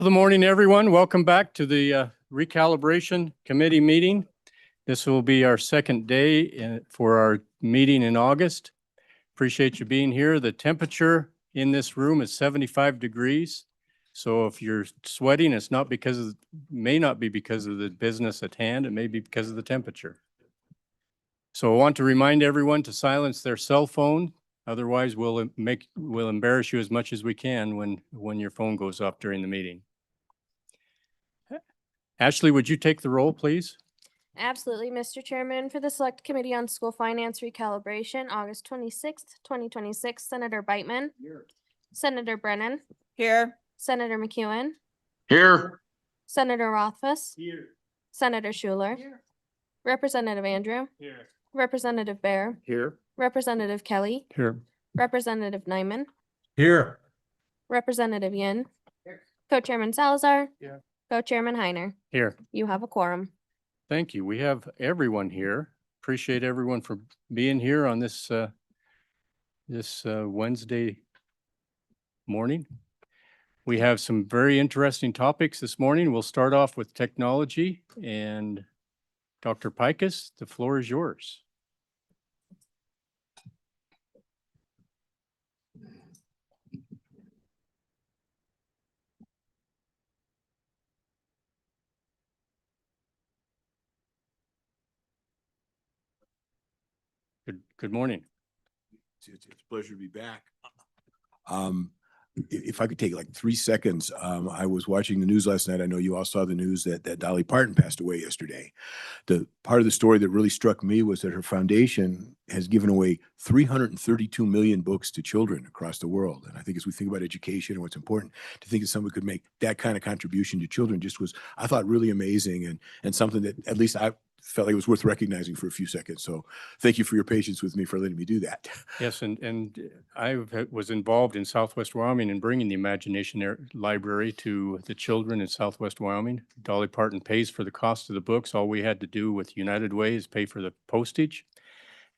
Good morning, everyone. Welcome back to the Recalibration Committee meeting. This will be our second day for our meeting in August. Appreciate you being here. The temperature in this room is 75 degrees. So if you're sweating, it's not because may not be because of the business at hand. It may be because of the temperature. So I want to remind everyone to silence their cell phone. Otherwise, we'll embarrass you as much as we can when your phone goes off during the meeting. Ashley, would you take the roll, please? Absolutely, Mr. Chairman. For the Select Committee on School Finance Recalibration, August 26th, 2026, Senator Beitman. Here. Senator Brennan. Here. Senator McEwen. Here. Senator Rothfuss. Here. Senator Schuler. Here. Representative Andrew. Here. Representative Bear. Here. Representative Kelly. Here. Representative Nyman. Here. Representative Yin. Here. Co-Chairman Salazar. Here. Co-Chairman Heiner. Here. You have a quorum. Thank you. We have everyone here. Appreciate everyone for being here on this Wednesday morning. We have some very interesting topics this morning. We'll start off with technology, and Dr. Pikus, the floor is yours. Good morning. It's a pleasure to be back. If I could take like 3 seconds, I was watching the news last night. I know you all saw the news that Dolly Parton passed away yesterday. The part of the story that really struck me was that her foundation has given away 332 million books to children across the world. And I think as we think about education and what's important, to think that someone could make that kind of contribution to children just was, I thought, really amazing and something that at least I felt like it was worth recognizing for a few seconds. So thank you for your patience with me for letting me do that. Yes, and I was involved in Southwest Wyoming in bringing the Imagination Library to the children in Southwest Wyoming. Dolly Parton pays for the cost of the books. All we had to do with United Way is pay for the postage.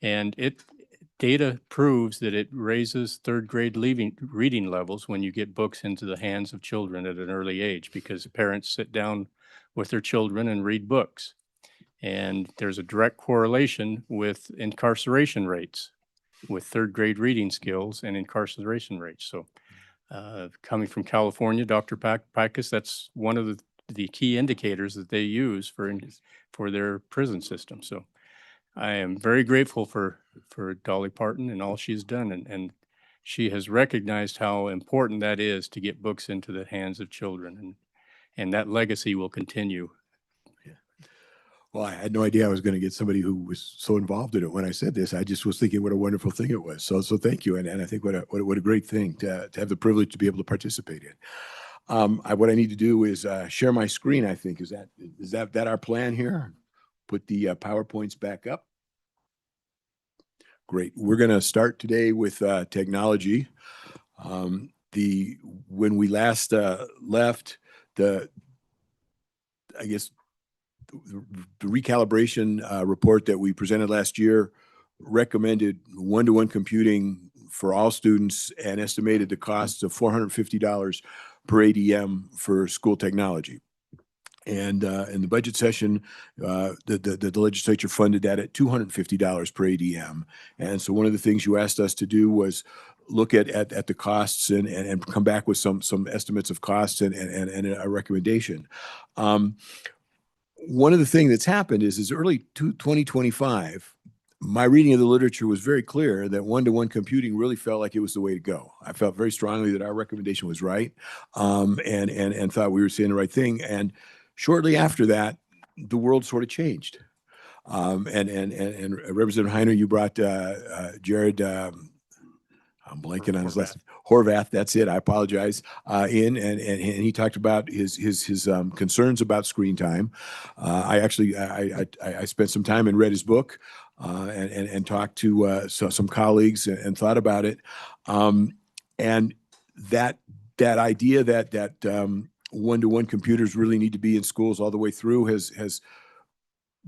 And data proves that it raises third grade reading levels when you get books into the hands of children at an early age, because parents sit down with their children and read books. And there's a direct correlation with incarceration rates, with third grade reading skills and incarceration rates. So coming from California, Dr. Pikus, that's one of the key indicators that they use for their prison system. So I am very grateful for Dolly Parton and all she's done. And she has recognized how important that is to get books into the hands of children. And that legacy will continue. Well, I had no idea I was going to get somebody who was so involved in it when I said this. I just was thinking what a wonderful thing it was. So thank you. And I think what a great thing to have the privilege to be able to participate in. What I need to do is share my screen, I think. Is that our plan here? Put the PowerPoints back up. Great. We're going to start today with technology. When we last left, the recalibration report that we presented last year recommended one-to-one computing for all students and estimated the costs of $450 per ADM for school technology. And in the budget session, the legislature funded that at $250 per ADM. And so one of the things you asked us to do was look at the costs and come back with some estimates of costs and a recommendation. One of the things that's happened is early 2025, my reading of the literature was very clear that one-to-one computing really felt like it was the way to go. I felt very strongly that our recommendation was right, and thought we were saying the right thing. And shortly after that, the world sort of changed. And Representative Heiner, you brought Jared. I'm blanking on his last name. Horvath, that's it. I apologize. And he talked about his concerns about screen time. I spent some time and read his book and talked to some colleagues and thought about it. And that idea that one-to-one computers really need to be in schools all the way through has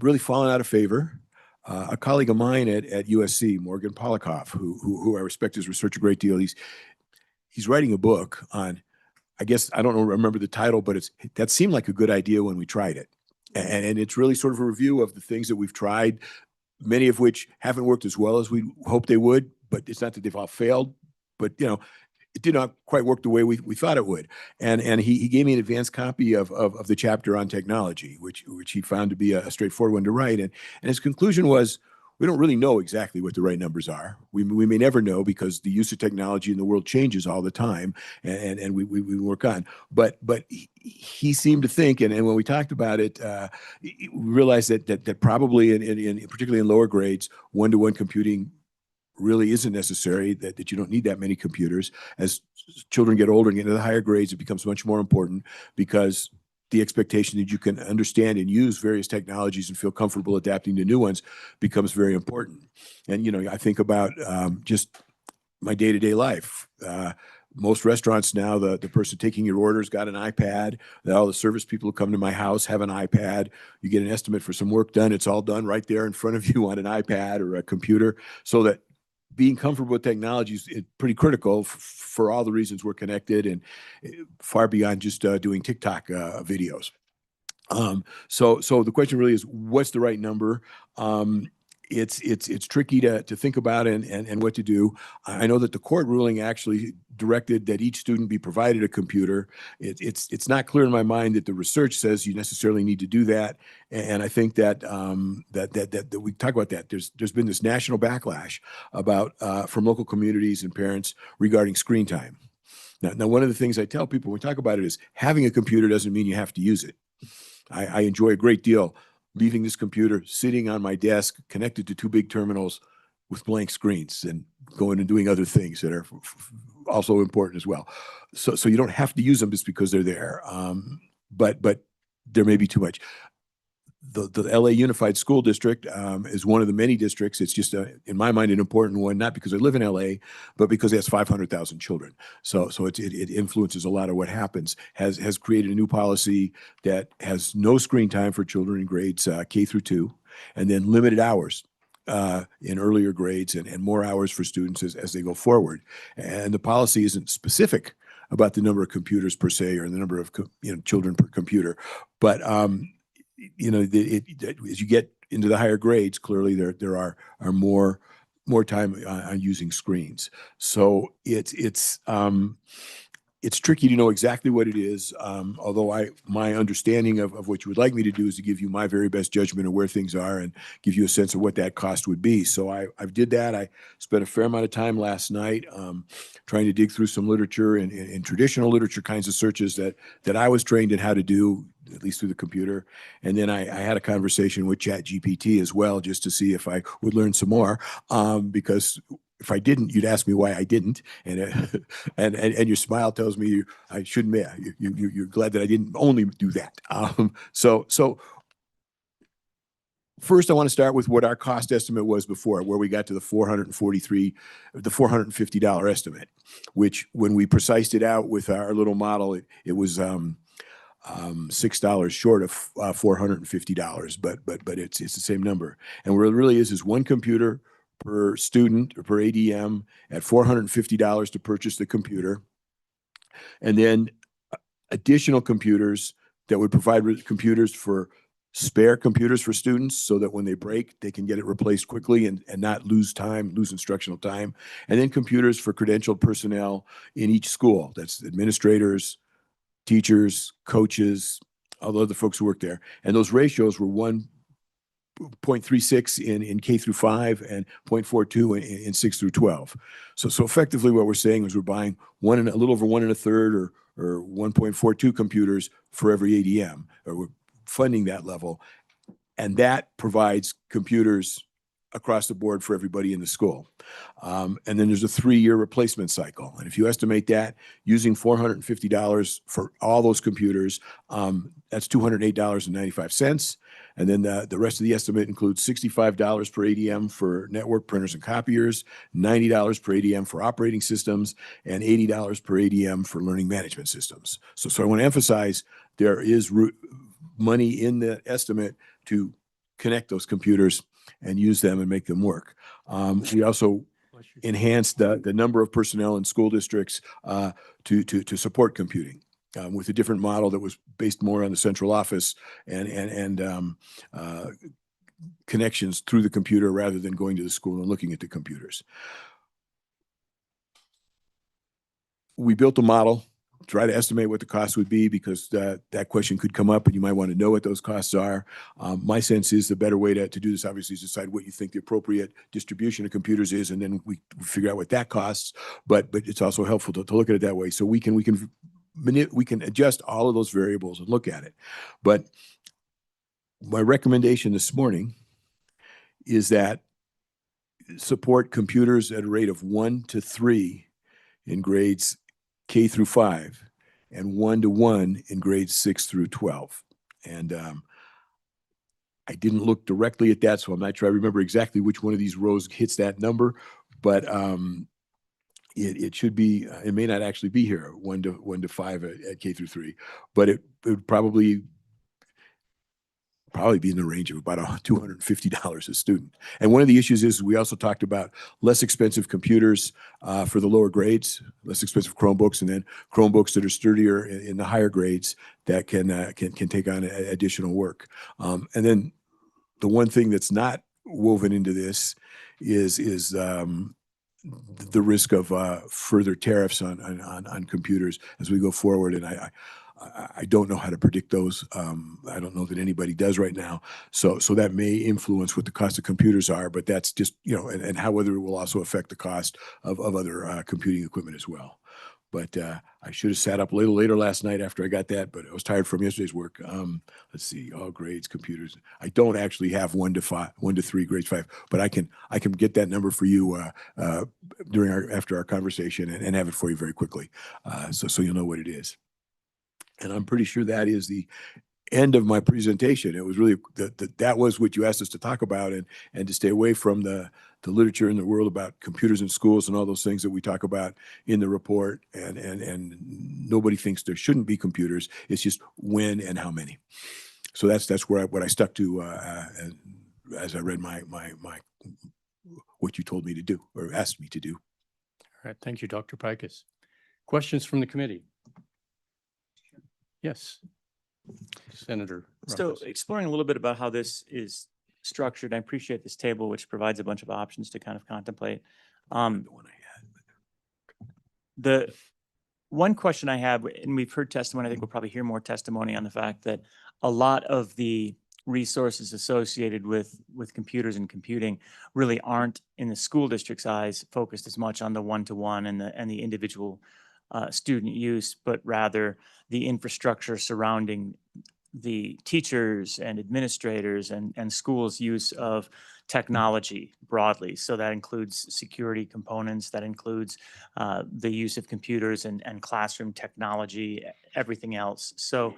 really fallen out of favor. A colleague of mine at USC, Morgan Polikoff, who I respect his research a great deal, he's writing a book on I guess I don't remember the title, but that seemed like a good idea when we tried it. And it's really sort of a review of the things that we've tried, many of which haven't worked as well as we hoped they would, but it's not that they've all failed, but it did not quite work the way we thought it would. And he gave me an advanced copy of the chapter on technology, which he found to be a straightforward one to write. And his conclusion was, we don't really know exactly what the right numbers are. We may never know because the use of technology in the world changes all the time, and we work on. But he seemed to think, and when we talked about it, we realized that probably in particularly in lower grades, one-to-one computing really isn't necessary, that you don't need that many computers. As children get older and get into the higher grades, it becomes much more important because the expectation that you can understand and use various technologies and feel comfortable adapting to new ones becomes very important. And, I think about just my day-to-day life. Most restaurants now, the person taking your orders got an iPad. All the service people who come to my house have an iPad. You get an estimate for some work done. It's all done right there in front of you on an iPad or a computer, so that being comfortable with technology is pretty critical for all the reasons we're connected and far beyond just doing TikTok videos. So the question really is, what's the right number? It's tricky to think about and what to do. I know that the court ruling actually directed that each student be provided a computer. It's not clear in my mind that the research says you necessarily need to do that. And I think that that we talk about that. There's been this national backlash from local communities and parents regarding screen time. Now, one of the things I tell people when we talk about it is having a computer doesn't mean you have to use it. I enjoy a great deal leaving this computer sitting on my desk, connected to two big terminals with blank screens, and going and doing other things that are also important as well. So you don't have to use them just because they're there. But there may be too much. The LA Unified School District is one of the many districts. It's just, in my mind, an important one, not because I live in LA, but because it has 500,000 children. So it influences a lot of what happens. Has created a new policy that has no screen time for children in grades K through 2, and then limited hours in earlier grades and more hours for students as they go forward. And the policy isn't specific about the number of computers per se or the number of children per computer, but as you get into the higher grades, clearly there are more time on using screens. So it's tricky to know exactly what it is. Although my understanding of what you would like me to do is to give you my very best judgment of where things are and give you a sense of what that cost would be. So I did that. I spent a fair amount of time last night trying to dig through some literature and traditional literature kinds of searches that I was trained in how to do, at least through the computer. And then I had a conversation with ChatGPT as well, just to see if I would learn some more, because if I didn't, you'd ask me why I didn't, and your smile tells me I shouldn't. You're glad that I didn't only do that. So first, I want to start with what our cost estimate was before, where we got to the $450 estimate, which when we precised it out with our little model, it was $6 short of $450, but it's the same number. And what it really is one computer per student or per ADM at $450 to purchase the computer, and then additional computers that would provide computers for spare computers for students so that when they break, they can get it replaced quickly and not lose instructional time. And then computers for credentialed personnel in each school. That's administrators, teachers, coaches, all the other folks who work there. And those ratios were 1.36 in K through 5 and 0.42 in 6 through 12. So effectively what we're saying is we're buying a little over 1 1/3 or 1.42 computers for every ADM, or we're funding that level. And that provides computers across the board for everybody in the school. And then there's a 3-year replacement cycle. And if you estimate that using $450 for all those computers, that's $208.95. And then the rest of the estimate includes $65 per ADM for network printers and copiers, $90 per ADM for operating systems, and $80 per ADM for learning management systems. So I want to emphasize there is money in the estimate to connect those computers and use them and make them work. We also enhanced the number of personnel in school districts to support computing. with a different model that was based more on the central office and connections through the computer rather than going to the school and looking at the computers. We built a model, try to estimate what the cost would be because that question could come up and you might want to know what those costs are. My sense is the better way to do this obviously is decide what you think the appropriate distribution of computers is, and then we figure out what that costs. But it's also helpful to look at it that way, so we can adjust all of those variables and look at it. But my recommendation this morning is that support computers at a rate of 1 to 3 in grades K through 5 and 1 to 1 in grades 6 through 12. And I didn't look directly at that, so I'm not sure I remember exactly which one of these rows hits that number, but it should be, it may not actually be here, 1 to 5 at K through 3, but it would probably be in the range of about $250 a student. And one of the issues is we also talked about less expensive computers for the lower grades, less expensive Chromebooks, and then Chromebooks that are sturdier in the higher grades that can take on additional work. And then the one thing that's not woven into this is the risk of further tariffs on computers as we go forward. And I don't know how to predict those. I don't know that anybody does right now. So that may influence what the cost of computers are, but that's just, and how whether it will also affect the cost of other computing equipment as well. But I should have sat up a little later last night after I got that, but I was tired from yesterday's work. Let's see, all grades, computers. I don't actually have 1 to 3, grades 5, but I can get that number for you after our conversation and have it for you very quickly, so you'll know what it is. And I'm pretty sure that is the end of my presentation. It was really that was what you asked us to talk about, and to stay away from the literature in the world about computers in schools and all those things that we talk about in the report. And nobody thinks there shouldn't be computers. It's just when and how many. So that's what I stuck to as I read my what you told me to do or asked me to do. All right. Thank you, Dr. Pikus. Questions from the committee? Yes. Senator So Ruffus. exploring a little bit about how this is structured, I appreciate this table, which provides a bunch of options to kind of contemplate. The one I had. The one question I have, and we've heard testimony, I think we'll probably hear more testimony on the fact that a lot of the resources associated with computers and computing really aren't in the school district's eyes focused as much on the one-to-one and the individual student use, but rather the infrastructure surrounding the teachers and administrators and schools' use of technology broadly. So that includes security components, that includes the use of computers and classroom technology, everything else. So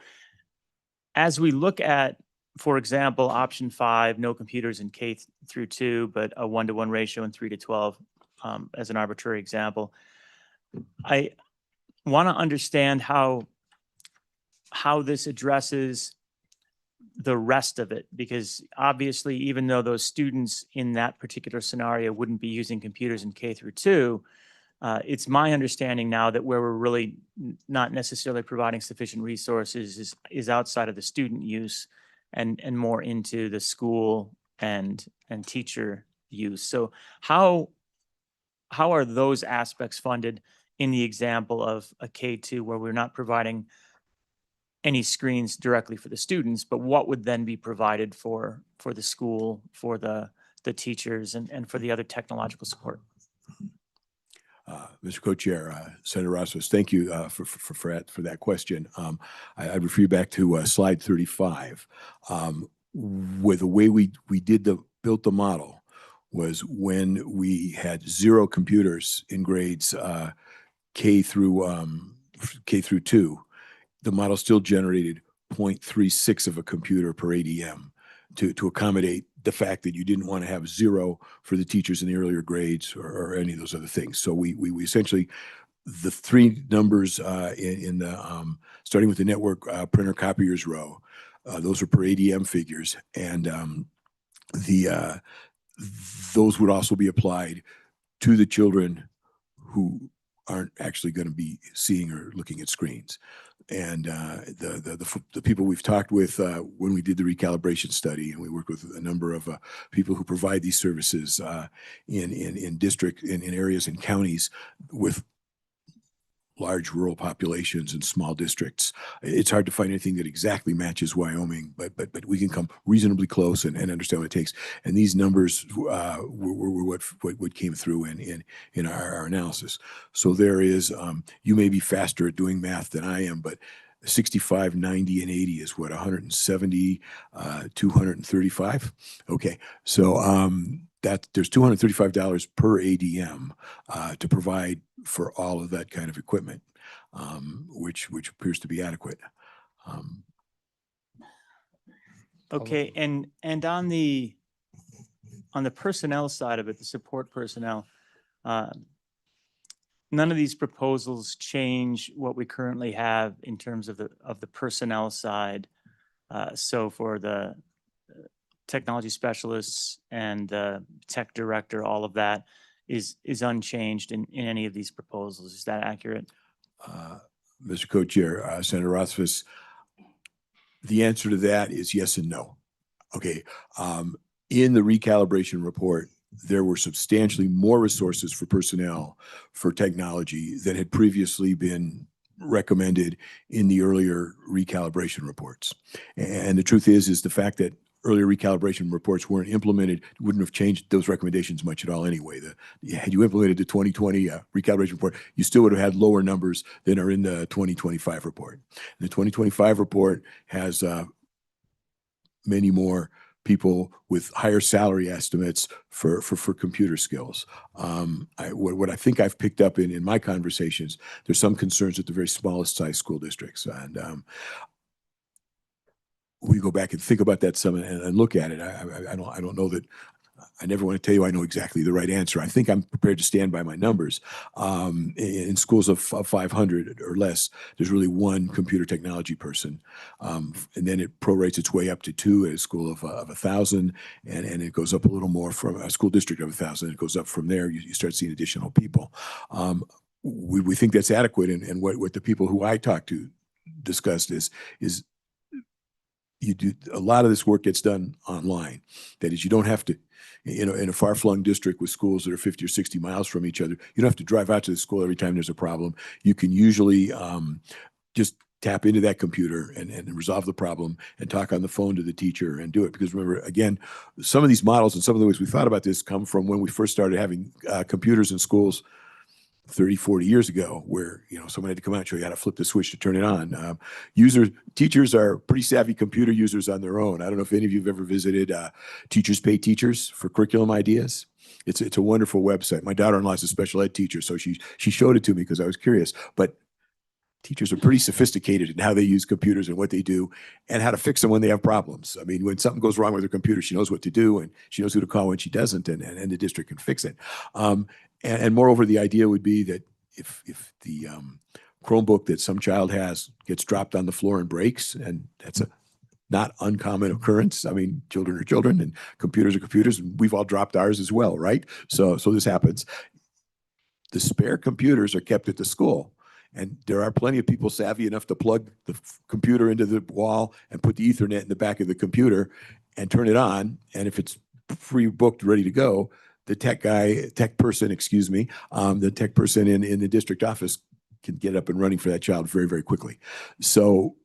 as we look at, for example, option 5, no computers in K through 2, but a 1-to-1 ratio in 3 to 12 as an arbitrary example, I want to understand how this addresses the rest of it, because obviously, even though those students in that particular scenario wouldn't be using computers in K through 2, it's my understanding now that where we're really not necessarily providing sufficient resources is outside of the student use and more into the school and teacher use. So how are those aspects funded in the example of a K2 where we're not providing any screens directly for the students, but what would then be provided for the school, for the teachers, and for the other technological support? Mr. Co-Chair, Senator Rosas, thank you for that question. I refer you back to slide 35. With the way we built the model was when we had 0 computers in grades K through 2, the model still generated 0.36 of a computer per ADM to accommodate the fact that you didn't want to have 0 for the teachers in the earlier grades or any of those other things. So we essentially, the 3 numbers in the starting with the network printer copiers row, those are per ADM figures, and those would also be applied to the children who aren't actually going to be seeing or looking at screens. And the people we've talked with when we did the recalibration study, and we worked with a number of people who provide these services in district in areas and counties with large rural populations and small districts. It's hard to find anything that exactly matches Wyoming, but we can come reasonably close and understand what it takes. And these numbers were what came through in our analysis. So there is, you may be faster at doing math than I am, but 65, 90, and 80 is what, 170, 235. Okay. So, that there's $235 per ADM to provide for all of that kind of equipment, which appears to be adequate. Okay, and on the personnel side of it, the support personnel, none of these proposals change what we currently have in terms of the personnel side. So for the technology specialists and tech director, all of that is unchanged in any of these proposals. Is that accurate? Mr. Co-Chair, Senator Rothfuss, the answer to that is yes and no. Okay. In the recalibration report, there were substantially more resources for personnel for technology than had previously been recommended in the earlier recalibration reports. And the truth is the fact that earlier recalibration reports weren't implemented wouldn't have changed those recommendations much at all anyway. Had you implemented the 2020 recalibration report, you still would have had lower numbers than are in the 2025 report. And the 2025 report has many more people with higher salary estimates for computer skills. What I think I've picked up in my conversations, there's some concerns at the very smallest size school districts. And we go back and think about that some and look at it. I don't know that. I never want to tell you I know exactly the right answer. I think I'm prepared to stand by my numbers. In schools of 500 or less, there's really one computer technology person. And then it prorates its way up to 2 at a school of 1,000. And it goes up a little more from a school district of 1,000. It goes up from there. You start seeing additional people. We think that's adequate. And what the people who I talked to discussed is you do a lot of this work gets done online. That is, you don't have to, in a far-flung district with schools that are 50 or 60 miles from each other, you don't have to drive out to the school every time there's a problem. You can usually just tap into that computer and resolve the problem and talk on the phone to the teacher and do it. Because remember, again, some of these models and some of the ways we thought about this come from when we first started having computers in schools 30, 40 years ago, where someone had to come out and show you how to flip the switch to turn it on. Teachers are pretty savvy computer users on their own. I don't know if any of you have ever visited Teachers Pay Teachers for curriculum ideas. It's a wonderful website. My daughter-in-law is a special ed teacher, so she showed it to me because I was curious. But teachers are pretty sophisticated in how they use computers and what they do and how to fix them when they have problems. I mean, when something goes wrong with her computer, she knows what to do and she knows who to call when she doesn't, and the district can fix it. And moreover, the idea would be that if the Chromebook that some child has gets dropped on the floor and breaks, and that's a not uncommon occurrence. I mean, children are children and computers are computers, and we've all dropped ours as well, right? So this happens. The spare computers are kept at the school. And there are plenty of people savvy enough to plug the computer into the wall and put the Ethernet in the back of the computer and turn it on. And if it's pre-booked, ready to go, the tech person in the district office can get up and running for that child very, very quickly. So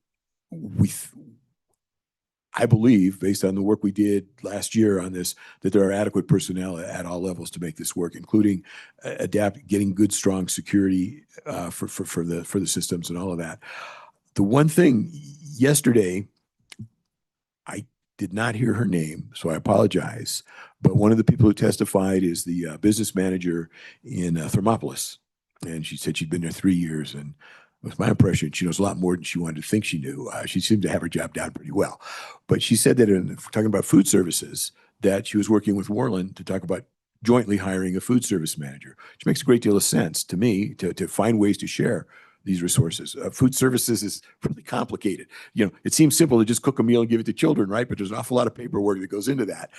I believe, based on the work we did last year on this, that there are adequate personnel at all levels to make this work, including getting good, strong security for the systems and all of that. The one thing yesterday, I did not hear her name, so I apologize. But one of the people who testified is the business manager in Thermopolis, and she said she'd been there 3 years, and it was my impression she knows a lot more than she wanted to think she knew. She seemed to have her job down pretty well. But she said that if we're talking about food services, that she was working with Worland to talk about jointly hiring a food service manager, which makes a great deal of sense to me to find ways to share these resources. Food services is really complicated. It seems simple to just cook a meal and give it to children, right? But there's an awful lot of paperwork that goes into that.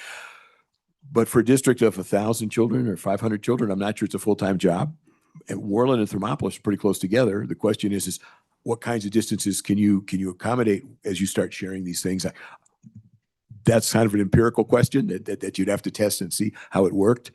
But for a district of 1,000 children or 500 children, I'm not sure it's a full-time job. Worland and Thermopolis are pretty close together. The question is what kinds of distances can you accommodate as you start sharing these things? That's kind of an empirical question that you'd have to test and see how it worked.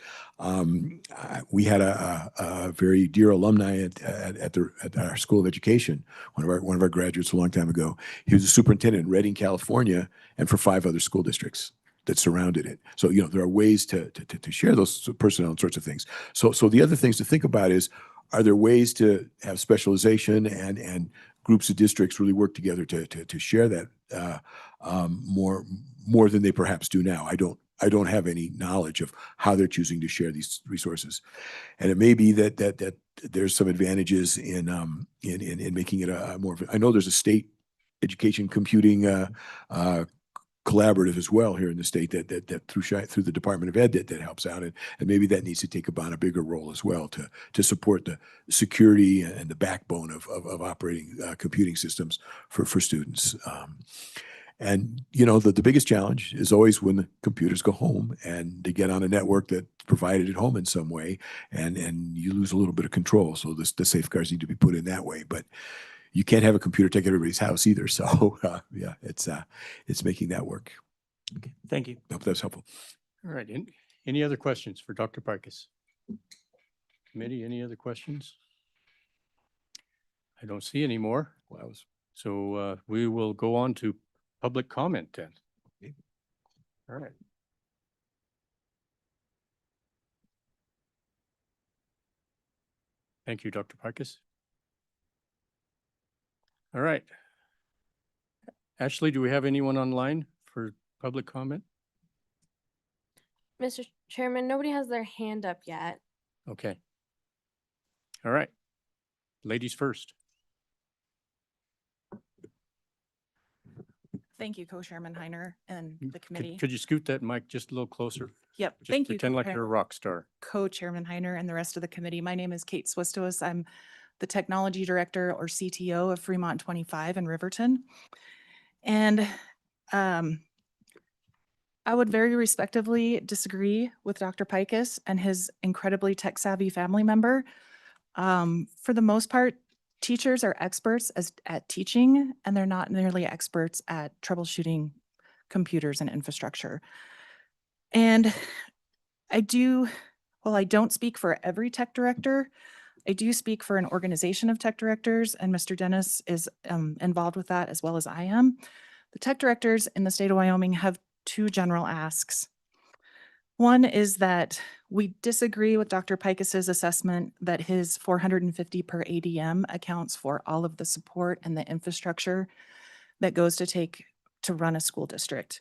We had a very dear alumni at our School of Education, one of our graduates a long time ago. He was a superintendent in Redding, California, and for 5 other school districts that surrounded it. So, there are ways to share those personnel and sorts of things. So the other things to think about is, are there ways to have specialization and groups of districts really work together to share that more than they perhaps do now? I don't have any knowledge of how they're choosing to share these resources, and it may be that there's some advantages in making it a more. I know there's a state education computing collaborative as well here in the state that through the Department of Ed that helps out, and maybe that needs to take on a bigger role as well to support the security and the backbone of operating computing systems for students. And the biggest challenge is always when the computers go home and they get on a network that's provided at home in some way, and you lose a little bit of control. So the safeguards need to be put in that way, but you can't have a computer take everybody's house either. So yeah, it's making that work. Okay, thank you. I hope that's helpful. All right. Any other questions for Dr. Pikus? Committee, any other questions? I don't see any more. Well, So we will go on to public comment then. Okay. All right. Thank you, Dr. Pikus. All right. Ashley, do we have anyone online for public comment? Mr. Chairman, nobody has their hand up yet. Okay. All right. Ladies first. Thank you, Co-Chairman Heiner and the committee. Could you scoot that mic just a little closer? Yep, Just thank you. pretend like you're a rock star. Co-Chairman Heiner and the rest of the committee. My name is Kate Swistos. I'm the Technology Director or CTO of Fremont 25 in Riverton. And I would very respectively disagree with Dr. Pikus and his incredibly tech-savvy family member. For the most part, teachers are experts at teaching, and they're not nearly experts at troubleshooting computers and infrastructure. And while I don't speak for every tech director, I do speak for an organization of tech directors, and Mr. Dennis is involved with that as well as I am. The tech directors in the state of Wyoming have 2 general asks. One is that we disagree with Dr. Pikus's assessment that his $450 per ADM accounts for all of the support and the infrastructure that goes to run a school district.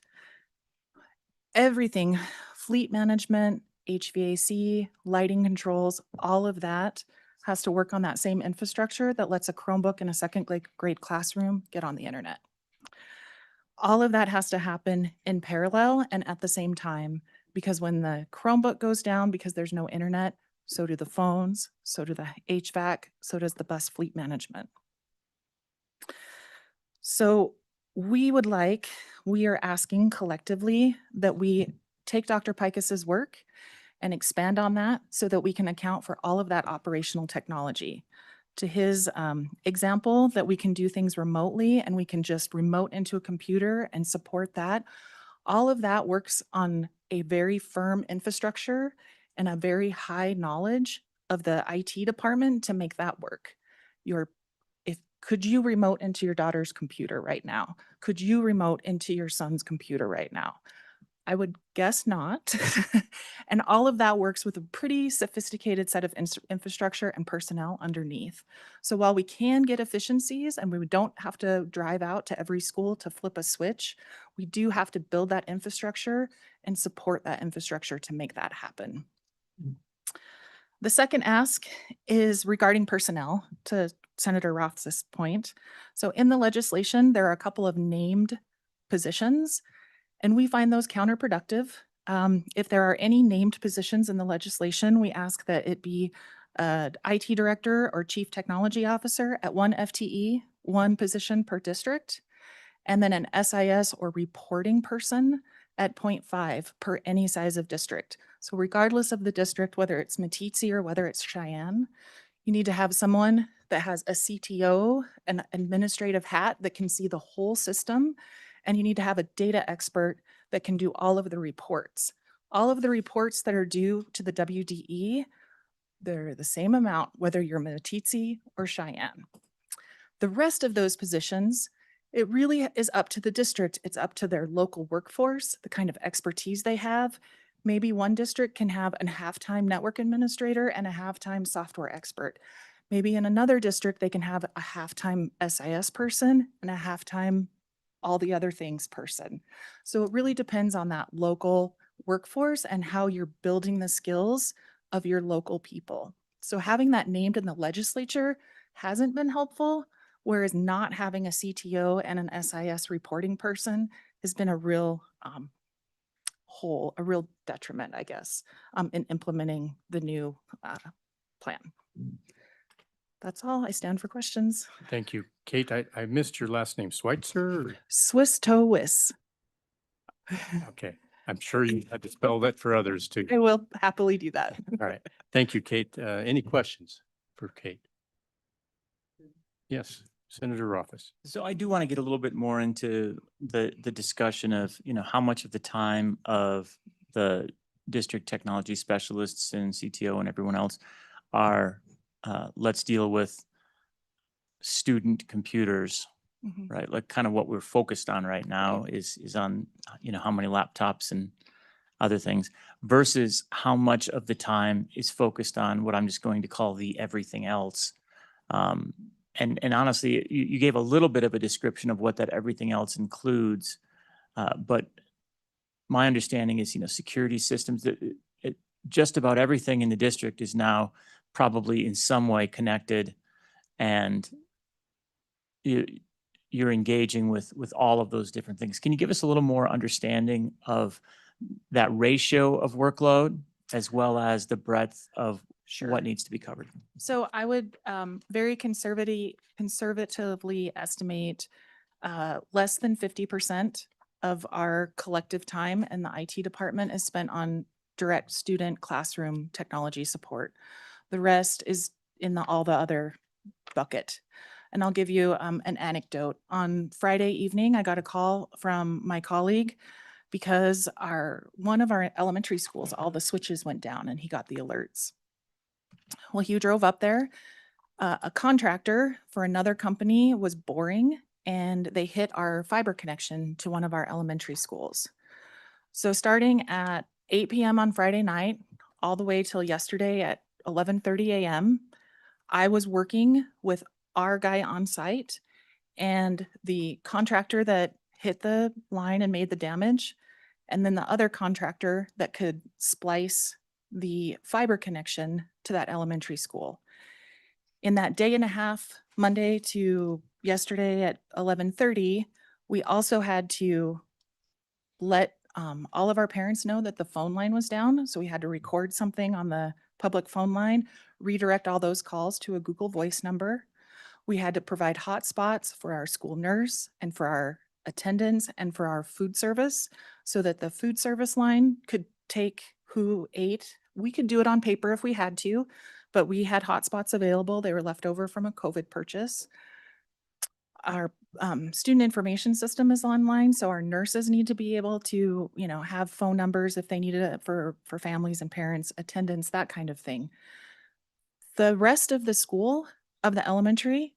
Everything, fleet management, HVAC, lighting controls, all of that has to work on that same infrastructure that lets a Chromebook in a second grade classroom get on the internet. All of that has to happen in parallel and at the same time, because when the Chromebook goes down because there's no internet, so do the phones, so do the HVAC, so does the bus fleet management. So we are asking collectively that we take Dr. Pikus's work and expand on that so that we can account for all of that operational technology. To his example, that we can do things remotely and we can just remote into a computer and support that. All of that works on a very firm infrastructure and a very high knowledge of the IT department to make that work. Could you remote into your daughter's computer right now? Could you remote into your son's computer right now? I would guess not. And all of that works with a pretty sophisticated set of infrastructure and personnel underneath. So while we can get efficiencies and we don't have to drive out to every school to flip a switch, we do have to build that infrastructure and support that infrastructure to make that happen. The second ask is regarding personnel, to Senator Roth's point. So in the legislation, there are a couple of named positions, and we find those counterproductive. If there are any named positions in the legislation, we ask that it be an IT director or chief technology officer at 1 FTE, 1 position per district, and then an SIS or reporting person at 0.5 per any size of district. So regardless of the district, whether it's Meeteetse or whether it's Cheyenne, You need to have someone that has a CTO, an administrative hat that can see the whole system. And you need to have a data expert that can do all of the reports. All of the reports that are due to the WDE, they're the same amount, whether you're Meeteetse or Cheyenne. The rest of those positions, it really is up to the district. It's up to their local workforce, the kind of expertise they have. Maybe one district can have a half-time network administrator and a half-time software expert. Maybe in another district, they can have a half-time SIS person and a half-time all the other things person. So it really depends on that local workforce and how you're building the skills of your local people. So having that named in the legislature hasn't been helpful, whereas not having a CTO and an SIS reporting person has been a real a real detriment, I guess, in implementing the new plan. That's all. I stand for questions. Thank you. Kate, I missed your last name, Schweitzer? Swiss toe whiz. Okay, I'm sure you had to spell that for others too. I will happily do that. All right, thank you, Kate. Any questions for Kate? Yes, Senator Rothfuss. So I do want to get a little bit more into the discussion of, how much of the time of the district technology specialists and CTO and everyone else are, let's deal with student computers, Mhm. right? Like kind of what we're focused on right now is on, how many laptops and other things versus how much of the time is focused on what I'm just going to call the everything else. And honestly, you gave a little bit of a description of what that everything else includes. But my understanding is, security systems, that just about everything in the district is now probably in some way connected, and you're engaging with all of those different things. Can you give us a little more understanding of that ratio of workload as well as the breadth of what needs to be covered? So I would very conservatively estimate less than 50% of our collective time in the IT department is spent on direct student classroom technology support. The rest is in all the other bucket. And I'll give you an anecdote. On Friday evening, I got a call from my colleague because one of our elementary schools, all the switches went down and he got the alerts. Well, he drove up there. A contractor for another company was boring and they hit our fiber connection to one of our elementary schools. So starting at 8 p.m. on Friday night, all the way till yesterday at 11:30 a.m., I was working with our guy on site and the contractor that hit the line and made the damage, and then the other contractor that could splice the fiber connection to that elementary school. In that day and a half, Monday to yesterday at 11:30, we also had to let all of our parents know that the phone line was down. So we had to record something on the public phone line, redirect all those calls to a Google Voice number. We had to provide hotspots for our school nurse and for our attendants and for our food service so that the food service line could take who ate. We could do it on paper if we had to, but we had hotspots available. They were left over from a COVID purchase. Our student information system is online, so our nurses need to be able to, have phone numbers if they needed it for families and parents, attendance, that kind of thing. The rest of the school of the elementary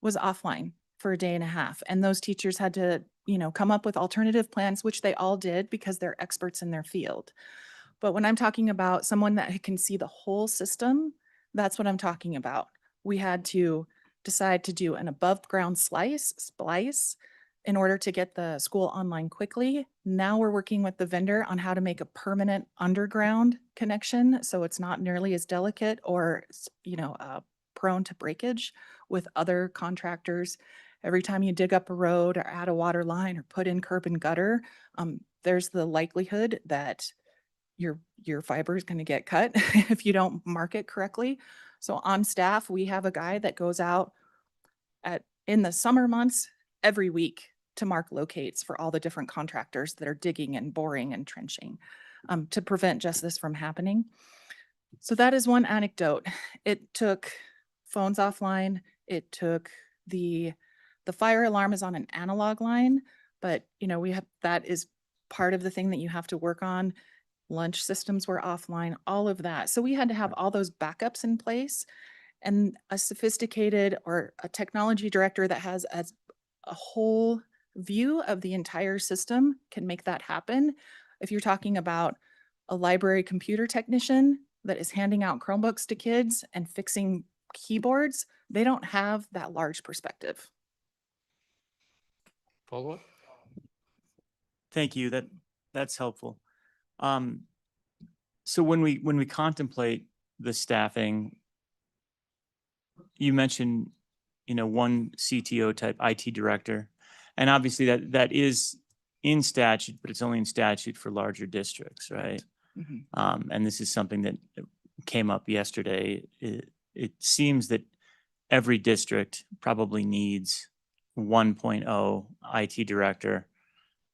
was offline for a day and a half, and those teachers had to, come up with alternative plans, which they all did because they're experts in their field. But when I'm talking about someone that can see the whole system, that's what I'm talking about. We had to decide to do an above ground splice in order to get the school online quickly. Now we're working with the vendor on how to make a permanent underground connection so it's not nearly as delicate or, prone to breakage with other contractors. Every time you dig up a road or add a water line or put in curb and gutter, there's the likelihood that your fiber is going to get cut if you don't mark it correctly. So on staff, we have a guy that goes out in the summer months every week to mark locates for all the different contractors that are digging and boring and trenching to prevent just this from happening. So that is one anecdote. It took phones offline. It took the fire alarm is on an analog line, but we have, that is part of the thing that you have to work on. Lunch systems were offline, all of that. So we had to have all those backups in place, and a sophisticated or a technology director that has a whole view of the entire system can make that happen. If you're talking about a library computer technician that is handing out Chromebooks to kids and fixing keyboards, they don't have that large perspective. Follow up? Thank you. That's helpful. So when we contemplate the staffing, you mentioned, one CTO type IT director, and obviously that is in statute, but it's only in statute for larger districts, right? Mhm. And this is something that came up yesterday. It seems that every district probably needs 1.0 IT director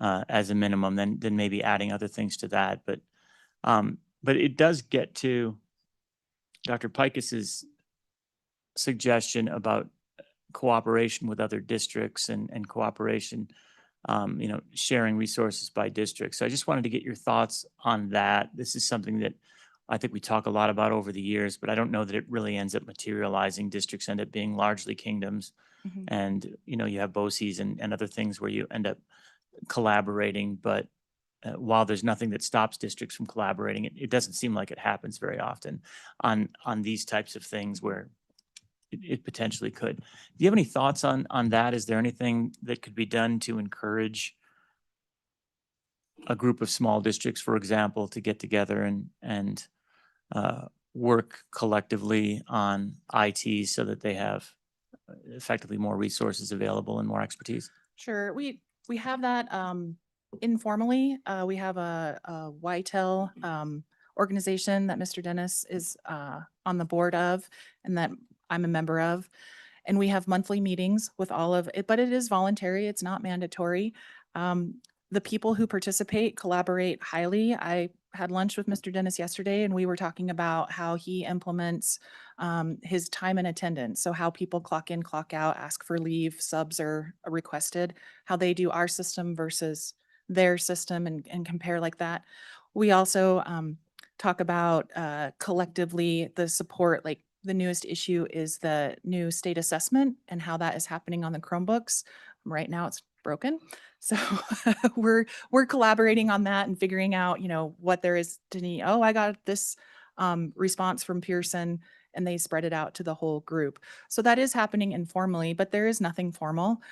as a minimum, then maybe adding other things to that. But it does get to Dr. Pikas's suggestion about cooperation with other districts and cooperation, sharing resources by district. So I just wanted to get your thoughts on that. This is something that I think we talk a lot about over the years, but I don't know that it really ends up materializing. Districts end up being largely kingdoms. Mhm. And, you have BOCES and other things where you end up collaborating. But while there's nothing that stops districts from collaborating, it doesn't seem like it happens very often on these types of things where it potentially could. Do you have any thoughts on that? Is there anything that could be done to encourage a group of small districts, for example, to get together and work collectively on IT so that they have effectively more resources available and more expertise? Sure. We have that informally. We have a YTEL organization that Mr. Dennis is on the board of, and that I'm a member of. And we have monthly meetings with all of it, but it is voluntary. It's not mandatory. The people who participate collaborate highly. I had lunch with Mr. Dennis yesterday, and we were talking about how he implements his time and attendance. So how people clock in, clock out, ask for leave, subs are requested, how they do our system versus their system, and compare like that. We also talk about collectively the support. Like the newest issue is the new state assessment and how that is happening on the Chromebooks. Right now it's broken. So we're collaborating on that and figuring out, what there is to need. Oh, I got this response from Pearson, and they spread it out to the whole group. So that is happening informally, but there is nothing formal.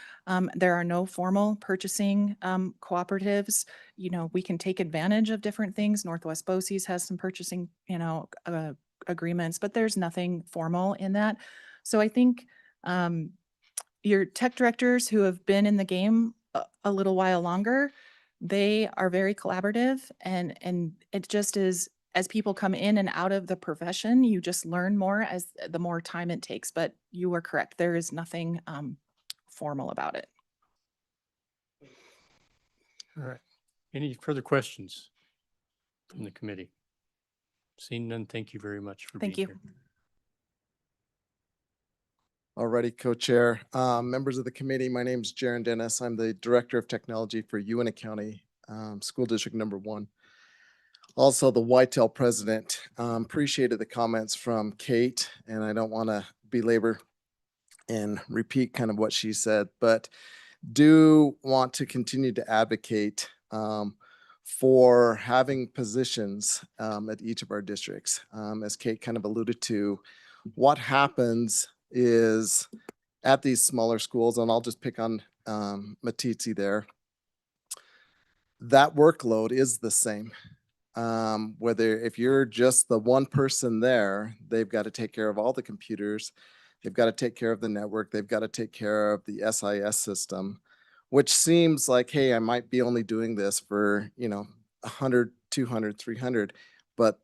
There are no formal purchasing cooperatives. We can take advantage of different things. Northwest BOCES has some purchasing, agreements, but there's nothing formal in that. So I think your tech directors who have been in the game a little while longer, they are very collaborative, and it just is, as people come in and out of the profession, you just learn more as the more time it takes. But you are correct. There is nothing formal about it. All right. Any further questions from the committee? Seeing none, thank you very much for being Thank you. here. Alrighty, co-chair. Members of the committee, my name is Jaron Dennis. I'm the Director of Technology for Uintah County School District Number 1. Also the YTEL president. Appreciated the comments from Kate, and I don't want to belabor and repeat kind of what she said, but do want to continue to advocate for having positions at each of our districts. As Kate kind of alluded to, what happens is at these smaller schools, and I'll just pick on Matitsi there, that workload is the same. Whether if you're just the one person there, they've got to take care of all the computers, they've got to take care of the network, they've got to take care of the SIS system, which seems like, hey, I might be only doing this for, 100, 200, 300, but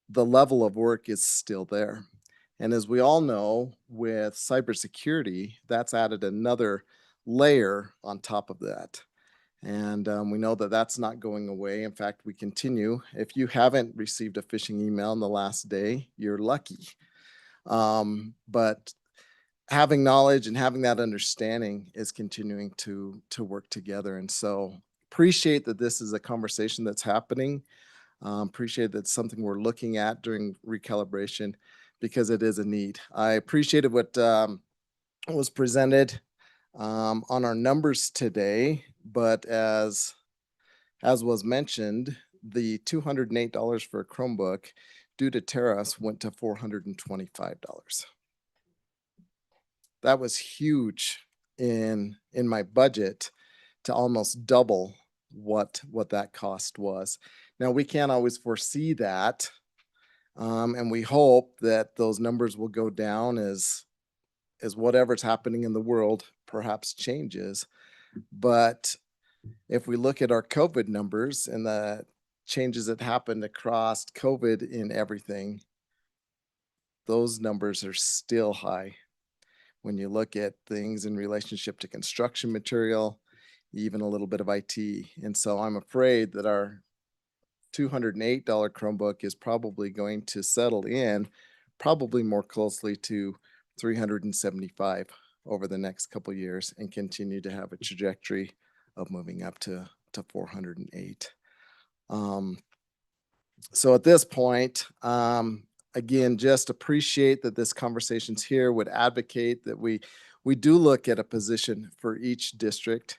the level of work is still there. And as we all know, with cybersecurity, that's added another layer on top of that. And we know that that's not going away. In fact, we continue. If you haven't received a phishing email in the last day, you're lucky. But having knowledge and having that understanding is continuing to work together. And so appreciate that this is a conversation that's happening. Appreciate that's something we're looking at during recalibration because it is a need. I appreciated what was presented on our numbers today, but as was mentioned, the $208 for a Chromebook due to tariffs went to $425. That was huge in my budget to almost double what that cost was. Now, we can't always foresee that, and we hope that those numbers will go down as whatever's happening in the world perhaps changes. But if we look at our COVID numbers and the changes that happened across COVID in everything, those numbers are still high. When you look at things in relationship to construction material, even a little bit of IT. And so I'm afraid that our $208 Chromebook is probably going to settle in probably more closely to $375 over the next couple of years and continue to have a trajectory of moving up to $408. So at this point, again, just appreciate that this conversation's here, would advocate that we do look at a position for each district,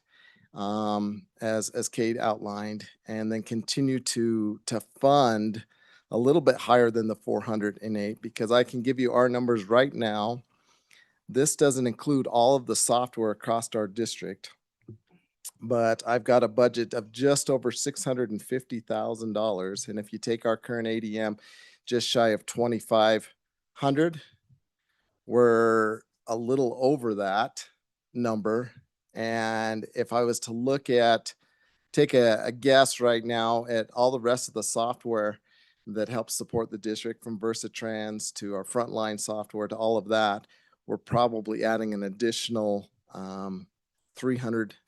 as Kate outlined, and then continue to fund a little bit higher than the 408, because I can give you our numbers right now. This doesn't include all of the software across our district, but I've got a budget of just over $650,000. And if you take our current ADM just shy of 2,500, we're a little over that number. And if I was to look at, take a guess right now at all the rest of the software that helps support the district, from Versatrans to our frontline software to all of that, we're probably adding an additional $300,000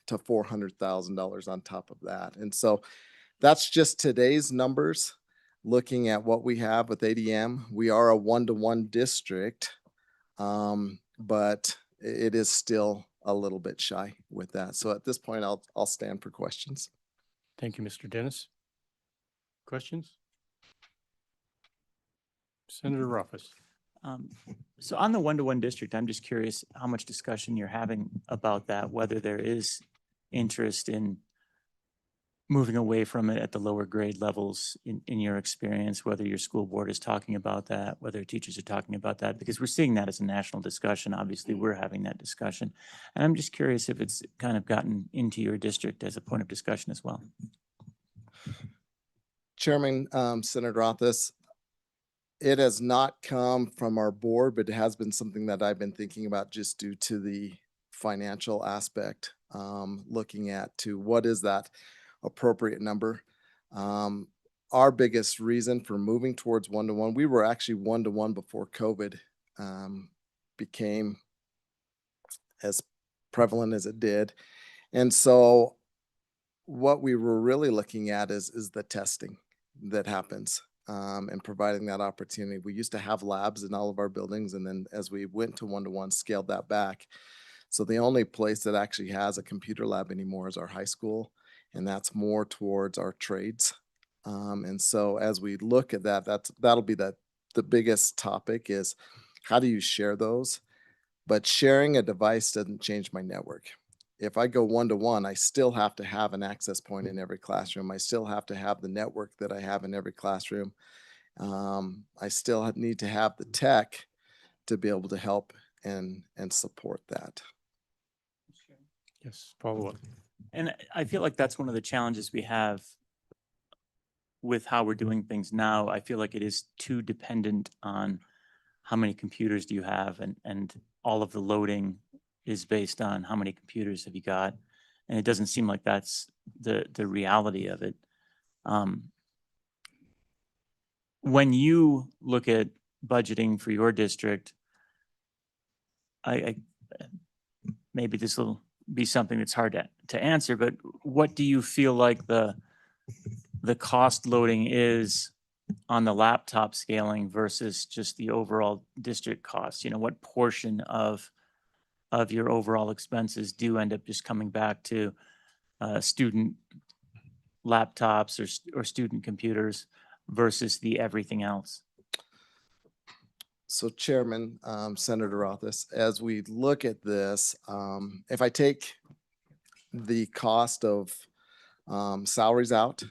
to $400,000 on top of that. And so that's just today's numbers. Looking at what we have with ADM, we are a one-to-one district, but it is still a little bit shy with that. So at this point, I'll stand for questions. Thank you, Mr. Dennis. Questions? Senator Ruffus. So on the one-to-one district, I'm just curious how much discussion you're having about that, whether there is interest in moving away from it at the lower grade levels in your experience, whether your school board is talking about that, whether teachers are talking about that, because we're seeing that as a national discussion. Obviously, we're having that discussion. And I'm just curious if it's kind of gotten into your district as a point of discussion as well. Chairman, Senator Rothus, it has not come from our board, but it has been something that I've been thinking about just due to the financial aspect, looking at to what is that appropriate number. Our biggest reason for moving towards one-to-one, we were actually one-to-one before COVID became as prevalent as it did. And so what we were really looking at is the testing that happens. And providing that opportunity. We used to have labs in all of our buildings, and then as we went to one-to-one, scaled that back. So the only place that actually has a computer lab anymore is our high school, and that's more towards our trades. And so as we look at that, that'll be the biggest topic is how do you share those? But sharing a device doesn't change my network. If I go one-to-one, I still have to have an access point in every classroom. I still have to have the network that I have in every classroom. I still need to have the tech to be able to help and support that. Yes, follow up. And I feel like that's one of the challenges we have with how we're doing things now. I feel like it is too dependent on how many computers do you have, and all of the loading is based on how many computers have you got. And it doesn't seem like that's the reality of it. When you look at budgeting for your district, I maybe this will be something that's hard to answer, but what do you feel like the cost loading is on the laptop scaling versus just the overall district costs? You know, what portion of your overall expenses do end up just coming back to student laptops or student computers versus the everything else? So Chairman, Senator Rothis, as we look at this, if I take the cost of salaries out,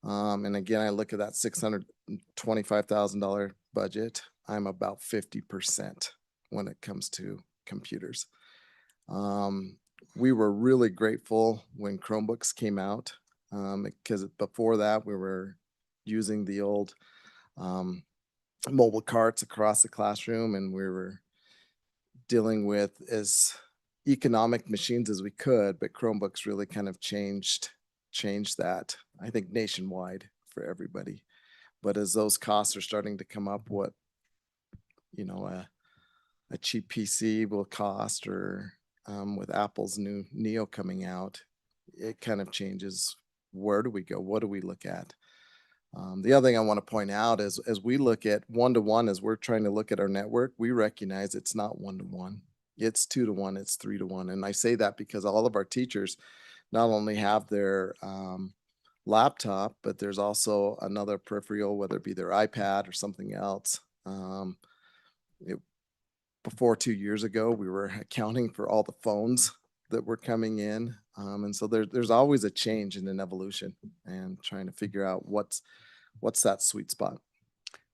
and again, I look at that $625,000 budget, I'm about 50% when it comes to computers. We were really grateful when Chromebooks came out, because before that we were using the old mobile carts across the classroom, and we were dealing with as economic machines as we could, but Chromebooks really kind of changed that, I think, nationwide for everybody. But as those costs are starting to come up, what, you know, a cheap PC will cost, or with Apple's new Neo coming out, it kind of changes. Where do we go? What do we look at? The other thing I want to point out is, as we look at one-to-one, as we're trying to look at our network, we recognize it's not one-to-one. It's 2-to-1, it's 3-to-1. And I say that because all of our teachers not only have their laptop, but there's also another peripheral, whether it be their iPad or something else. Before 2 years ago, we were accounting for all the phones that were coming in. And so there's always a change and an evolution, and trying to figure out what's that sweet spot.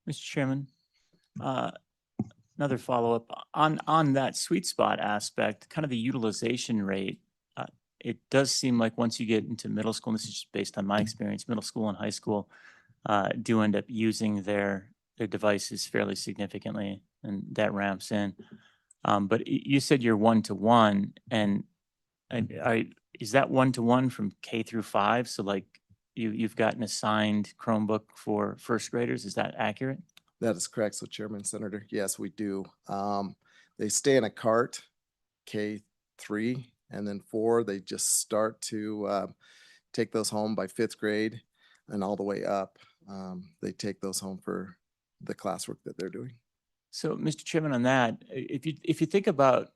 Mr. Chairman, another follow-up on that sweet spot aspect, kind of the utilization rate. It does seem like once you get into middle school, and this is just based on my experience, middle school and high school do end up using their devices fairly significantly, and that ramps in. But you said you're 1-to-1, and is that 1-to-1 from K through 5? So like you've got an assigned Chromebook for first graders. Is that accurate? That is correct. So Chairman, Senator, yes, we do. They stay in a cart, K3, and then 4, they just start to take those home by 5th grade, and all the way up. They take those home for the classwork that they're doing. So, Mr. Chairman, on that, if you think about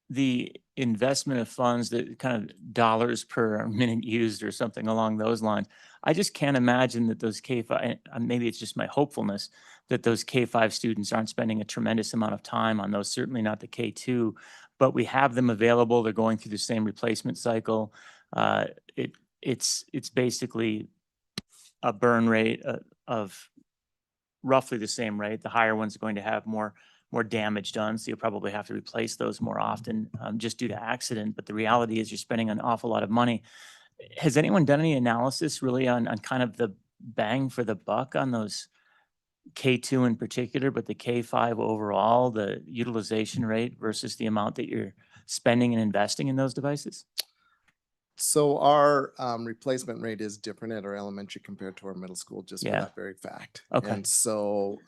the investment of funds, that kind of dollars per minute used or something along those lines, I just can't imagine that those K5, maybe it's just my hopefulness, that those K5 students aren't spending a tremendous amount of time on those, certainly not the K2, but we have them available. They're going through the same replacement cycle. It's basically a burn rate of roughly the same rate. The higher ones are going to have more damage done, so you'll probably have to replace those more often just due to accident. But the reality is you're spending an awful lot of money. Has anyone done any analysis really on kind of the bang for the buck on those K2 in particular, but the K5 overall, the utilization rate versus the amount that you're spending and investing in those devices? So our replacement rate is different at our elementary compared to our middle school, just for Yeah. that very fact. Okay. And so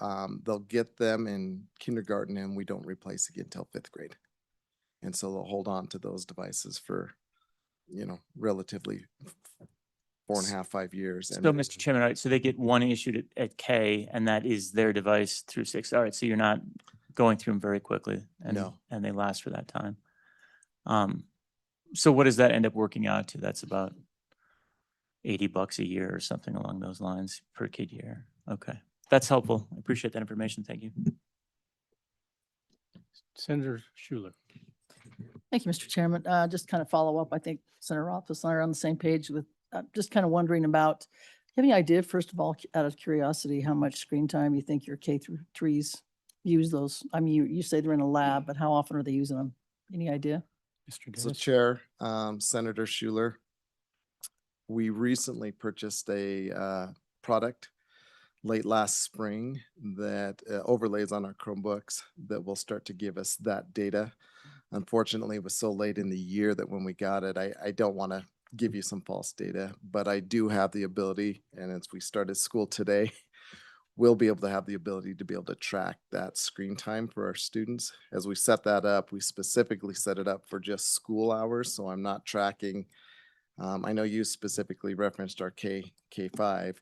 they'll get them in kindergarten, and we don't replace again until 5th grade. And so they'll hold on to those devices for, relatively 4.5, 5 years. So, Mr. Chairman, all right, so they get one issued at K, and that is their device through 6. All right, so you're not going through them very quickly, and No. and they last for that time. So what does that end up working out to? That's about $80 a year or something along those lines per kid year. Okay, that's helpful. I appreciate that information. Thank you. Senator Schuler. Thank you, Mr. Chairman. Just kind of follow up. I think Senator Rothfuss and I are on the same page with, just kind of wondering about, do you have any idea, first of all, out of curiosity, how much screen time you think your K through 3s use those? I mean, you say they're in a lab, but how often are they using them? Any idea? Mr. So Dennis. Chair, Senator Schuler, we recently purchased a product late last spring that overlays on our Chromebooks that will start to give us that data. Unfortunately, it was so late in the year that when we got it, I don't want to give you some false data, but I do have the ability, and as we started school today, we'll be able to have the ability to be able to track that screen time for our students. As we set that up, we specifically set it up for just school hours, so I'm not tracking I know you specifically referenced our K5,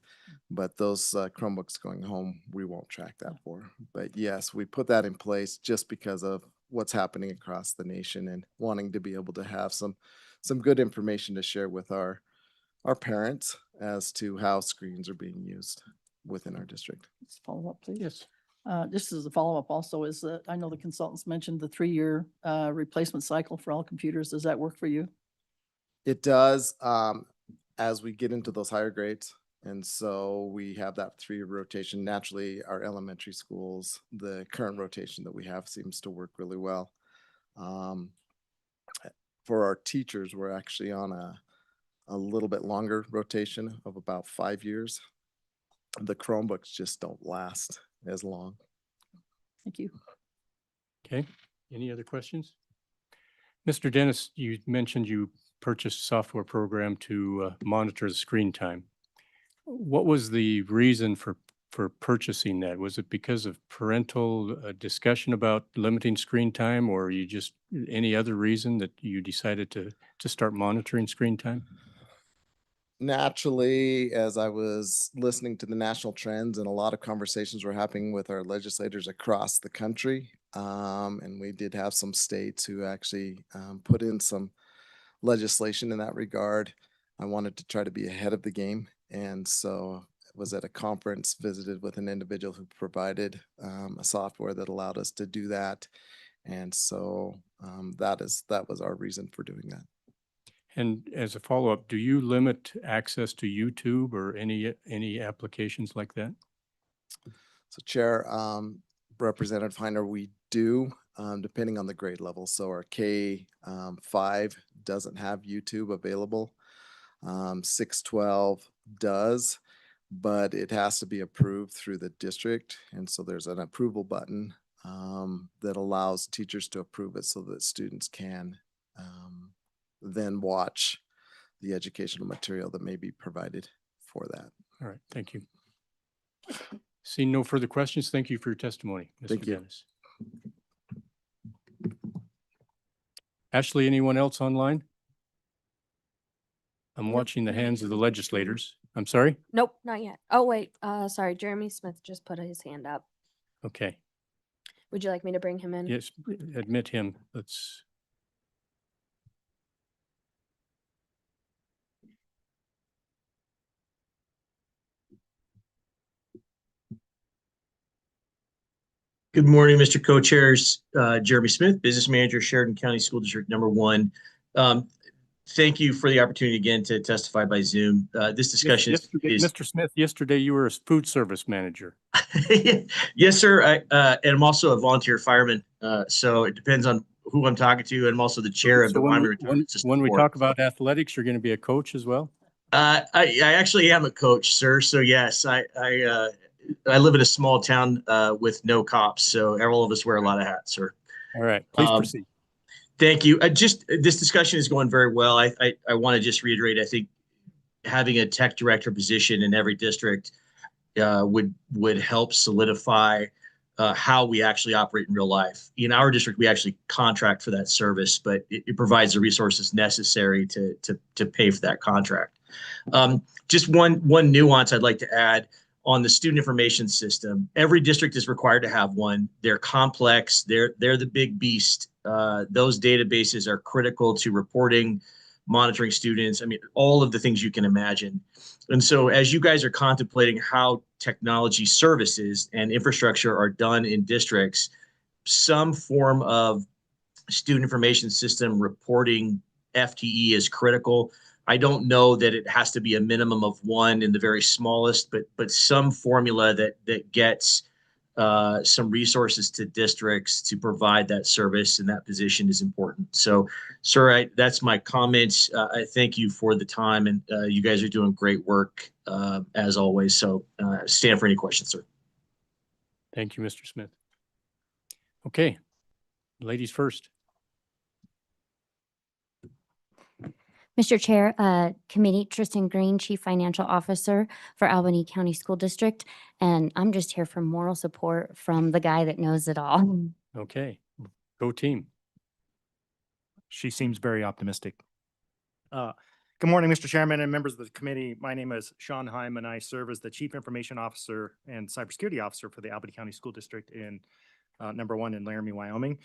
but those Chromebooks going home, we won't track that for. But yes, we put that in place just because of what's happening across the nation and wanting to be able to have some good information to share with our parents as to how screens are being used within our district. Let's follow up, please. Yes. Just as a follow-up also is that I know the consultants mentioned the 3-year replacement cycle for all computers. Does that work for you? It does, as we get into those higher grades. And so we have that 3-year rotation. Naturally, our elementary schools, the current rotation that we have seems to work really well. For our teachers, we're actually on a little bit longer rotation of about 5 years. The Chromebooks just don't last as long. Thank you. Okay. Any other questions? Mr. Dennis, you mentioned you purchased a software program to monitor the screen time. What was the reason for purchasing that? Was it because of parental discussion about limiting screen time, or you just any other reason that you decided to start monitoring screen time? Naturally, as I was listening to the national trends and a lot of conversations were happening with our legislators across the country, and we did have some states who actually put in some legislation in that regard. I wanted to try to be ahead of the game, and so was at a conference, visited with an individual who provided a software that allowed us to do that, and so that was our reason for doing that. And as a follow-up, do you limit access to YouTube or any applications like that? So Chair, Representative Heiner, we do, depending on the grade level. So our K5 doesn't have YouTube available. 612 does, but it has to be approved through the district. And so there's an approval button that allows teachers to approve it so that students can then watch the educational material that may be provided for that. All right, thank you. Seeing no further questions, thank you for your testimony, Mr. Thank you. Dennis. Ashley, anyone else online? I'm watching the hands of the legislators. I'm sorry? Nope, not yet. Oh, wait, sorry, Jeremy Smith just put his hand up. Okay, Would you like me to bring him in? yes, admit him. Let's. Good morning, Mr. Co-Chairs. Jeremy Smith, Business Manager, Sheridan County School District Number 1. Thank you for the opportunity again to testify by Zoom. This discussion is Mr. Smith, yesterday you were a food service manager. Yes, sir. And I'm also a volunteer fireman. So it depends on who I'm talking to. And I'm also the chair of the Wyoming Retirement System When we Board. talk about athletics, you're going to be a coach as well? I actually am a coach, sir. So yes, I live in a small town with no cops. So all of us wear a lot of hats, sir. All right, please proceed. Thank you. This discussion is going very well. I want to just reiterate, I think having a tech director position in every district would help solidify how we actually operate in real life. In our district, we actually contract for that service, but it provides the resources necessary to pay for that contract. Just one nuance I'd like to add on the student information system. Every district is required to have one. They're complex. They're the big beast. Those databases are critical to reporting, monitoring students. I mean, all of the things you can imagine. And so as you guys are contemplating how technology services and infrastructure are done in districts, some form of student information system reporting FTE is critical. I don't know that it has to be a minimum of one in the very smallest, but some formula that gets some resources to districts to provide that service and that position is important. So, sir, that's my comments. I thank you for the time, and you guys are doing great work as always. So stand for any questions, sir. Thank you, Mr. Smith. Okay, ladies first. Mr. Chair, Committee, Tristan Green, Chief Financial Officer for Albany County School District, and I'm just here for moral support from the guy that knows it all. Okay, go team. She seems very optimistic. Good morning, Mr. Chairman and members of the committee. My name is Sean Heim, and I serve as the Chief Information Officer and Cybersecurity Officer for the Albany County School District in number 1 in Laramie, Wyoming.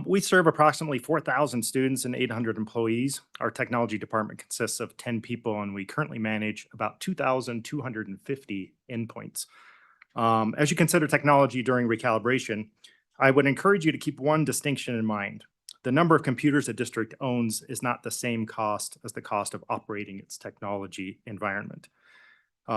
We serve approximately 4,000 students and 800 employees. Our technology department consists of 10 people, and we currently manage about 2,250 endpoints. As you consider technology during recalibration, I would encourage you to keep one distinction in mind. The number of computers a district owns is not the same cost as the cost of operating its technology environment.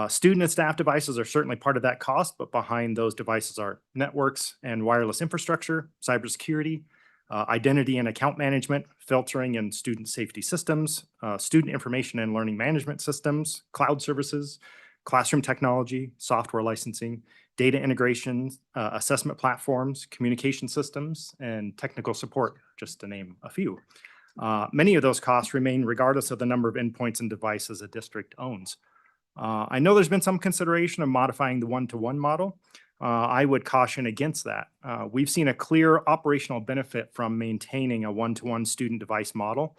Student and staff devices are certainly part of that cost, but behind those devices are networks and wireless infrastructure, cybersecurity, identity and account management, filtering and student safety systems, student information and learning management systems, cloud services, classroom technology, software licensing, data integration, assessment platforms, communication systems, and technical support, just to name a few. Many of those costs remain regardless of the number of endpoints and devices a district owns. I know there's been some consideration of modifying the one-to-one model. I would caution against that. We've seen a clear operational benefit from maintaining a one-to-one student device model.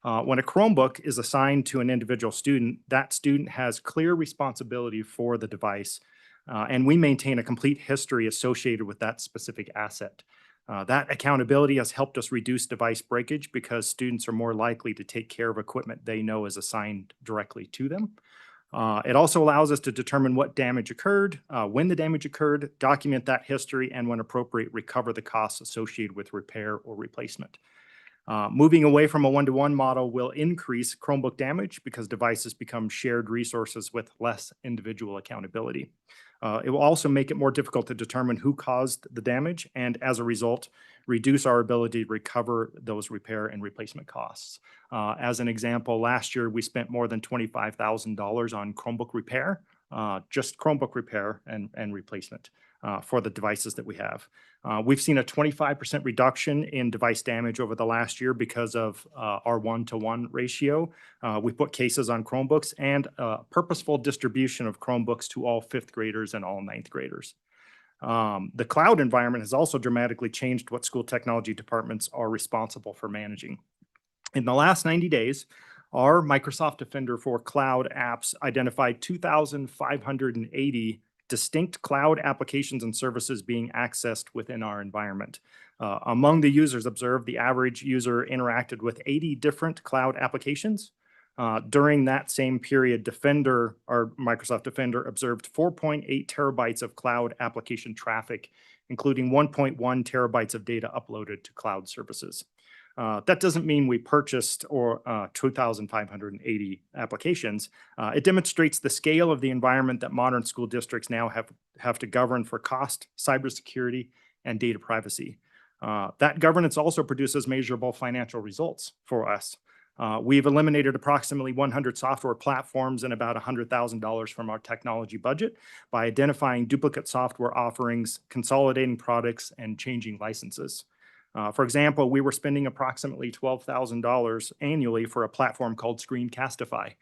When a Chromebook is assigned to an individual student, that student has clear responsibility for the device, and we maintain a complete history associated with that specific asset. That accountability has helped us reduce device breakage because students are more likely to take care of equipment they know is assigned directly to them. It also allows us to determine what damage occurred, when the damage occurred, document that history, and when appropriate, recover the costs associated with repair or replacement. Moving away from a one-to-one model will increase Chromebook damage because devices become shared resources with less individual accountability. It will also make it more difficult to determine who caused the damage and, as a result, reduce our ability to recover those repair and replacement costs. As an example, last year we spent more than $25,000 on Chromebook repair, just Chromebook repair and replacement for the devices that we have. We've seen a 25% reduction in device damage over the last year because of our one-to-one ratio. We put cases on Chromebooks and purposeful distribution of Chromebooks to all 5th graders and all 9th graders. The cloud environment has also dramatically changed what school technology departments are responsible for managing. In the last 90 days, our Microsoft Defender for Cloud apps identified 2,580 distinct cloud applications and services being accessed within our environment. Among the users observed, the average user interacted with 80 different cloud applications. During that same period, Defender, our Microsoft Defender, observed 4.8 terabytes of cloud application traffic, including 1.1 terabytes of data uploaded to cloud services. That doesn't mean we purchased 2,580 applications. It demonstrates the scale of the environment that modern school districts now have to govern for cost, cybersecurity, and data privacy. That governance also produces measurable financial results for us. We've eliminated approximately 100 software platforms and about $100,000 from our technology budget by identifying duplicate software offerings, consolidating products, and changing licenses. For example, we were spending approximately $12,000 annually for a platform called Screencastify.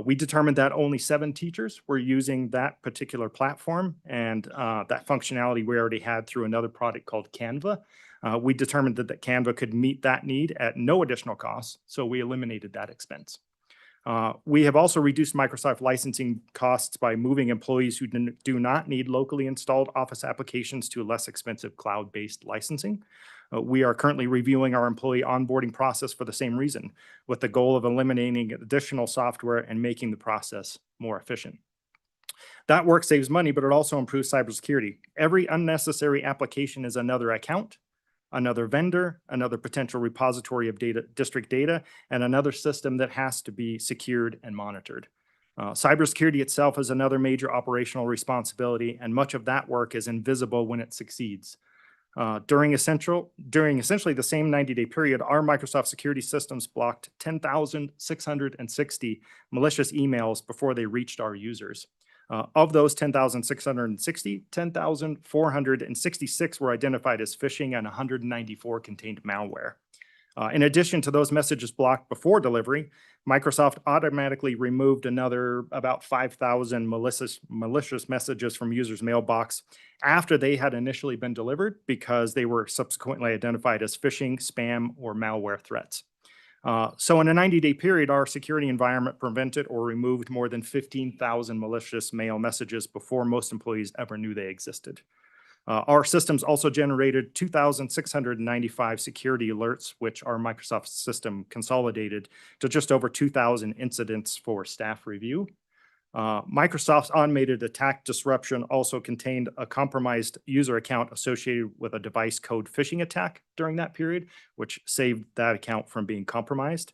We determined that only 7 teachers were using that particular platform, and that functionality we already had through another product called Canva. We determined that Canva could meet that need at no additional cost, so we eliminated that expense. We have also reduced Microsoft licensing costs by moving employees who do not need locally installed Office applications to less expensive cloud-based licensing. We are currently reviewing our employee onboarding process for the same reason, with the goal of eliminating additional software and making the process more efficient. That work saves money, but it also improves cybersecurity. Every unnecessary application is another account, another vendor, another potential repository of district data, and another system that has to be secured and monitored. Cybersecurity itself is another major operational responsibility, and much of that work is invisible when it succeeds. During essentially the same 90-day period, our Microsoft security systems blocked 10,660 malicious emails before they reached our users. Of those 10,660, 10,466 were identified as phishing and 194 contained malware. In addition to those messages blocked before delivery, Microsoft automatically removed another about 5,000 malicious messages from users' mailbox after they had initially been delivered because they were subsequently identified as phishing, spam, or malware threats. So in a 90-day period, our security environment prevented or removed more than 15,000 malicious mail messages before most employees ever knew they existed. Our systems also generated 2,695 security alerts, which our Microsoft system consolidated to just over 2,000 incidents for staff review. Microsoft's automated attack disruption also contained a compromised user account associated with a device code phishing attack during that period, which saved that account from being compromised.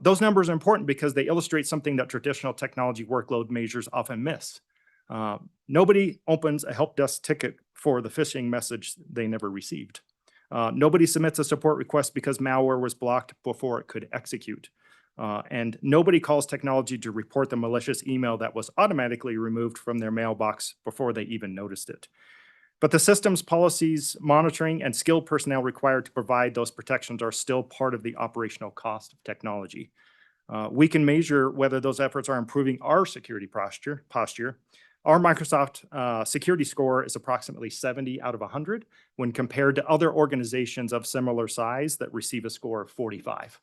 Those numbers are important because they illustrate something that traditional technology workload measures often miss. Nobody opens a help desk ticket for the phishing message they never received. Nobody submits a support request because malware was blocked before it could execute. And nobody calls technology to report the malicious email that was automatically removed from their mailbox before they even noticed it. But the system's policies, monitoring, and skilled personnel required to provide those protections are still part of the operational cost of technology. We can measure whether those efforts are improving our security posture. Our Microsoft security score is approximately 70 out of 100 when compared to other organizations of similar size that receive a score of 45.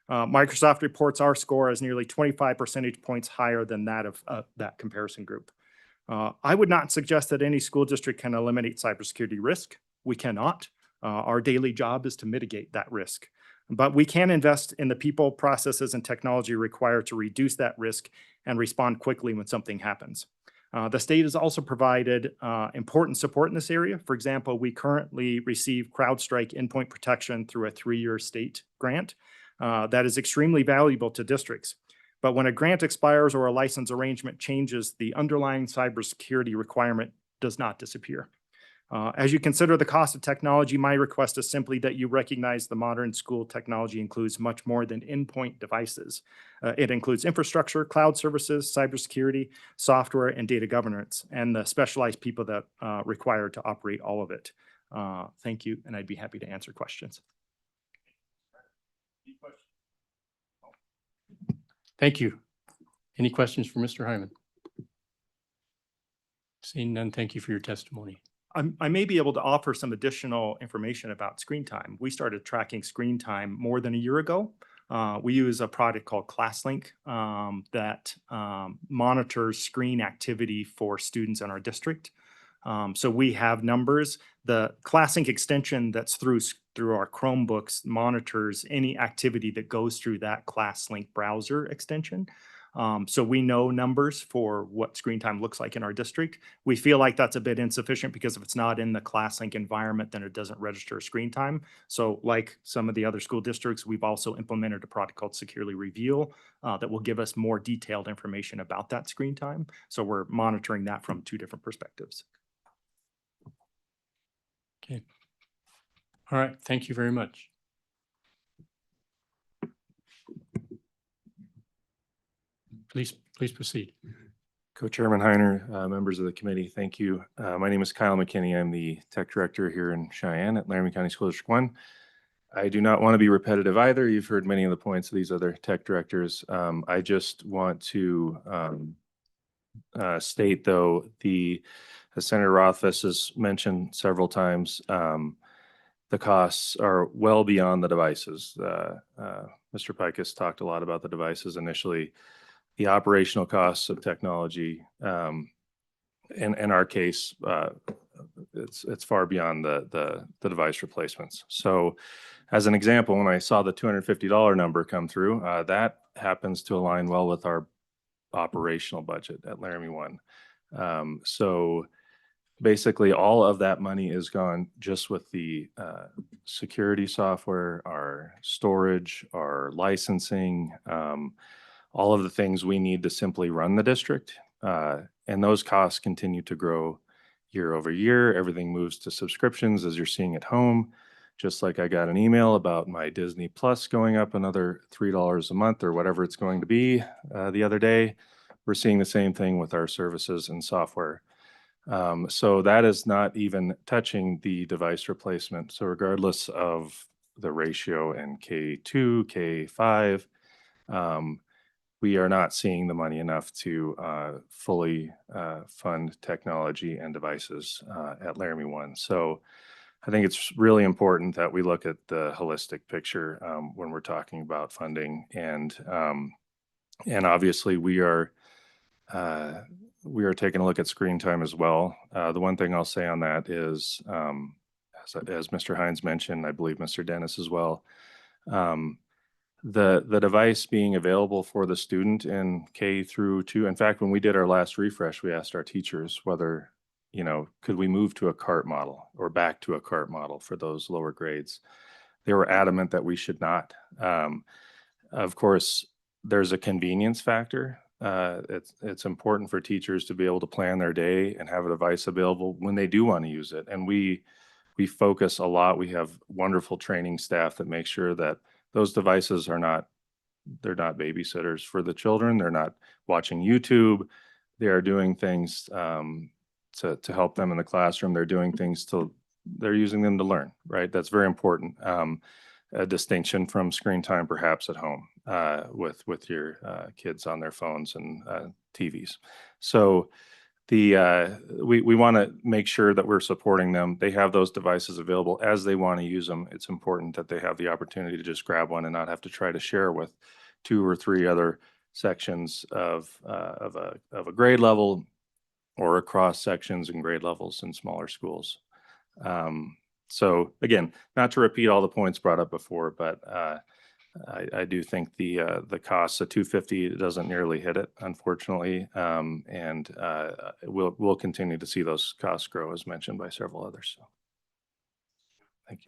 Microsoft reports our score as nearly 25 percentage points higher than that of that comparison group. I would not suggest that any school district can eliminate cybersecurity risk. We cannot. Our daily job is to mitigate that risk. But we can invest in the people, processes, and technology required to reduce that risk and respond quickly when something happens. The state has also provided important support in this area. For example, we currently receive CrowdStrike endpoint protection through a 3-year state grant. That is extremely valuable to districts. But when a grant expires or a license arrangement changes, the underlying cybersecurity requirement does not disappear. As you consider the cost of technology, my request is simply that you recognize the modern school technology includes much more than endpoint devices. It includes infrastructure, cloud services, cybersecurity, software, and data governance, and the specialized people that are required to operate all of it. Thank you, and I'd be happy to answer questions. Thank you. Any questions for Mr. Hyman? Seeing none, thank you for your testimony. I may be able to offer some additional information about screen time. We started tracking screen time more than a year ago. We use a product called ClassLink that monitors screen activity for students in our district. So we have numbers. The ClassLink extension that's through our Chromebooks monitors any activity that goes through that ClassLink browser extension. So we know numbers for what screen time looks like in our district. We feel like that's a bit insufficient because if it's not in the ClassLink environment, then it doesn't register screen time. So like some of the other school districts, we've also implemented a product called Securely Reveal that will give us more detailed information about that screen time. So we're monitoring that from 2 different perspectives. Okay. All right. Thank you very much. Please proceed. Co-Chairman Heiner, members of the committee, thank you. My name is Kyle McKinney. I'm the tech director here in Cheyenne at Laramie County School District 1. I do not want to be repetitive either. You've heard many of the points of these other tech directors. I just want to state, though, as Senator Rothfuss has mentioned several times, the costs are well beyond the devices. Mr. Pikus talked a lot about the devices initially. The operational costs of technology, in our case, it's far beyond the device replacements. So as an example, when I saw the $250 number come through, that happens to align well with our operational budget at Laramie 1. So basically all of that money is gone just with the security software, our storage, our licensing, all of the things we need to simply run the district. And those costs continue to grow year over year. Everything moves to subscriptions, as you're seeing at home. Just like I got an email about my Disney Plus going up another $3 a month or whatever it's going to be the other day. We're seeing the same thing with our services and software. So that is not even touching the device replacement. So regardless of the ratio in K2, K5, we are not seeing the money enough to fully fund technology and devices at Laramie 1. So I think it's really important that we look at the holistic picture when we're talking about funding, and obviously we are taking a look at screen time as well. The one thing I'll say on that is, as Mr. Hines mentioned, I believe Mr. Dennis as well, the device being available for the student in K through 2. In fact, when we did our last refresh, we asked our teachers whether, could we move to a CART model or back to a CART model for those lower grades. They were adamant that we should not. Of course, there's a convenience factor. It's important for teachers to be able to plan their day and have a device available when they do want to use it. And we focus a lot. We have wonderful training staff that make sure that those devices they're not babysitters for the children. They're not watching YouTube. They are doing things to help them in the classroom. They're doing things they're using them to learn, right? That's very important. A distinction from screen time perhaps at home with your kids on their phones and TVs. So we want to make sure that we're supporting them. They have those devices available as they want to use them. It's important that they have the opportunity to just grab one and not have to try to share with 2 or 3 other sections of a grade level or across sections and grade levels in smaller schools. So again, not to repeat all the points brought up before, but I do think the cost of $250 doesn't nearly hit it, unfortunately, and we'll continue to see those costs grow, as mentioned by several others. So,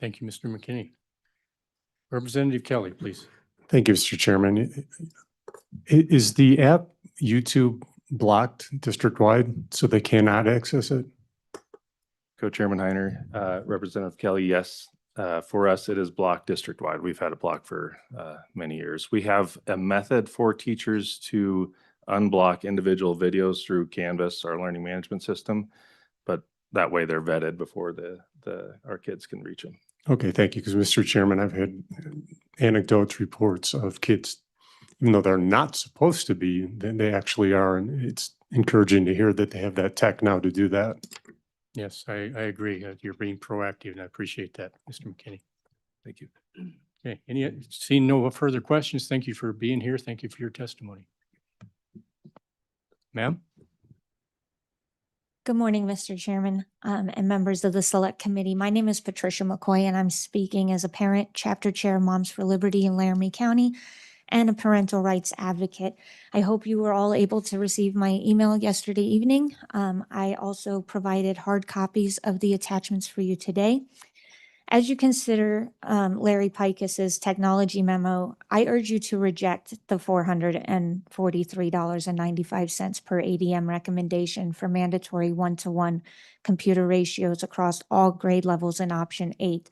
Thank you, Mr. McKinney. Representative Kelly, please. Thank you, Mr. Chairman. Is the app YouTube blocked district-wide so they cannot access it? Co-Chairman Heiner, Representative Kelly, yes. For us, it is blocked district-wide. We've had it blocked for many years. We have a method for teachers to unblock individual videos through Canvas, our learning management system, but that way they're vetted before our kids can reach them. Okay, thank you. Because Mr. Chairman, I've had anecdotes, reports of kids, even though they're not supposed to be, then they actually are. And it's encouraging to hear that they have that tech now to do that. Yes, I agree. You're being proactive, and I appreciate that, Mr. McKinney. Thank you. Okay, seeing no further questions, thank you for being here. Thank you for your testimony. Ma'am? Good morning, Mr. Chairman, and members of the Select Committee. My name is Patricia McCoy, and I'm speaking as a parent, chapter chair, Moms for Liberty in Laramie County, and a parental rights advocate. I hope you were all able to receive my email yesterday evening. I also provided hard copies of the attachments for you today. As you consider Larry Pikes's technology memo, I urge you to reject the $443.95 per ADM recommendation for mandatory 1-to-1 computer ratios across all grade levels in option 8.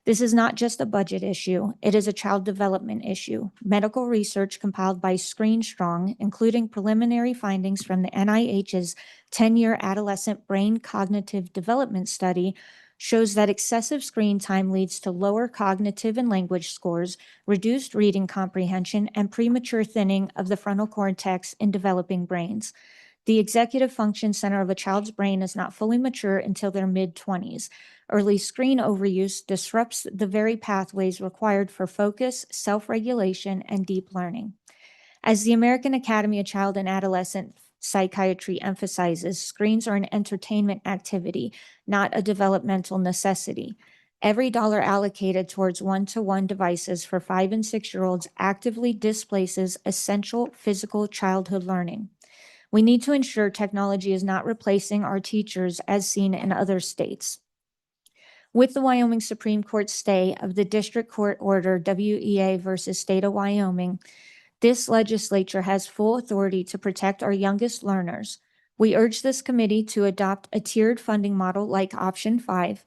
This is not just a budget issue, it is a child development issue. Medical research compiled by ScreenStrong, including preliminary findings from the NIH's 10-year adolescent brain cognitive development study, shows that excessive screen time leads to lower cognitive and language scores, reduced reading comprehension, and premature thinning of the frontal cortex in developing brains. The executive function center of a child's brain is not fully mature until their mid-20s. Early screen overuse disrupts the very pathways required for focus, self-regulation, and deep learning. As the American Academy of Child and Adolescent Psychiatry emphasizes, screens are an entertainment activity, not a developmental necessity. Every dollar allocated towards 1-to-1 devices for 5- and 6-year-olds actively displaces essential physical childhood learning. We need to ensure technology is not replacing our teachers as seen in other states. With the Wyoming Supreme Court stay of the District Court Order WEA versus State of Wyoming, this legislature has full authority to protect our youngest learners. We urge this committee to adopt a tiered funding model like option 5,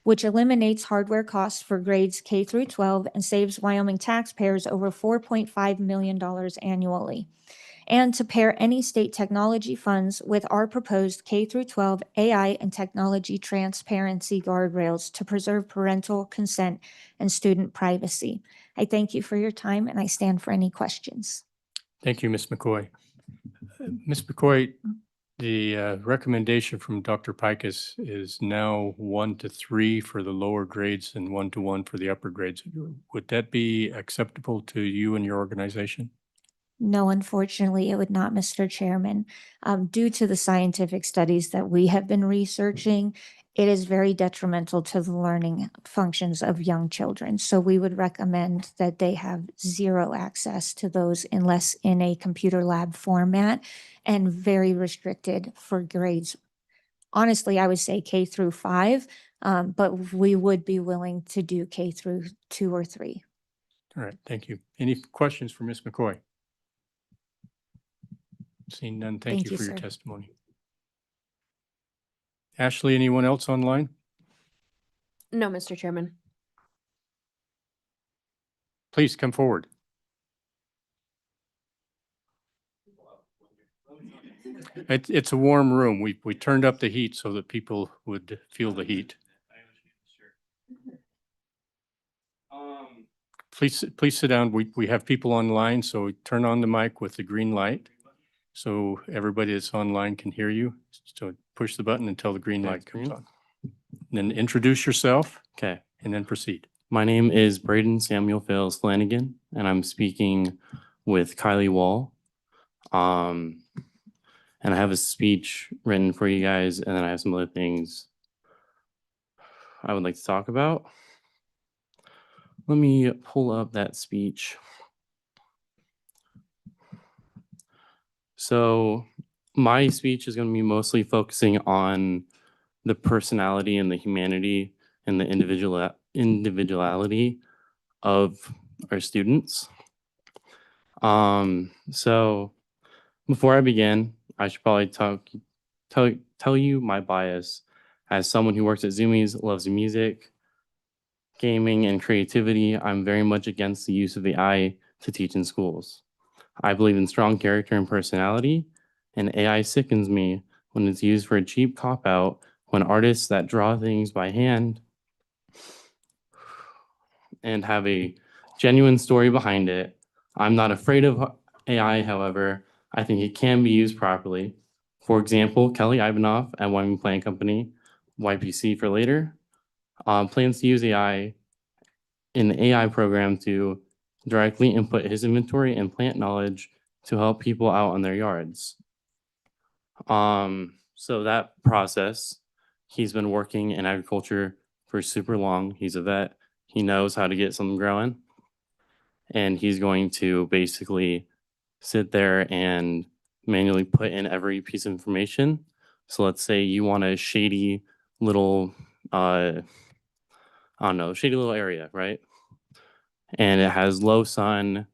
which eliminates hardware costs for grades K through 12 and saves Wyoming taxpayers over $4.5 million annually, and to pair any state technology funds with our proposed K through 12 AI and technology transparency guardrails to preserve parental consent and student privacy. I thank you for your time, and I stand for any questions. Thank you, Ms. McCoy. Ms. McCoy, The recommendation from Dr. Pikus is now 1 to 3 for the lower grades and 1 to 1 for the upper grades. Would that be acceptable to you and your organization? No, unfortunately, it would not, Mr. Chairman. Due to the scientific studies that we have been researching, it is very detrimental to the learning functions of young children. So we would recommend that they have zero access to those unless in a computer lab format and very restricted for grades. Honestly, I would say K through 5, but we would be willing to do K through 2 or 3. All right, thank you. Any questions for Ms. McCoy? Seeing none, thank Thank you you, for your sir. testimony. Ashley, anyone else online? No, Mr. Chairman. Please come forward. It's a warm room. We turned up the heat so that people would feel the heat. Please sit down. We have people online, so turn on the mic with the green light so everybody that's online can hear you. So push the button until the green light comes on. Then introduce yourself. Okay. And then proceed. My name is Braden Samuel Fales Flanagan, and I'm speaking with Kylie Wall. And I have a speech written for you guys, and then I have some other things I would like to talk about. Let me pull up that speech. So my speech is going to be mostly focusing on the personality and the humanity and the individuality of our students. So before I begin, I should probably tell you my bias as someone who works at Zoomies, loves music, gaming, and creativity. I'm very much against the use of AI to teach in schools. I believe in strong character and personality, and AI sickens me when it's used for a cheap cop-out when artists that draw things by hand and have a genuine story behind it. I'm not afraid of AI, however, I think it can be used properly. For example, Kelly Ivanov at Wyoming Plant Company, YPC for later, plans to use AI in the AI program to directly input his inventory and plant knowledge to help people out on their yards. So that process, he's been working in agriculture for super long. He's a vet. He knows how to get something growing. And he's going to basically sit there and manually put in every piece of information. So let's say you want a shady little, I don't know, shady little area, right? And it has low sun,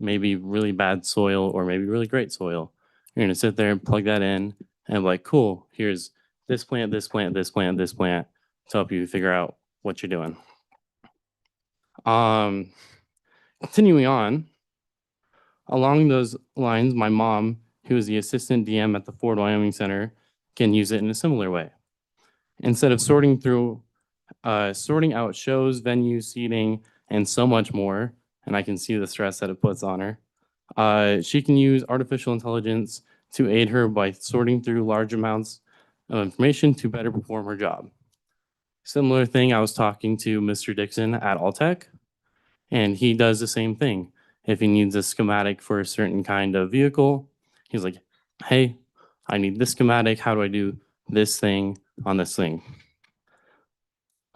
maybe really bad soil, or maybe really great soil. You're going to sit there and plug that in and be like, cool, here's this plant, this plant, this plant, this plant to help you figure out what you're doing. Continuing on, along those lines, my mom, who is the assistant DM at the Ford Wyoming Center, can use it in a similar way. Instead of sorting out shows, venues, seating, and so much more, and I can see the stress that it puts on her, she can use artificial intelligence to aid her by sorting through large amounts of information to better perform her job. Similar thing, I was talking to Mr. Dixon at Alltech, and he does the same thing. If he needs a schematic for a certain kind of vehicle, he's like, hey, I need this schematic. How do I do this thing on this thing?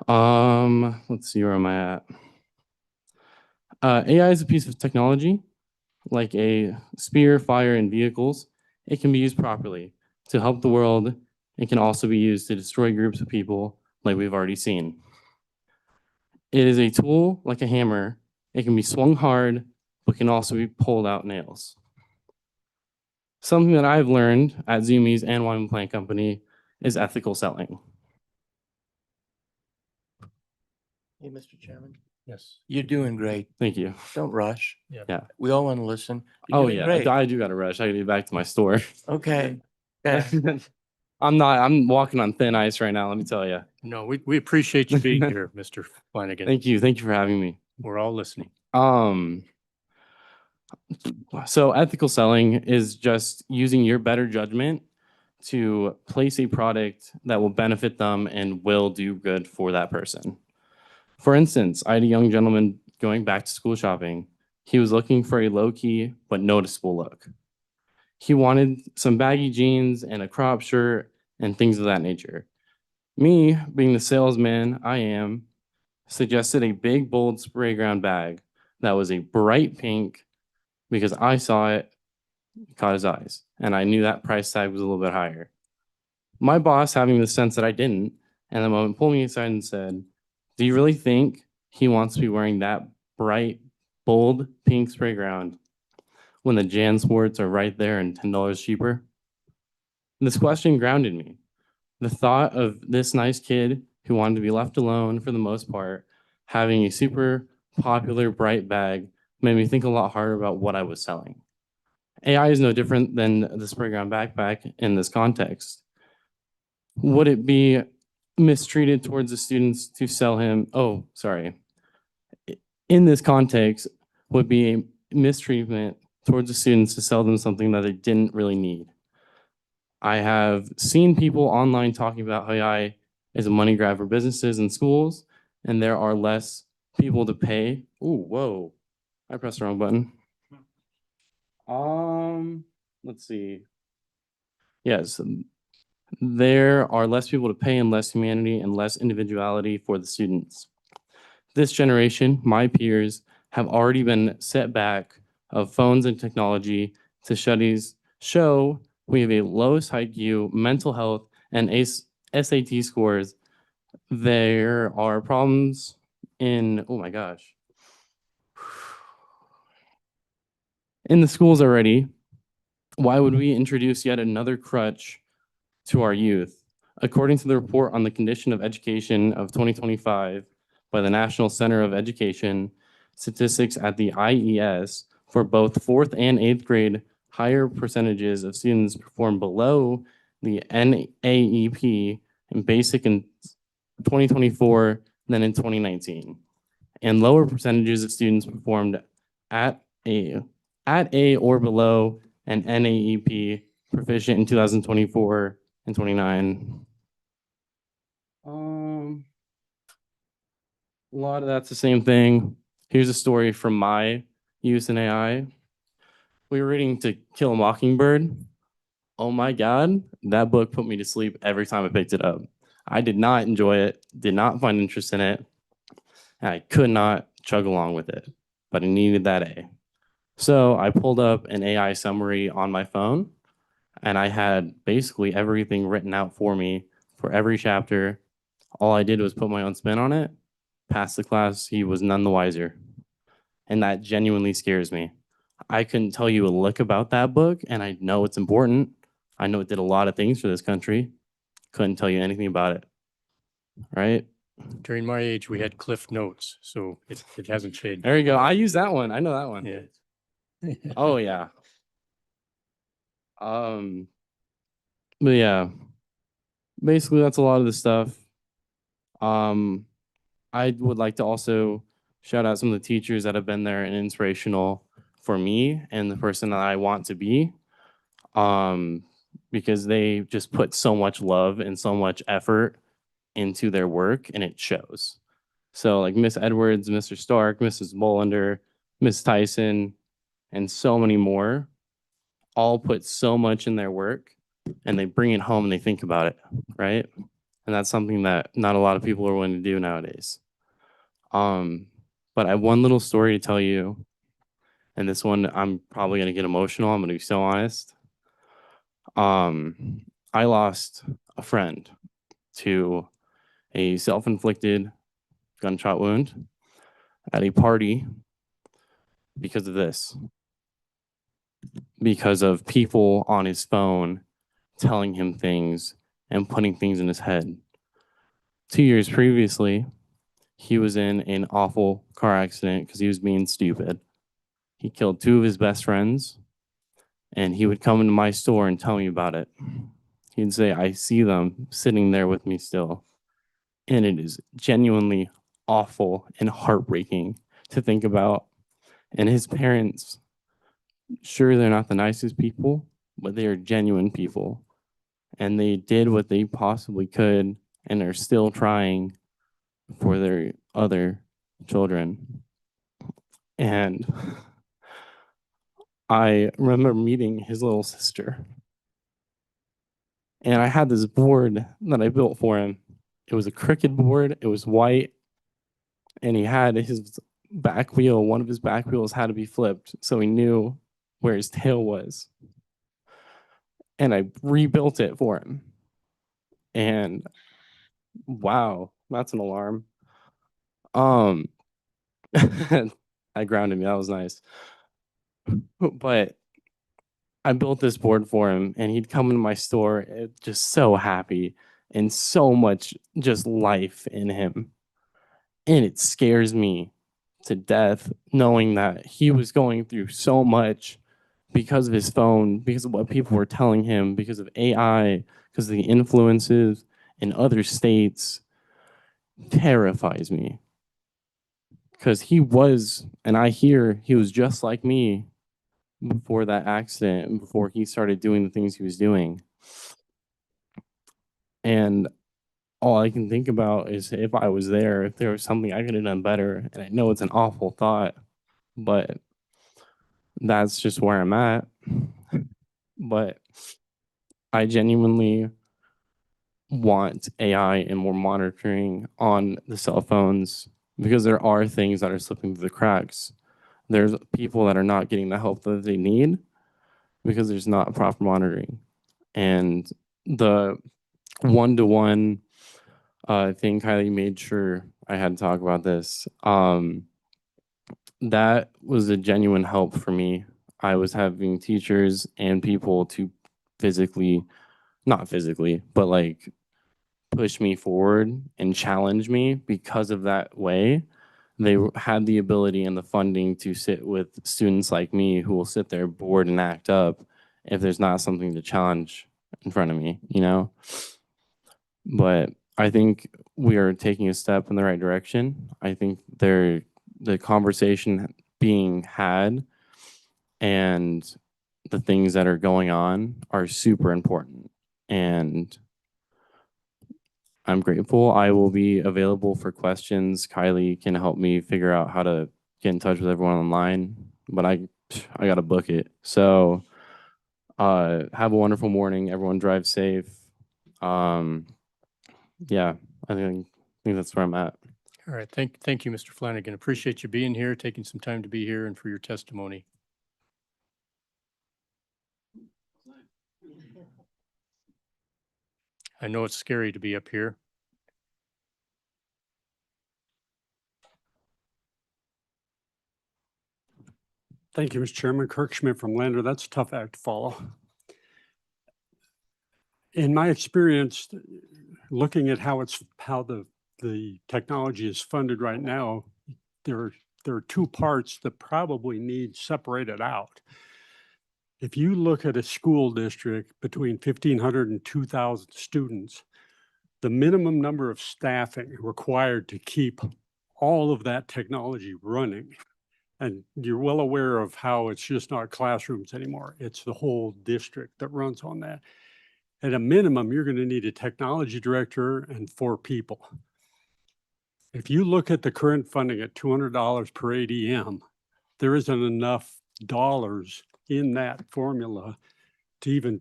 Let's see, where am I at? AI is a piece of technology, like a spear, fire, and vehicles. It can be used properly to help the world. It can also be used to destroy groups of people, like we've already seen. It is a tool like a hammer. It can be swung hard, but can also be pulled out nails. Something that I've learned at Zoomies and Wyoming Plant Company is ethical selling. Hey, Mr. Chairman, Yes. you're doing great. Thank you. Don't rush. Yeah. We all want to listen. You're Oh doing yeah, great. I do got to rush. I got to get back to my store. Okay. Yeah. I'm walking on thin ice right now, let me tell you. No, we appreciate you being here, Mr. Flanagan. Thank you for having me. We're all listening. So ethical selling is just using your better judgment to place a product that will benefit them and will do good for that person. For instance, I had a young gentleman going back to school shopping. He was looking for a low-key but noticeable look. He wanted some baggy jeans and a crop shirt and things of that nature. Me, being the salesman I am, suggested a big, bold spray ground bag that was a bright pink because I saw it, caught his eyes, and I knew that price tag was a little bit higher. My boss, having the sense that I didn't, and the moment pulled me aside and said, "Do you really think he wants to be wearing that bright, bold pink spray ground when the Jan Sports are right there and $10 cheaper?" This question grounded me. The thought of this nice kid who wanted to be left alone for the most part, having a super popular bright bag, made me think a lot harder about what I was selling. AI is no different than the spray ground backpack in this context. Would it be mistreated towards the students to sell him? Oh, sorry. In this context, would be a mistreatment towards the students to sell them something that they didn't really need. I have seen people online talking about how AI is a money grab for businesses and schools, and there are less people to pay. Ooh, whoa, I pressed the wrong button. Let's see. Yes, there are less people to pay and less humanity and less individuality for the students. This generation, my peers, have already been set back of phones and technology to studies show we have a lowest IQ, mental health, and SAT scores. There are problems in, oh my gosh, in the schools already. Why would we introduce yet another crutch to our youth? According to the report on the condition of education of 2025 by the National Center of Education, statistics at the IES for both 4th and 8th grade, higher percentages of students perform below the NAEP in basic in 2024 than in 2019, and lower percentages of students performed at a or below an NAEP proficient in 2024 and 29. A lot of that's the same thing. Here's a story from my use in AI. We were reading To Kill a Mockingbird. Oh my God, that book put me to sleep every time I picked it up. I did not enjoy it, did not find interest in it, and I could not chug along with it, but I needed that A. So I pulled up an AI summary on my phone, and I had basically everything written out for me for every chapter. All I did was put my own spin on it, pass the class, he was none the wiser. And that genuinely scares me. I couldn't tell you a lick about that book, and I know it's important. I know it did a lot of things for this country. Couldn't tell you anything about it, right? During my age, we had Cliff Notes, so it hasn't changed. There you go. I use that one. I know that one. Yeah. Oh yeah. But yeah, basically that's a lot of the stuff. I would like to also shout out some of the teachers that have been there and inspirational for me and the person that I want to be. Because they just put so much love and so much effort into their work, and it shows. So like Miss Edwards, Mr. Stark, Mrs. Bolander, Miss Tyson, and so many more, all put so much in their work, and they bring it home and they think about it, right? And that's something that not a lot of people are willing to do nowadays. But I have one little story to tell you, and this one I'm probably gonna get emotional. I'm gonna be so honest. I lost a friend to a self-inflicted gunshot wound at a party because of this. Because of people on his phone telling him things and putting things in his head. 2 years previously, he was in an awful car accident because he was being stupid. He killed 2 of his best friends, and he would come into my store and tell me about it. He'd say, I see them sitting there with me still. And it is genuinely awful and heartbreaking to think about. And his parents, sure, they're not the nicest people, but they are genuine people. and they did what they possibly could and are still trying for their other children. And I remember meeting his little sister. And I had this board that I built for him. It was a Cricut board. It was white. And he had his back wheel. One of his back wheels had to be flipped so he knew where his tail was. And I rebuilt it for him. And wow, that's an alarm. I grounded me. That was nice. But I built this board for him, and he'd come into my store just so happy and so much just life in him. And it scares me to death knowing that he was going through so much because of his phone, because of what people were telling him, because of AI, because of the influences in other states. Terrifies me. Because he was, and I hear he was just like me before that accident and before he started doing the things he was doing. And all I can think about is if I was there, if there was something I could have done better. And I know it's an awful thought, but that's just where I'm at. But I genuinely want AI and more monitoring on the cell phones because there are things that are slipping through the cracks. There's people that are not getting the help that they need because there's not proper monitoring. And the one-to-one thing, Kylie made sure I had to talk about this. That was a genuine help for me. I was having teachers and people to not physically, but like push me forward and challenge me because of that way. They had the ability and the funding to sit with students like me who will sit there bored and act up if there's not something to challenge in front of me, you know? But I think we are taking a step in the right direction. I think the conversation being had and the things that are going on are super important. And I'm grateful. I will be available for questions. Kylie can help me figure out how to get in touch with everyone online, but I got to book it. So have a wonderful morning. Everyone drive safe. Yeah, I think that's where I'm at. All right. Thank you, Mr. Flanagan. Appreciate you being here, taking some time to be here and for your testimony. I know it's scary to be up here. Thank you, Mr. Chairman. Kirk Schmidt from Lander. That's a tough act to follow. In my experience, looking at how the technology is funded right now, there are two parts that probably need separated out. If you look at a school district between 1,500 and 2,000 students, the minimum number of staffing required to keep all of that technology running, and you're well aware of how it's just not classrooms anymore. It's the whole district that runs on that. At a minimum, you're going to need a technology director and 4 people. If you look at the current funding at $200 per ADM, there isn't enough dollars in that formula to even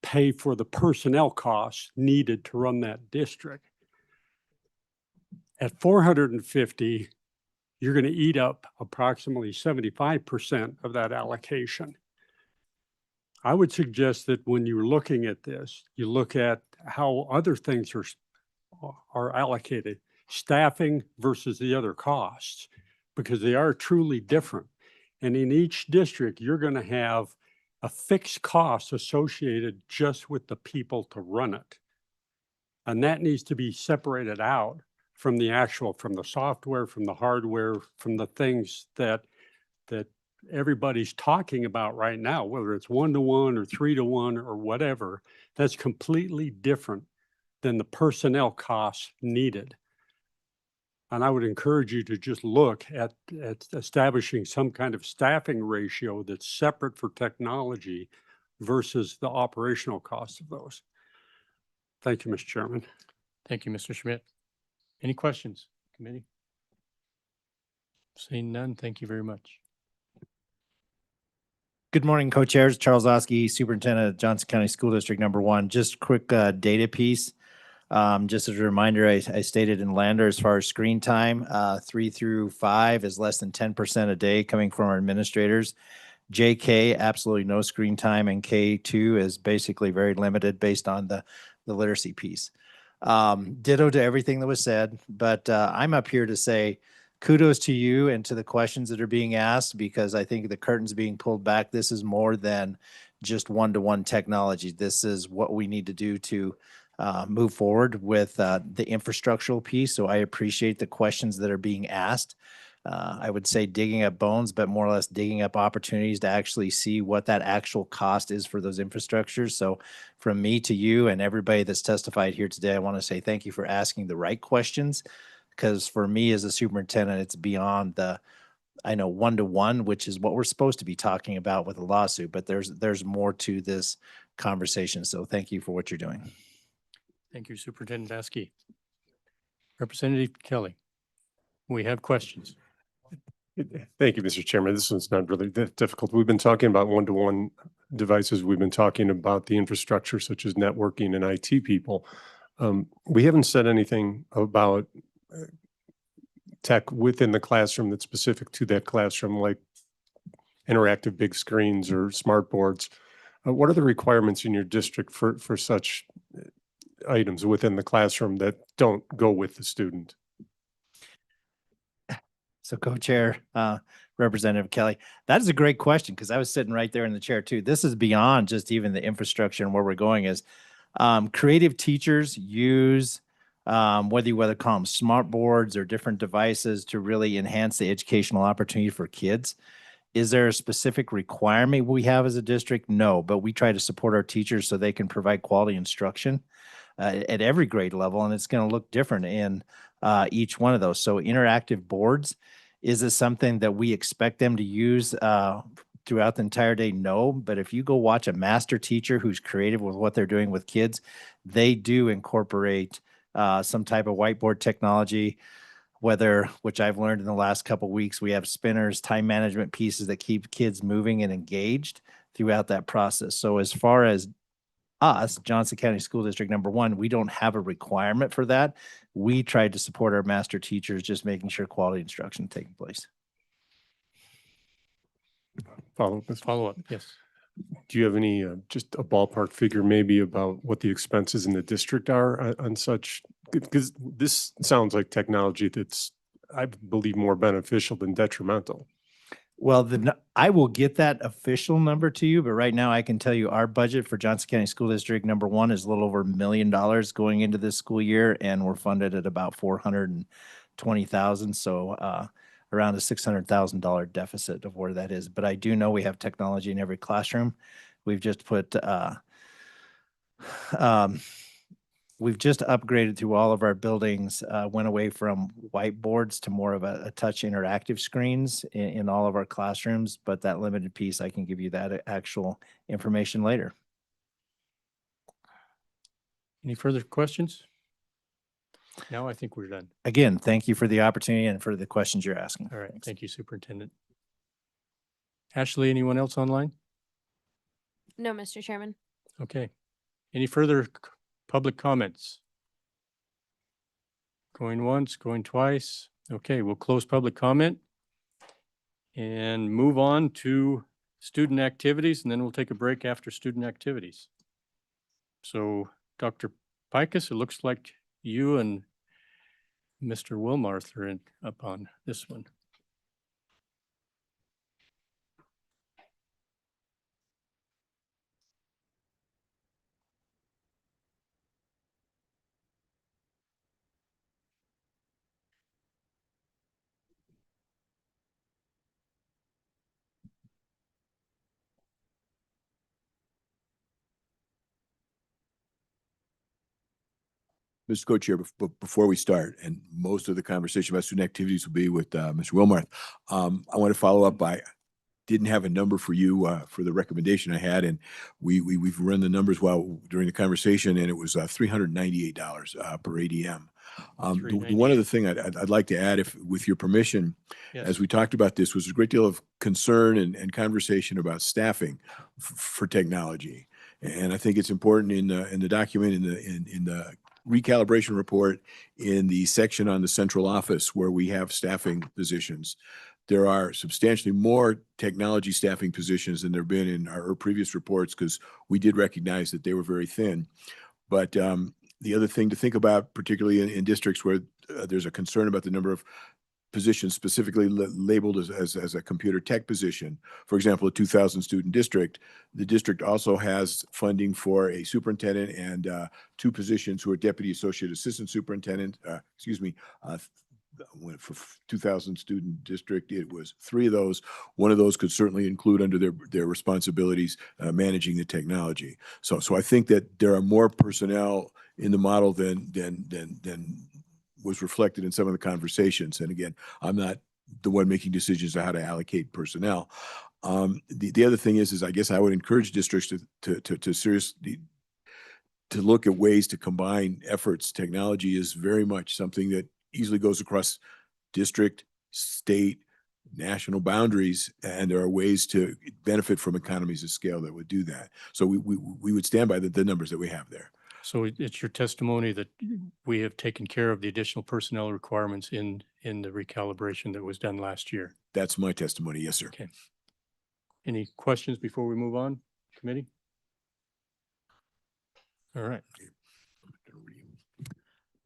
pay for the personnel costs needed to run that district. At 450, you're going to eat up approximately 75% of that allocation. I would suggest that when you're looking at this, you look at how other things are allocated, staffing versus the other costs, because they are truly different. And in each district, you're going to have a fixed cost associated just with the people to run it. And that needs to be separated out from the software, from the hardware, from the things that everybody's talking about right now, whether it's 1-to-1 or 3-to-1 or whatever. That's completely different than the personnel costs needed. And I would encourage you to just look at establishing some kind of staffing ratio that's separate for technology versus the operational costs of those. Thank you, Mr. Chairman. Thank you, Mr. Schmidt. Any questions, committee? Seeing none, thank you very much. Good morning, co-chairs. Charles Oskey, Superintendent of Johnson County School District Number 1. Just quick data piece. Just as a reminder, I stated in Lander as far as screen time, 3 through 5 is less than 10% a day coming from our administrators. JK, absolutely no screen time, and K2 is basically very limited based on the literacy piece. Ditto to everything that was said, but I'm up here to say kudos to you and to the questions that are being asked, because I think the curtain's being pulled back. This is more than just one-to-one technology. This is what we need to do to move forward with the infrastructural piece. So I appreciate the questions that are being asked. I would say digging up bones, but more or less digging up opportunities to actually see what that actual cost is for those infrastructures. So from me to you and everybody that's testified here today, I want to say thank you for asking the right questions, because for me as a superintendent, it's beyond the, I know, one-to-one, which is what we're supposed to be talking about with a lawsuit, but there's more to this conversation. So thank you for what you're doing. Thank you, Superintendent Askey. Representative Kelly, we have questions. Thank you, Mr. Chairman. This one's not really that difficult. We've been talking about one-to-one devices. We've been talking about the infrastructure such as networking and IT people. We haven't said anything about tech within the classroom that's specific to that classroom, like interactive big screens or smart boards. What are the requirements in your district for such items within the classroom that don't go with the student? So co-chair, Representative Kelly, that is a great question, because I was sitting right there in the chair too. This is beyond just even the infrastructure, and where we're going is creative teachers use whether you call them smart boards or different devices to really enhance the educational opportunity for kids. Is there a specific requirement we have as a district? No, but we try to support our teachers so they can provide quality instruction at every grade level, and it's going to look different in each one of those. So interactive boards, is this something that we expect them to use throughout the entire day? No, but if you go watch a master teacher who's creative with what they're doing with kids, they do incorporate some type of whiteboard technology, which I've learned in the last couple of weeks, we have spinners, time management pieces that keep kids moving and engaged throughout that process. So as far as us, Johnson County School District Number 1, we don't have a requirement for that. We tried to support our master teachers, just making sure quality instruction taking place. Follow up. Yes. Do you have any, just a ballpark figure maybe about what the expenses in the district are on such? Because this sounds like technology that's, I believe, more beneficial than detrimental. Well, I will get that official number to you, but right now I can tell you our budget for Johnson County School District Number 1 is a little over $1 million going into this school year, and we're funded at about $420,000. So around a $600,000 deficit of where that is. But I do know we have technology in every classroom. We've just put we've just upgraded through all of our buildings, went away from whiteboards to more of a touch interactive screens in all of our classrooms. But that limited piece, I can give you that actual information later. Any further questions? Now I think we're done. Again, thank you for the opportunity and for the questions you're asking. All right. Thanks. Thank you, Superintendent. Ashley, anyone else online? No, Mr. Chairman. Okay. Any further public comments? Going once, going twice. Okay, we'll close public comment and move on to student activities, and then we'll take a break after student activities. So Dr. Pikus, it looks like you and Mr. Wilmarth are up on this one. Mr. Co-Chair, before we start, and most of the conversation about student activities will be with Mr. Wilmarth, I want to follow up by didn't have a number for you for the recommendation I had, and we've run the numbers while during the conversation, and it was $398 per ADM. The one other thing I'd like to add, if with your permission, Yes. as we talked about this, was a great deal of concern and conversation about staffing for technology, and I think it's important in the document in the recalibration report in the section on the central office where we have staffing positions. There are substantially more technology staffing positions than there have been in our previous reports because we did recognize that they were very thin. But the other thing to think about, particularly in districts where there's a concern about the number of positions specifically labeled as a computer tech position, for example, a 2,000 student district, the district also has funding for a superintendent and 2 positions who are deputy associate assistant superintendent, for 2,000 student district, it was 3 of those. One of those could certainly include under their responsibilities managing the technology. So I think that there are more personnel in the model than was reflected in some of the conversations. And again, I'm not the one making decisions on how to allocate personnel. The other thing is I guess I would encourage districts to seriously to look at ways to combine efforts. Technology is very much something that easily goes across district, state, national boundaries, and there are ways to benefit from economies of scale that would do that. So we would stand by the numbers that we have there. So it's your testimony that we have taken care of the additional personnel requirements in the recalibration that was done last year. That's my testimony. Yes, sir. Okay. Any questions before we move on, committee? All right.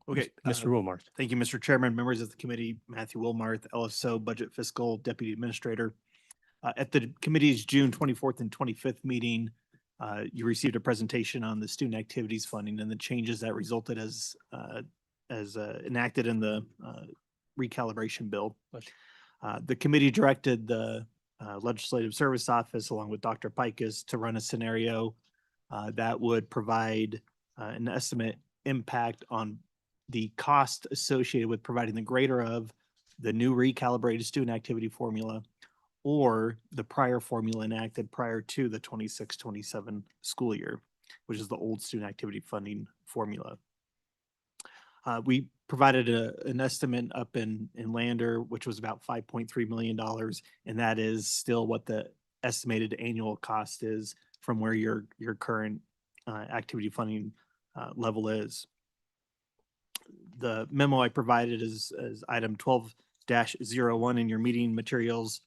Okay. Mr. Wilmarth. Thank you, Mr. Chairman, members of the committee, Matthew Wilmarth, LSO Budget Fiscal Deputy Administrator. At the committee's June 24th and 25th meeting, you received a presentation on the student activities funding and the changes that resulted as enacted in the recalibration bill. The committee directed the Legislative Service Office along with Dr. Pikus to run a scenario that would provide an estimate impact on the cost associated with providing the greater of the new recalibrated student activity formula or the prior formula enacted prior to the 26-27 school year, which is the old student activity funding formula. We provided an estimate up in Lander, which was about $5.3 million, and that is still what the estimated annual cost is from where your current activity funding level is. The memo I provided is item 12-01 in your meeting materials,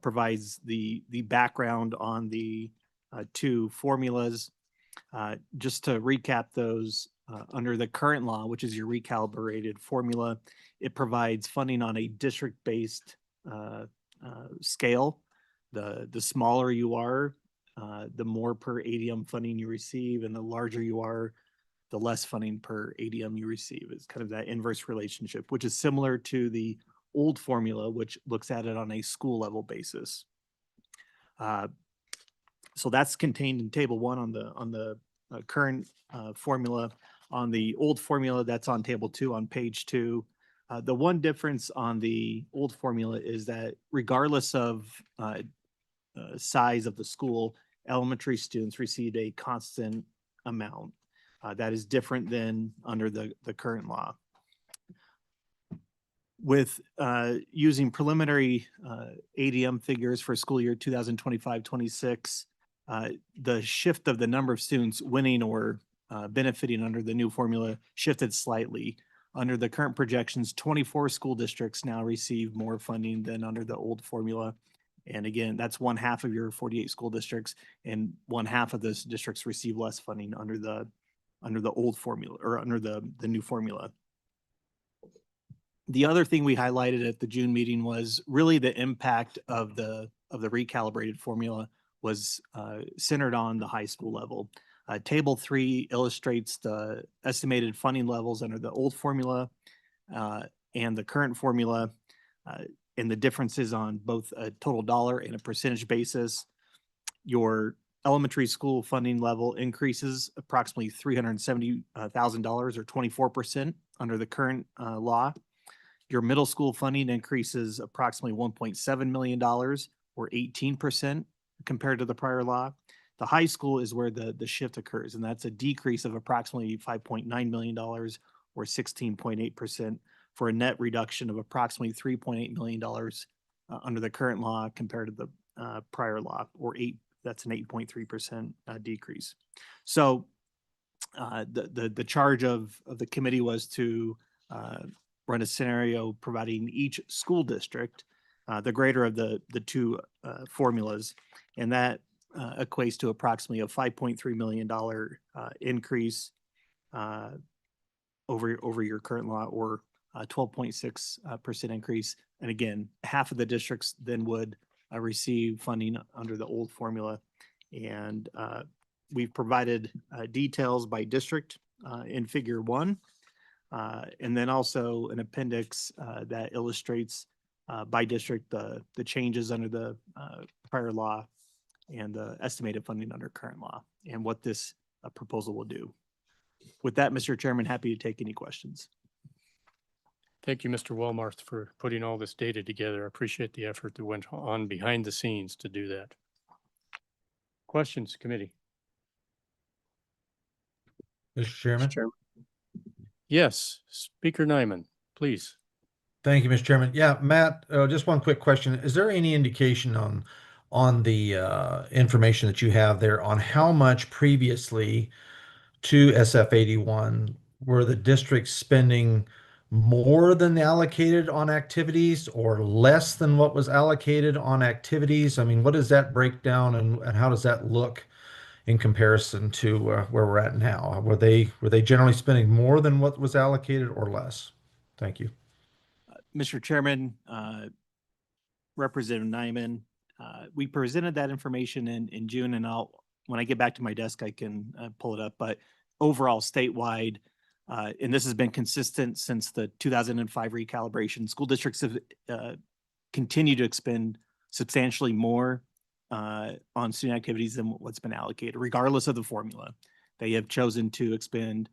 provides the background on the 2 formulas. Just to recap those, under the current law, which is your recalibrated formula, it provides funding on a district-based scale. The smaller you are, the more per ADM funding you receive, and the larger you are, the less funding per ADM you receive. It's kind of that inverse relationship, which is similar to the old formula, which looks at it on a school level basis. So that's contained in table 1 on the current formula. On the old formula, that's on table 2 on page 2. The one difference on the old formula is that regardless of size of the school, elementary students received a constant amount. That is different than under the current law. With using preliminary ADM figures for school year 2025-26, the shift of the number of students winning or benefiting under the new formula shifted slightly. Under the current projections, 24 school districts now receive more funding than under the old formula. And again, that's 1/2 of your 48 school districts, and 1/2 of those districts receive less funding under the old formula or under the new formula. The other thing we highlighted at the June meeting was really the impact of the recalibrated formula was centered on the high school level. Table 3 illustrates the estimated funding levels under the old formula and the current formula, and the differences on both a total dollar and a percentage basis. Your elementary school funding level increases approximately $370,000 or 24% under the current law. Your middle school funding increases approximately $1.7 million or or 18% compared to the prior law. The high school is where the shift occurs, and that's a decrease of approximately $5.9 million or 16.8% for a net reduction of approximately $3.8 million under the current law compared to the prior law, or that's an 8.3% decrease. So the charge of the committee was to run a scenario providing each school district the greater of the two formulas, and that equates to approximately a $5.3 million increase over your current law, or 12.6% increase. And again, half of the districts then would receive funding under the old formula. And we've provided details by district in Figure 1, and then also an appendix that illustrates by district the changes under the prior law and the estimated funding under current law, and what this proposal will do. With that, Mr. Chairman, happy to take any questions. Thank you, Mr. Walmarth, for putting all this data together. I appreciate the effort that went on behind the scenes to do that. Questions, committee? Mr. Chairman? Yes, Speaker Nyman, please. Thank you, Mr. Chairman. Yeah, Matt, just one quick question. Is there any indication on the information that you have there on how much previously to SF-81 were the districts spending more than allocated on activities or less than what was allocated on activities? I mean, what does that break down, and how does that look in comparison to where we're at now? Were they generally spending more than what was allocated or less? Thank you. Mr. Chairman, Representative Nyman, we presented that information in June, and when I get back to my desk, I can pull it up. But overall, statewide, and this has been consistent since the 2005 recalibration, school districts have continued to expend substantially more on student activities than what's been allocated, regardless of the formula. They have chosen to expend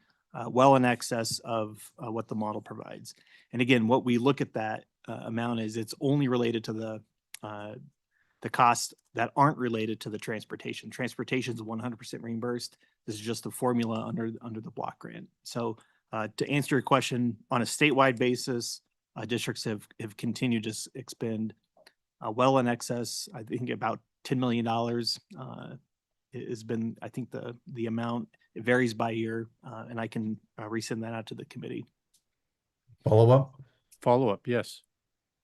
well in excess of what the model provides. And again, what we look at that amount is it's only related to the costs that aren't related to the transportation. Transportation is 100% reimbursed. This is just the formula under the block grant. So to answer your question, on a statewide basis, districts have continued to expend well in excess. I think about $10 million has been, I think, the amount. It varies by year, and I can resend that out to the committee. Follow up? Follow up, yes.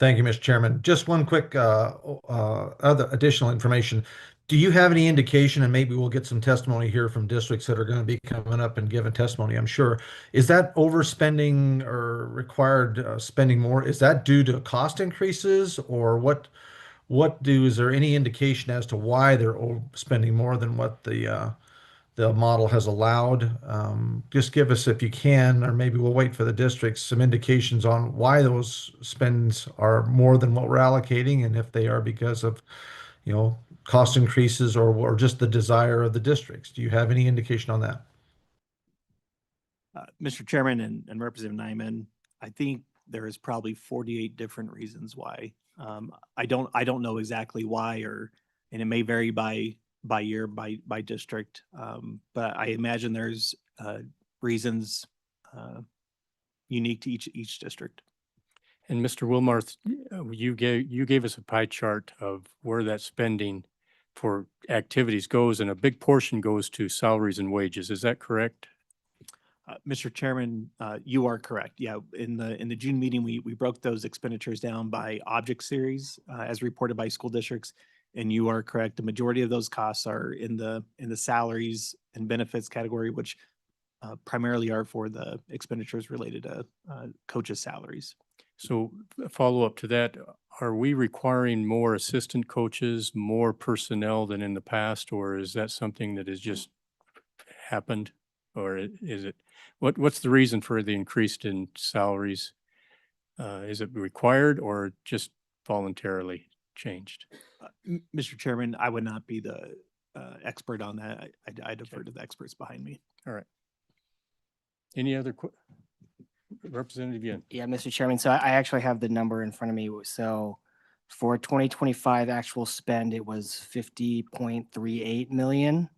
Thank you, Mr. Chairman. Just one quick other additional information. Do you have any indication, and maybe we'll get some testimony here from districts that are going to be coming up and giving testimony, I'm sure, is that overspending or required spending more? Is that due to cost increases, or is there any indication as to why they're spending more than what the model has allowed? Just give us, if you can, or maybe we'll wait for the districts, some indications on why those spends are more than what we're allocating, and if they are because of, cost increases or just the desire of the districts. Do you have any indication on that? Mr. Chairman and Representative Nyman, I think there is probably 48 different reasons why. I don't know exactly why, and it may vary by year, by district. But I imagine there's reasons unique to each district. And Mr. Wilmarth, you gave us a pie chart of where that spending for activities goes, and a big portion goes to salaries and wages. Is that correct? Mr. Chairman, you are correct. Yeah, in the June meeting, we broke those expenditures down by object series as reported by school districts. And you are correct. The majority of those costs are in the salaries and benefits category, which primarily are for the expenditures related to coaches' salaries. So follow up to that, are we requiring more assistant coaches, more personnel than in the past, or is that something that has just happened? Or is it, what's the reason for the increase in salaries? Is it required or just voluntarily changed? Mr. Chairman, I would not be the expert on that. I defer to the experts behind me. All right. Any other Representative Yin? Yeah, Mr. Chairman. So I actually have the number in front of me. So For 2025 actual spend, it was 50.38 million.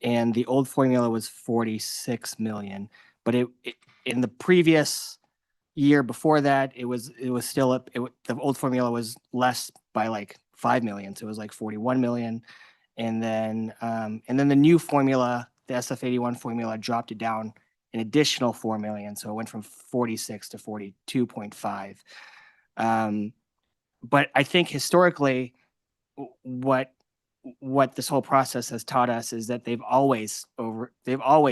And the old formula was 46 million. But in the previous year before that, it was still up. The old formula was less by like 5 million. So it was like 41 million. And then the new formula, the SF81 formula, dropped it down an additional 4 million. So it went from 46 to 42.5. But I think historically, what this whole process has taught us is that they've always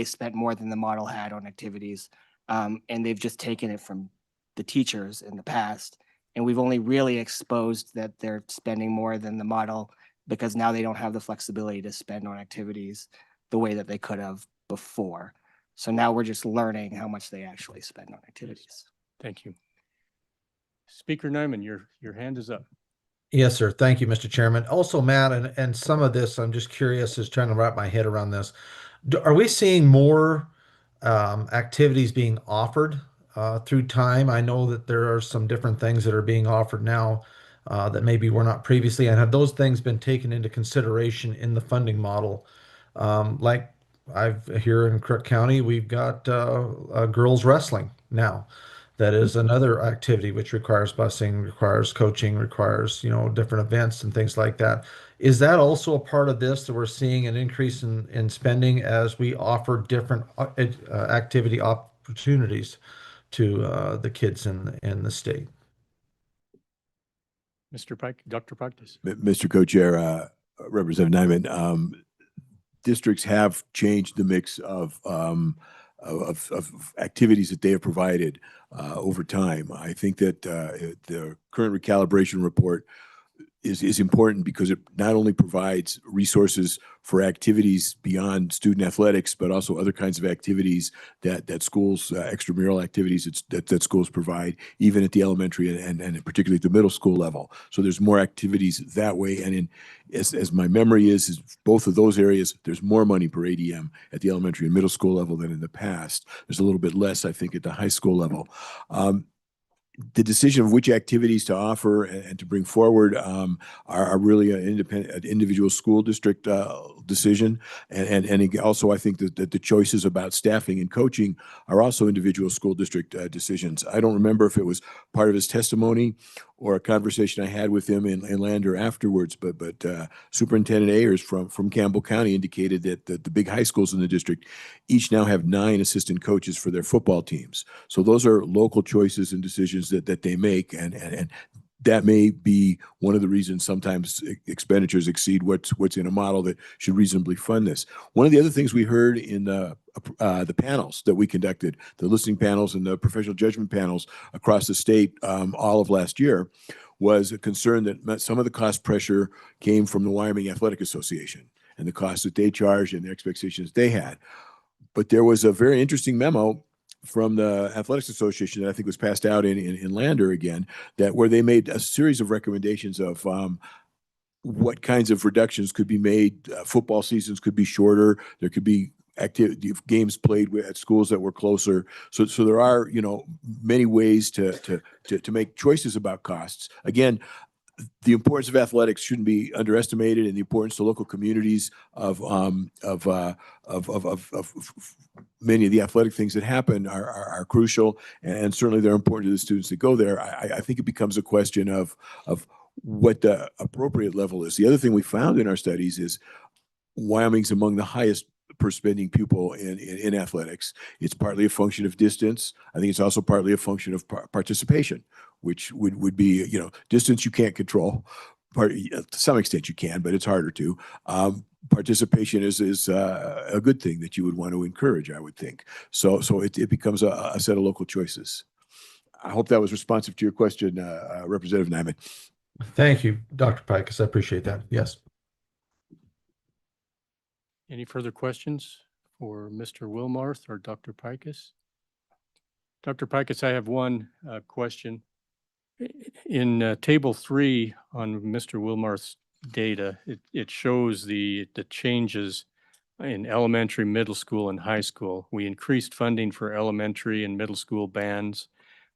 spent more than the model had on activities, and they've just taken it from the teachers in the past. And we've only really exposed that they're spending more than the model because now they don't have the flexibility to spend on activities the way that they could have before. So now we're just learning how much they actually spend on activities. Thank you. Speaker Nyman, your hand is up. Yes, sir. Thank you, Mr. Chairman. Also, Matt, and some of this, I'm just curious, is trying to wrap my head around this. Are we seeing more activities being offered through time? I know that there are some different things that are being offered now that maybe were not previously. And have those things been taken into consideration in the funding model? Like here in Crook County, we've got girls wrestling now. That is another activity which requires busing, requires coaching, requires, different events and things like that. Is that also a part of this, that we're seeing an increase in spending as we offer different activity opportunities to the kids in the state? Mr. Pike, Dr. Practice. Mr. Co-Chair, Representative Nyman, districts have changed the mix of activities that they have provided over time. I think that the current recalibration report is important because it not only provides resources for activities beyond student athletics, but also other kinds of activities that schools, extramural activities that schools provide, even at the elementary and particularly at the middle school level. So there's more activities that way. And as my memory is both of those areas, there's more money per ADM at the elementary and middle school level than in the past. There's a little bit less, I think, at the high school level. The decision of which activities to offer and to bring forward are really an individual school district decision. And also, I think that the choices about staffing and coaching are also individual school district decisions. I don't remember if it was part of his testimony or a conversation I had with him in Lander afterwards, but Superintendent Ayers from Campbell County indicated that the big high schools in the district each now have 9 assistant coaches for their football teams. So those are local choices and decisions that they make, and that may be one of the reasons sometimes expenditures exceed what's in a model that should reasonably fund this. One of the other things we heard in the panels that we conducted, the listening panels and the professional judgment panels across the state all of last year, was a concern that some of the cost pressure came from the Wyoming Athletic Association and the costs that they charged and the expectations they had. But there was a very interesting memo from the Athletics Association that I think was passed out in Lander again, where they made a series of recommendations of what kinds of reductions could be made. Football seasons could be shorter. There could be games played at schools that were closer. So there are, many ways to make choices about costs. Again, the importance of athletics shouldn't be underestimated, and the importance to local communities of many of the athletic things that happen are crucial, and certainly they're important to the students that go there. I think it becomes a question of what the appropriate level is. The other thing we found in our studies is Wyoming's among the highest per spending pupil in athletics. It's partly a function of distance. I think it's also partly a function of participation, which would be, distance you can't control. To some extent you can, but it's harder to. Participation is a good thing that you would want to encourage, I would think. So it becomes a set of local choices. I hope that was responsive to your question, Representative Nyman. Thank you, Dr. Pikus. I appreciate that. Yes. Any further questions for Mr. Wilmarth or Dr. Pikus? Dr. Pikus, I have one question. In table 3 on Mr. Wilmarth's data, it shows the changes in elementary, middle school, and high school. We increased funding for elementary and middle school bands.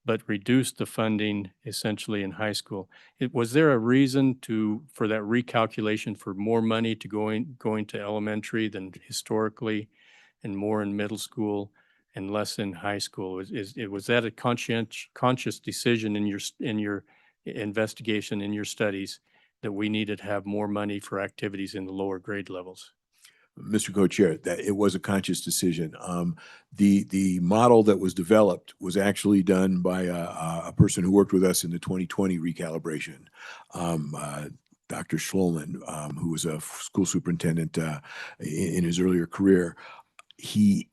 but reduced the funding essentially in high school. Was there a reason for that recalculation for more money to going to elementary than historically and more in middle school and less in high school? Was that a conscious decision in your investigation, in your studies, that we needed to have more money for activities in the lower grade levels? Mr. Co-Chair, that it was a conscious decision. The model that was developed was actually done by a person who worked with us in the 2020 recalibration, Dr. Schloman, who was a school superintendent in his earlier career. His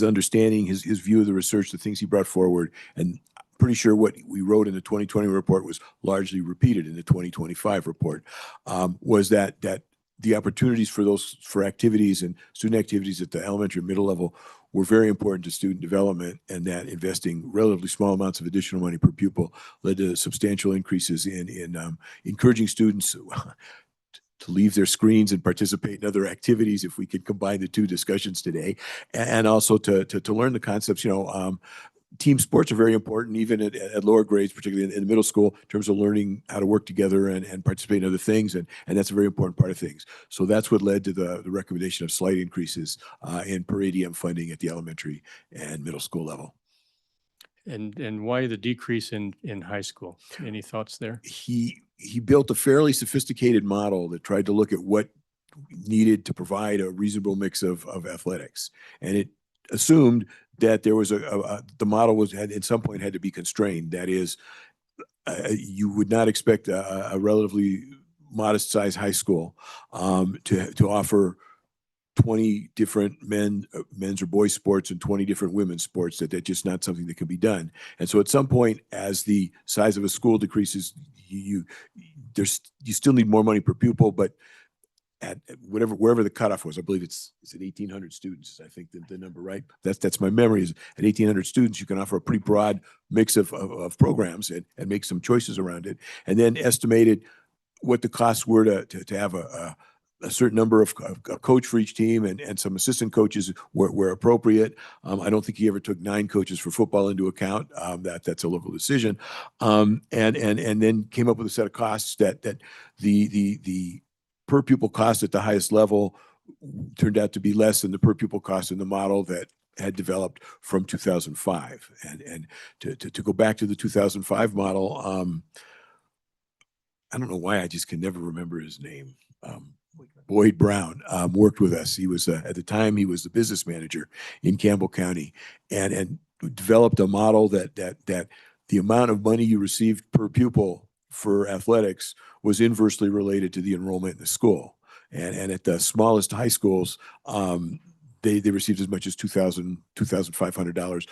understanding, his view of the research, the things he brought forward, and pretty sure what we wrote in the 2020 report was largely repeated in the 2025 report, was that the opportunities for activities and student activities at the elementary and middle level were very important to student development, and that investing relatively small amounts of additional money per pupil led to substantial increases in encouraging students to leave their screens and participate in other activities, if we could combine the two discussions today, and also to learn the concepts. Team sports are very important, even at lower grades, particularly in the middle school, in terms of learning how to work together and participate in other things. And that's a very important part of things. So that's what led to the recommendation of slight increases in per ADM funding at the elementary and middle school level. And why the decrease in high school? Any thoughts there? He built a fairly sophisticated model that tried to look at what needed to provide a reasonable mix of athletics. And it assumed that there was the model had at some point had to be constrained. That is, you would not expect a relatively modest sized high school to offer 20 different men's or boys sports and 20 different women's sports. That's just not something that can be done. And so at some point, as the size of a school decreases, you still need more money per pupil, but at wherever the cutoff was, I believe it's at 1,800 students, I think the number, right? That's my memory, is at 1,800 students, you can offer a pretty broad mix of programs and make some choices around it. And then estimated what the costs were to have a certain number of a coach for each team and some assistant coaches where appropriate. I don't think he ever took 9 coaches for football into account. That's a local decision. And then came up with a set of costs that the per pupil cost at the highest level turned out to be less than the per pupil cost in the model that had developed from 2005. And to go back to the 2005 model, I don't know why I just can never remember his name. Boyd Brown worked with us. He was at the time he was the business manager in Campbell County, and developed a model that the amount of money you received per pupil for athletics was inversely related to the enrollment in the school. And at the smallest high schools, they received as much as $2,500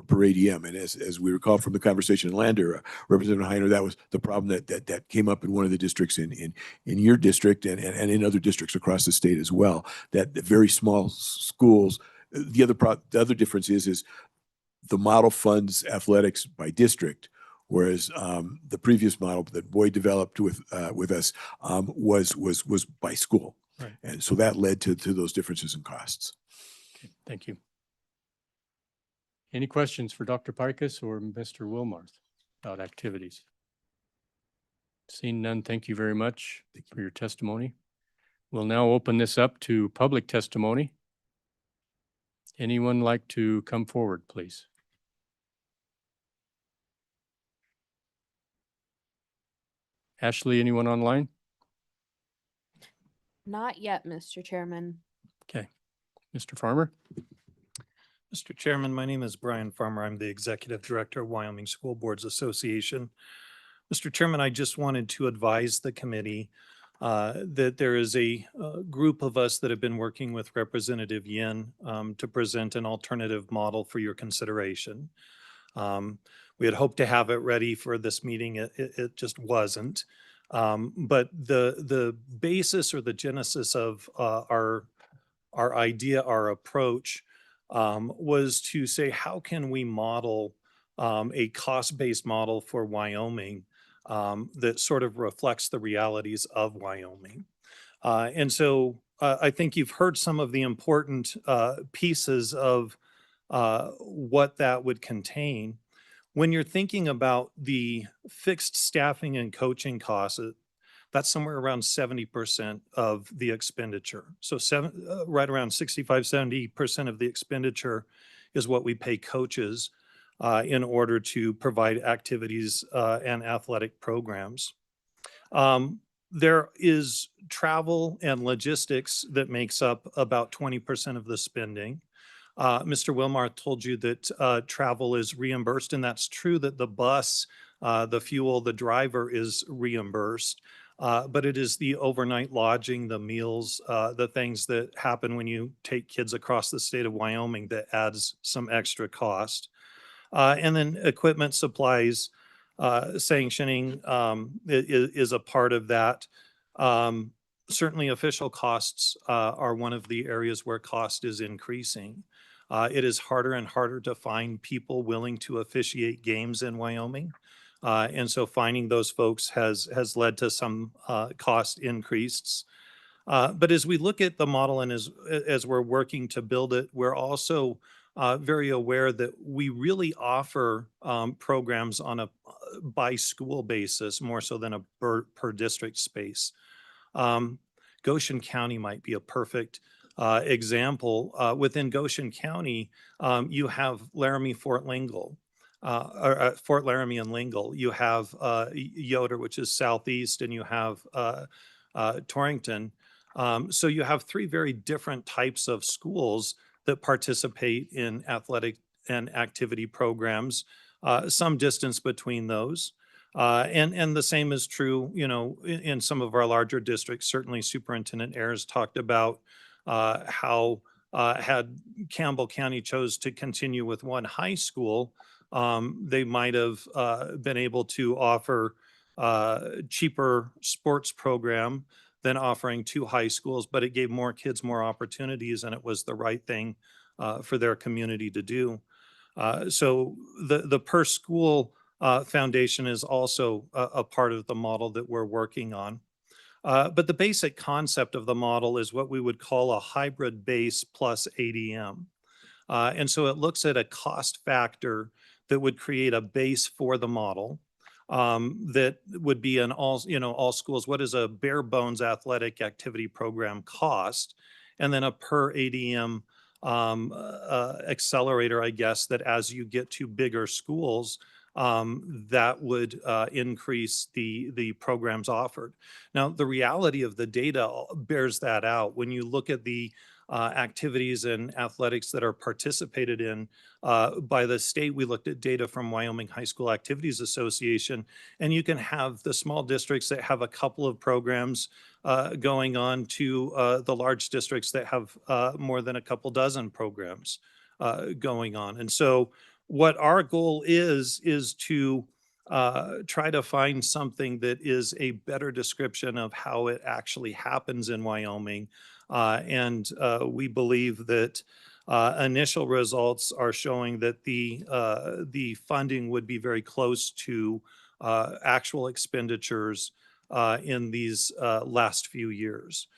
per ADM. And as we recall from the conversation in Lander, Representative Heiner, that was the problem that came up in one of the districts in your district and in other districts across the state as well, that the very small schools, the other difference is the model funds athletics by district, whereas the previous model that Boyd developed with us was by school. Right. And so that led to those differences in costs. Okay, thank you. Any questions for Dr. Pikus or Mr. Wilmarth about activities? Seeing none, thank you very much for your testimony. We'll now open this up to public testimony. Anyone like to come forward, please? Ashley, anyone online? Not yet, Mr. Chairman. Okay. Mr. Farmer? Mr. Chairman, my name is Brian Farmer. I'm the Executive Director of Wyoming School Boards Association. Mr. Chairman, I just wanted to advise the committee that there is a group of us that have been working with Representative Yin to present an alternative model for your consideration. We had hoped to have it ready for this meeting. It just wasn't. But the basis or the genesis of our idea, our approach, was to say, how can we model a cost-based model for Wyoming that sort of reflects the realities of Wyoming? And so I think you've heard some of the important pieces of what that would contain. When you're thinking about the fixed staffing and coaching costs, that's somewhere around 70% of the expenditure. So right around 65, 70% of the expenditure is what we pay coaches in order to provide activities and athletic programs. There is travel and logistics that makes up about 20% of the spending. Mr. Wilmarth told you that travel is reimbursed, and that's true that the bus, the fuel, the driver is reimbursed. But it is the overnight lodging, the meals, the things that happen when you take kids across the state of Wyoming that adds some extra cost. And then equipment supplies, sanctioning is a part of that. Certainly official costs are one of the areas where cost is increasing. It is harder and harder to find people willing to officiate games in Wyoming. And so finding those folks has led to some cost increases. But as we look at the model and as we're working to build it, we're also very aware that we really offer programs on a by school basis more so than a per district space. Goshen County might be a perfect example. Within Goshen County, you have Laramie, Fort Lingle. Fort Laramie and Lingle. You have Yoder, which is southeast, and you have Torrington. So you have three very different types of schools that participate in athletic and activity programs, some distance between those. And the same is true, you know, in some of our larger districts. Certainly Superintendent Ayers talked about how had Campbell County chose to continue with one high school, they might have been able to offer cheaper sports program than offering two high schools, but it gave more kids more opportunities, and it was the right thing for their community to do. So the per school foundation is also a part of the model that we're working on. But the basic concept of the model is what we would call a hybrid base plus ADM. And so it looks at a cost factor that would create a base for the model that would be in all schools. What is a bare bones athletic activity program cost? And then a per ADM accelerator, I guess, that as you get to bigger schools, that would increase the programs offered. Now, the reality of the data bears that out. When you look at the activities and athletics that are participated in by the state, we looked at data from Wyoming High School Activities Association, and you can have the small districts that have a couple of programs going on to the large districts that have more than a couple dozen programs going on. And so what our goal is to try to find something that is a better description of how it actually happens in Wyoming. And we believe that initial results are showing that the funding would be very close to actual expenditures in these last few years.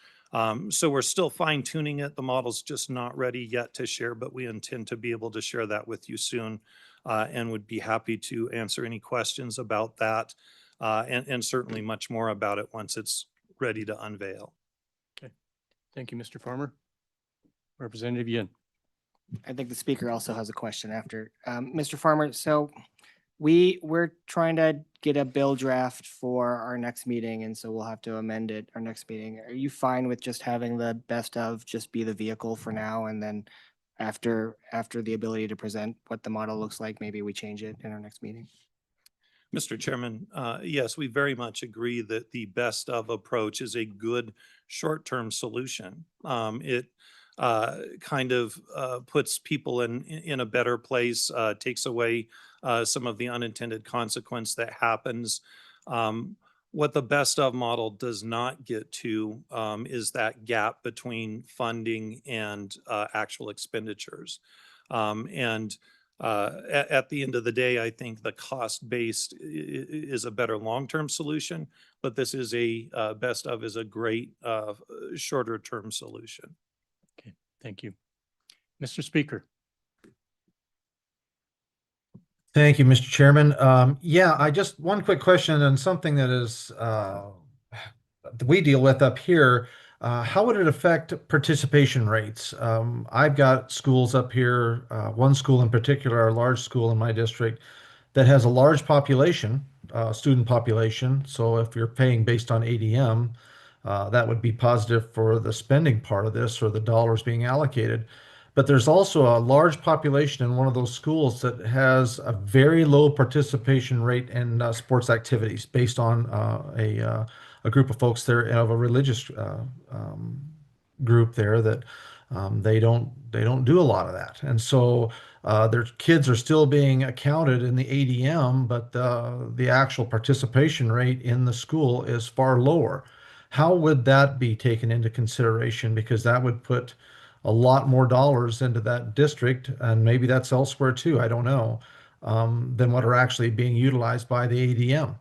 So we're still fine tuning it. The model's just not ready yet to share, but we intend to be able to share that with you soon and would be happy to answer any questions about that and certainly much more about it once it's ready to unveil. Okay. Thank you, Mr. Farmer. Representative Yin. I think the speaker also has a question after. Mr. Farmer, so we're trying to get a bill draft for our next meeting, and so we'll have to amend it our next meeting. Are you fine with just having the best of just be the vehicle for now, and then after the ability to present what the model looks like, maybe we change it in our next meeting? Mr. Chairman, yes, we very much agree that the best of approach is a good short-term solution. It kind of puts people in a better place, takes away some of the unintended consequence that happens. What the best of model does not get to is that gap between funding and actual expenditures. At the end of the day, I think the cost-based is a better long-term solution, but this is a best of is a great shorter-term solution. Okay, thank you. Mr. Speaker. Thank you, Mr. Chairman. Yeah, I just one quick question on something that is that we deal with up here. How would it affect participation rates? I've got schools up here, one school in particular, a large school in my district that has a large population, student population. So if you're paying based on ADM, that would be positive for the spending part of this or the dollars being allocated. But there's also a large population in one of those schools that has a very low participation rate in sports activities based on a group of folks there of a religious group there that they don't do a lot of that, and so their kids are still being accounted in the ADM, but the actual participation rate in the school is far lower. How would that be taken into consideration? Because that would put a lot more dollars into that district, and maybe that's elsewhere too, I don't know, than what are actually being utilized by the ADM.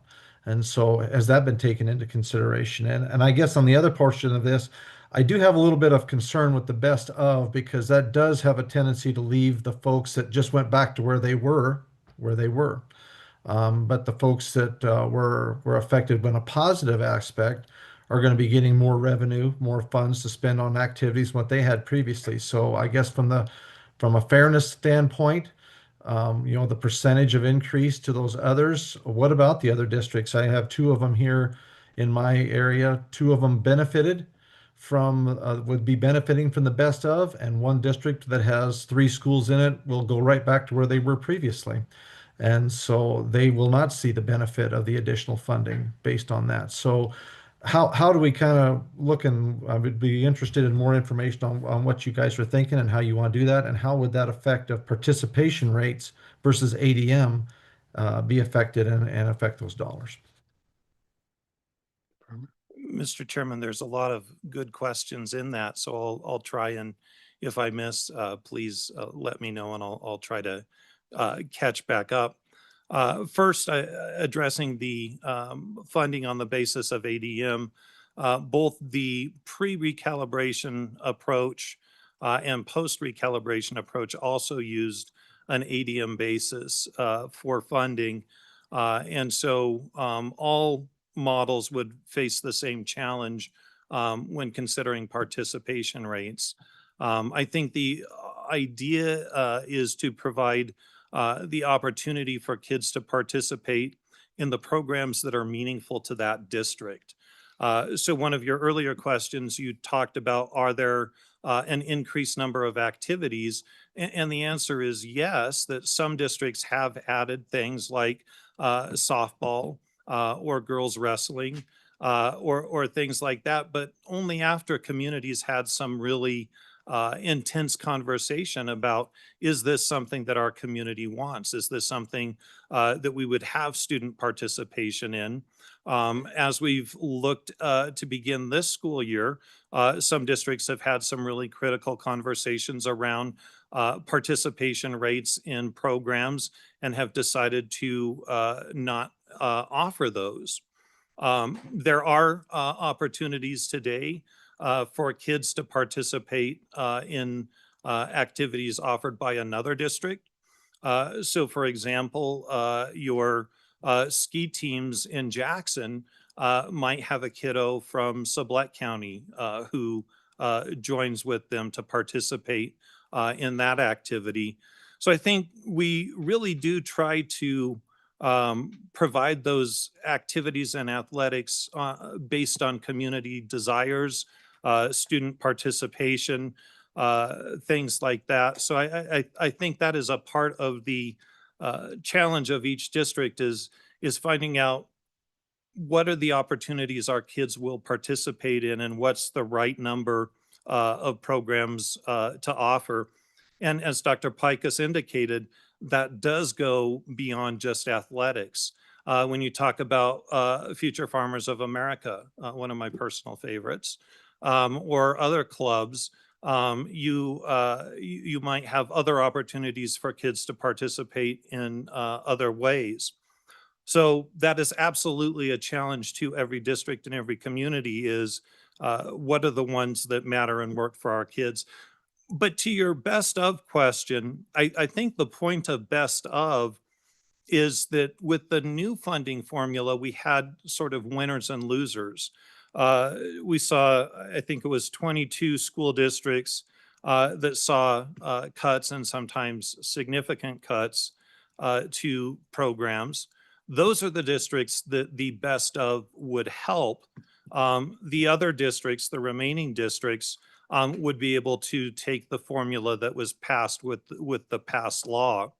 And so has that been taken into consideration? And I guess on the other portion of this, I do have a little bit of concern with the best of, because that does have a tendency to leave the folks that just went back to where they were, where they were. But the folks that were affected in a positive aspect are going to be getting more revenue, more funds to spend on activities than what they had previously. So I guess from a fairness standpoint, the percentage of increase to those others. What about the other districts? I have two of them here in my area. Two of them would be benefiting from the best of, and one district that has three schools in it will go right back to where they were previously. And so they will not see the benefit of the additional funding based on that. So how do we kind of look, and I would be interested in more information on what you guys are thinking and how you want to do that, and how would that affect of participation rates versus ADM be affected and affect those dollars? Mr. Chairman, there's a lot of good questions in that, so I'll try, and if I miss, please let me know, and I'll try to catch back up. First, addressing the funding on the basis of ADM, both the pre-recalibration approach and post-recalibration approach also used an ADM basis for funding. And so all models would face the same challenge when considering participation rates. I think the idea is to provide the opportunity for kids to participate in the programs that are meaningful to that district. So one of your earlier questions, you talked about, are there an increased number of activities? And the answer is yes, that some districts have added things like softball or girls wrestling or things like that, but only after communities had some really intense conversation about, is this something that our community wants? Is this something that we would have student participation in? As we've looked to begin this school year, some districts have had some really critical conversations around participation rates in programs and have decided to not offer those. There are opportunities today for kids to participate in activities offered by another district. So for example, your ski teams in Jackson might have a kiddo from Sublette County who joins with them to participate in that activity. So I think we really do try to provide those activities and athletics based on community desires, student participation, things like that. So I think that is a part of the challenge of each district is finding out what are the opportunities our kids will participate in and what's the right number of programs to offer. And as Dr. Pikus indicated, that does go beyond just athletics. When you talk about Future Farmers of America, one of my personal favorites, or other clubs, you might have other opportunities for kids to participate in other ways. So that is absolutely a challenge to every district and every community is what are the ones that matter and work for our kids. But to your best of question, I think the point of best of is that with the new funding formula, we had sort of winners and losers. We saw, I think it was 22 school districts that saw cuts and sometimes significant cuts to programs. Those are the districts that the best of would help. The other districts, the remaining districts, would be able to take the formula that was passed with the past law.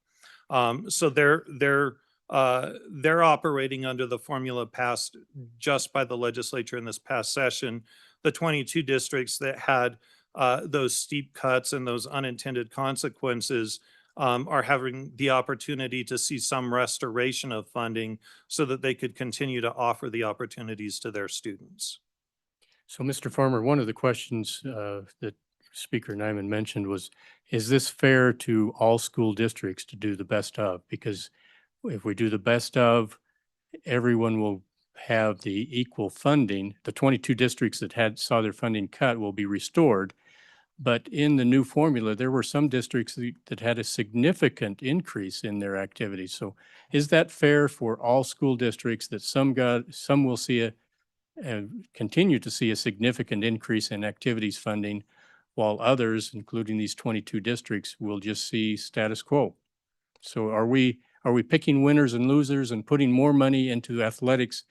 So they're operating under the formula passed just by the legislature in this past session. The 22 districts that had those steep cuts and those unintended consequences are having the opportunity to see some restoration of funding so that they could continue to offer the opportunities to their students. So, Mr. Farmer, one of the questions that Speaker Nyman mentioned was, is this fair to all school districts to do the best of? Because if we do the best of, everyone will have the equal funding. The 22 districts that saw their funding cut will be restored. But in the new formula, there were some districts that had a significant increase in their activities. So is that fair for all school districts that some will see continue to see a significant increase in activities funding, while others, including these 22 districts, will just see status quo? So are we picking winners and losers and putting more money into athletics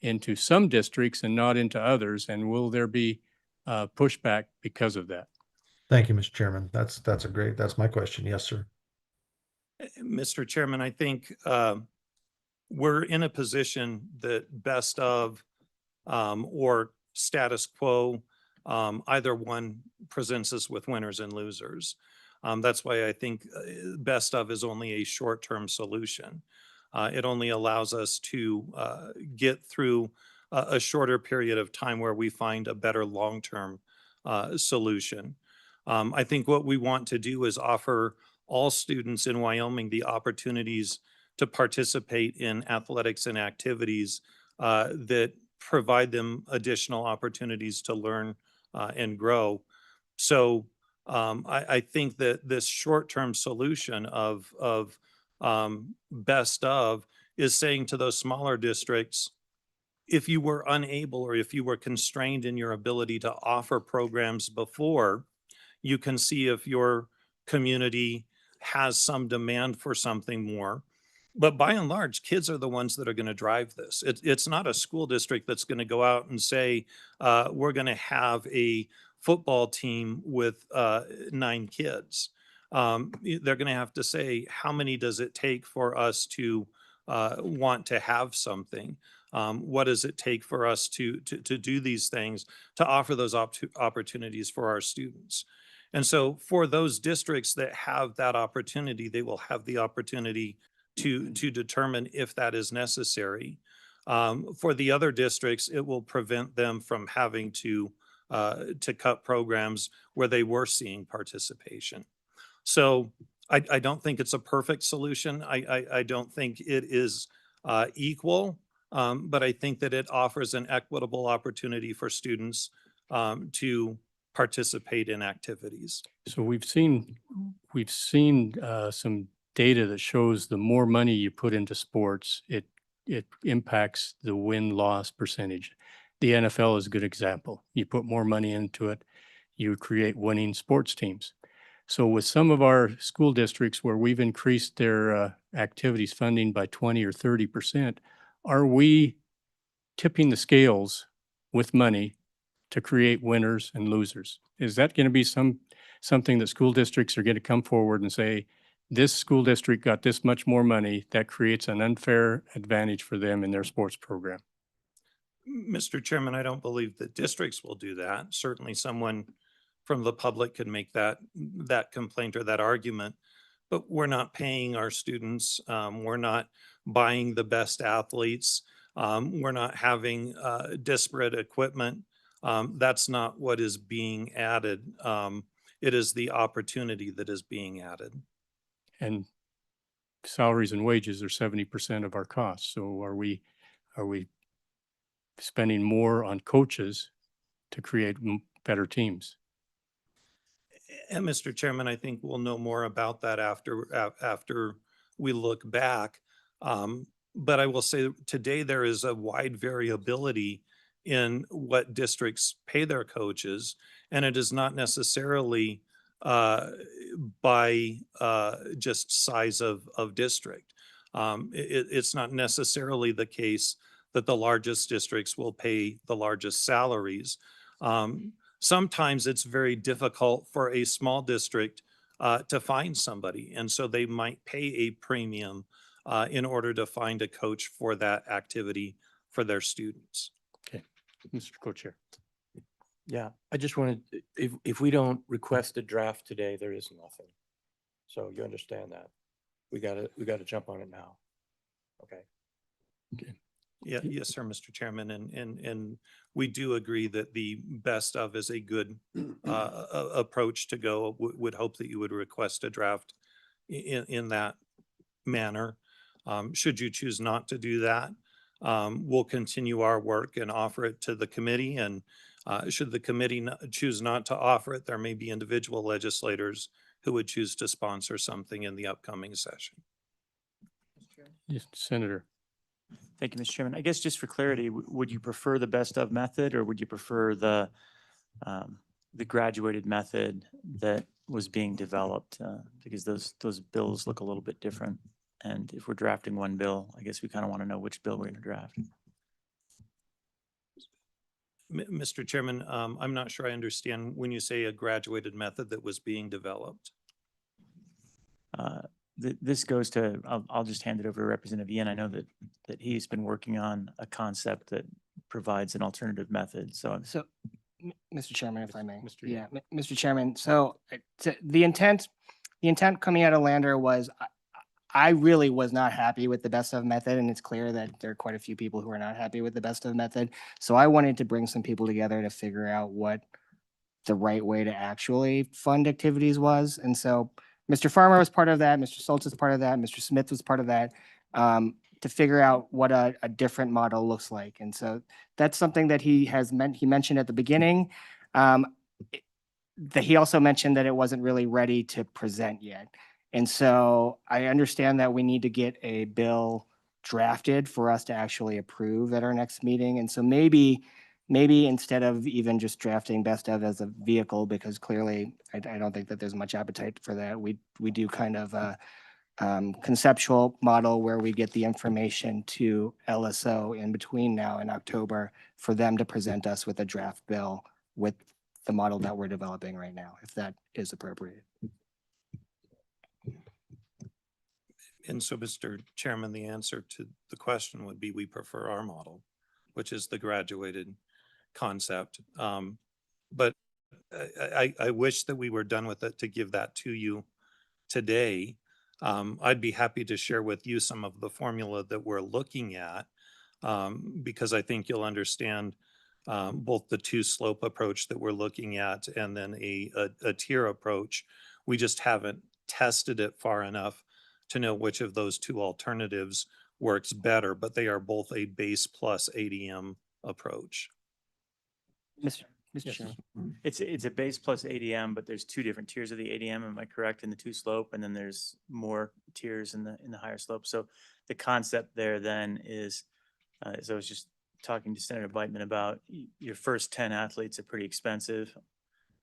into some districts and not into others? And will there be pushback because of that? Thank you, Mr. Chairman. That's my question. Yes, sir. Mr. Chairman, I think we're in a position that best of or status quo, either one presents us with winners and losers. That's why I think best of is only a short-term solution. It only allows us to get through a shorter period of time where we find a better long-term solution. I think what we want to do is offer all students in Wyoming the opportunities to participate in athletics and activities that provide them additional opportunities to learn and grow. So I think that this short-term solution of best of is saying to those smaller districts, if you were unable or if you were constrained in your ability to offer programs before, you can see if your community has some demand for something more. But by and large, kids are the ones that are going to drive this. It's not a school district that's going to go out and say, we're going to have a football team with 9 kids. They're going to have to say, how many does it take for us to want to have something? What does it take for us to do these things, to offer those opportunities for our students? And so for those districts that have that opportunity, they will have the opportunity to determine if that is necessary. For the other districts, it will prevent them from having to cut programs where they were seeing participation. So I don't think it's a perfect solution. I don't think it is equal, but I think that it offers an equitable opportunity for students to participate in activities. So we've seen some data that shows the more money you put into sports, it impacts the win-loss percentage. The NFL is a good example. You put more money into it, you create winning sports teams. So with some of our school districts where we've increased their activities funding by 20 or 30%, are we tipping the scales with money to create winners and losers? Is that going to be something that school districts are going to come forward and say, this school district got this much more money, that creates an unfair advantage for them in their sports program? Mr. Chairman, I don't believe that districts will do that. Certainly someone from the public could make that complaint or that argument, but we're not paying our students. We're not buying the best athletes. We're not having disparate equipment. That's not what is being added. It is the opportunity that is being added. And salaries and wages are 70% of our costs. So are we spending more on coaches to create better teams? And Mr. Chairman, I think we'll know more about that after we look back. But I will say today there is a wide variability in what districts pay their coaches, and it is not necessarily by just size of district. It's not necessarily the case that the largest districts will pay the largest salaries. Sometimes it's very difficult for a small district to find somebody, and so they might pay a premium in order to find a coach for that activity for their students. Okay, Mr. Co-Chair. Yeah, I just wanted, if we don't request a draft today, there is nothing. So you understand that. We gotta jump on it now. Okay. Okay. Yeah, yes, sir, Mr. Chairman, and we do agree that the best of is a good approach to go. Would hope that you would request a draft in that manner. Should you choose not to do that, we'll continue our work and offer it to the committee. And should the committee choose not to offer it, there may be individual legislators who would choose to sponsor something in the upcoming session. Yes, Senator. Thank you, Mr. Chairman. I guess just for clarity, would you prefer the best of method, or would you prefer the graduated method that was being developed? Because those bills look a little bit different. And if we're drafting one bill, I guess we kind of want to know which bill we're going to draft. Mr. Chairman, I'm not sure I understand when you say a graduated method that was being developed. This goes to, I'll just hand it over to Representative Ian. I know that he's been working on a concept that provides an alternative method. So Mr. Chairman, if I may. Mr. Yeah, Mr. Chairman. So the intent coming out of Lander was, I really was not happy with the best of method, and it's clear that there are quite a few people who are not happy with the best of method. So I wanted to bring some people together to figure out what the right way to actually fund activities was. And so Mr. Farmer was part of that, Mr. Schultz is part of that, Mr. Smith was part of that, to figure out what a different model looks like. And so that's something that he mentioned at the beginning. That he also mentioned that it wasn't really ready to present yet. And so I understand that we need to get a bill drafted for us to actually approve at our next meeting. And so maybe instead of even just drafting best of as a vehicle, because clearly I don't think that there's much appetite for that. We do kind of a conceptual model where we get the information to LSO in between now and October for them to present us with a draft bill with the model that we're developing right now, if that is appropriate. And so, Mr. Chairman, the answer to the question would be we prefer our model, which is the graduated concept. But I wish that we were done with it to give that to you today. I'd be happy to share with you some of the formula that we're looking at, because I think you'll understand both the two-slope approach that we're looking at and then a tier approach. We just haven't tested it far enough to know which of those two alternatives works better, but they are both a base plus ADM approach. Mr. Chairman. It's a base plus ADM, but there's two different tiers of the ADM. Am I correct? In the two slope, and then there's more tiers in the higher slope. So the concept there then is, as I was just talking to Senator Beitman about, your first 10 athletes are pretty expensive,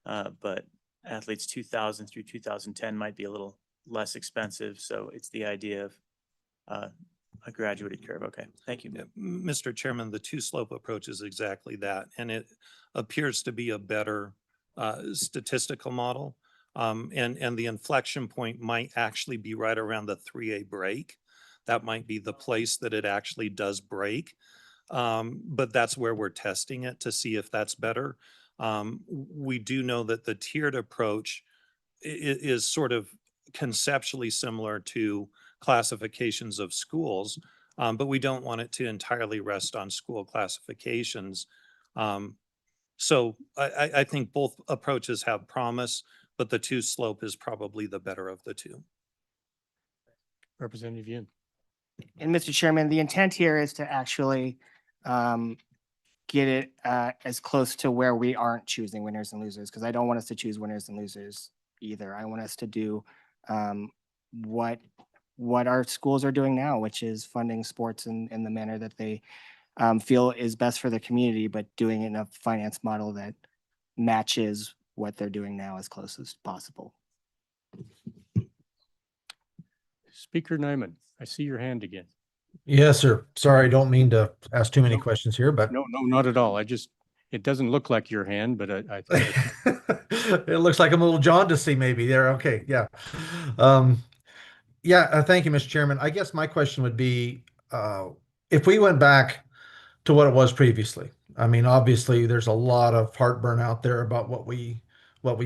but athletes 2000 through 2010 might be a little less expensive. So it's the idea of a graduated curve. Okay, thank you. Yeah, Mr. Chairman, the two-slope approach is exactly that, and it appears to be a better statistical model. And the inflection point might actually be right around the 3A break. That might be the place that it actually does break. But that's where we're testing it to see if that's better. We do know that the tiered approach is sort of conceptually similar to classifications of schools, but we don't want it to entirely rest on school classifications. So I think both approaches have promise, but the two slope is probably the better of the two. Representative Yin. And Mr. Chairman, the intent here is to actually get it as close to where we aren't choosing winners and losers, because I don't want us to choose winners and losers either. I want us to do what what our schools are doing now, which is funding sports in the manner that they feel is best for the community, but doing it in a finance model that matches what they're doing now as close as possible. Speaker Nyman, I see your hand again. Yes, sir. Sorry, I don't mean to ask too many questions here, but No, not at all. It doesn't look like your hand, but I it looks like I'm a little jaundicey maybe there. Okay, yeah. Thank you, Mr. Chairman. I guess my question would be, if we went back to what it was previously, I mean, obviously there's a lot of heartburn out there about what we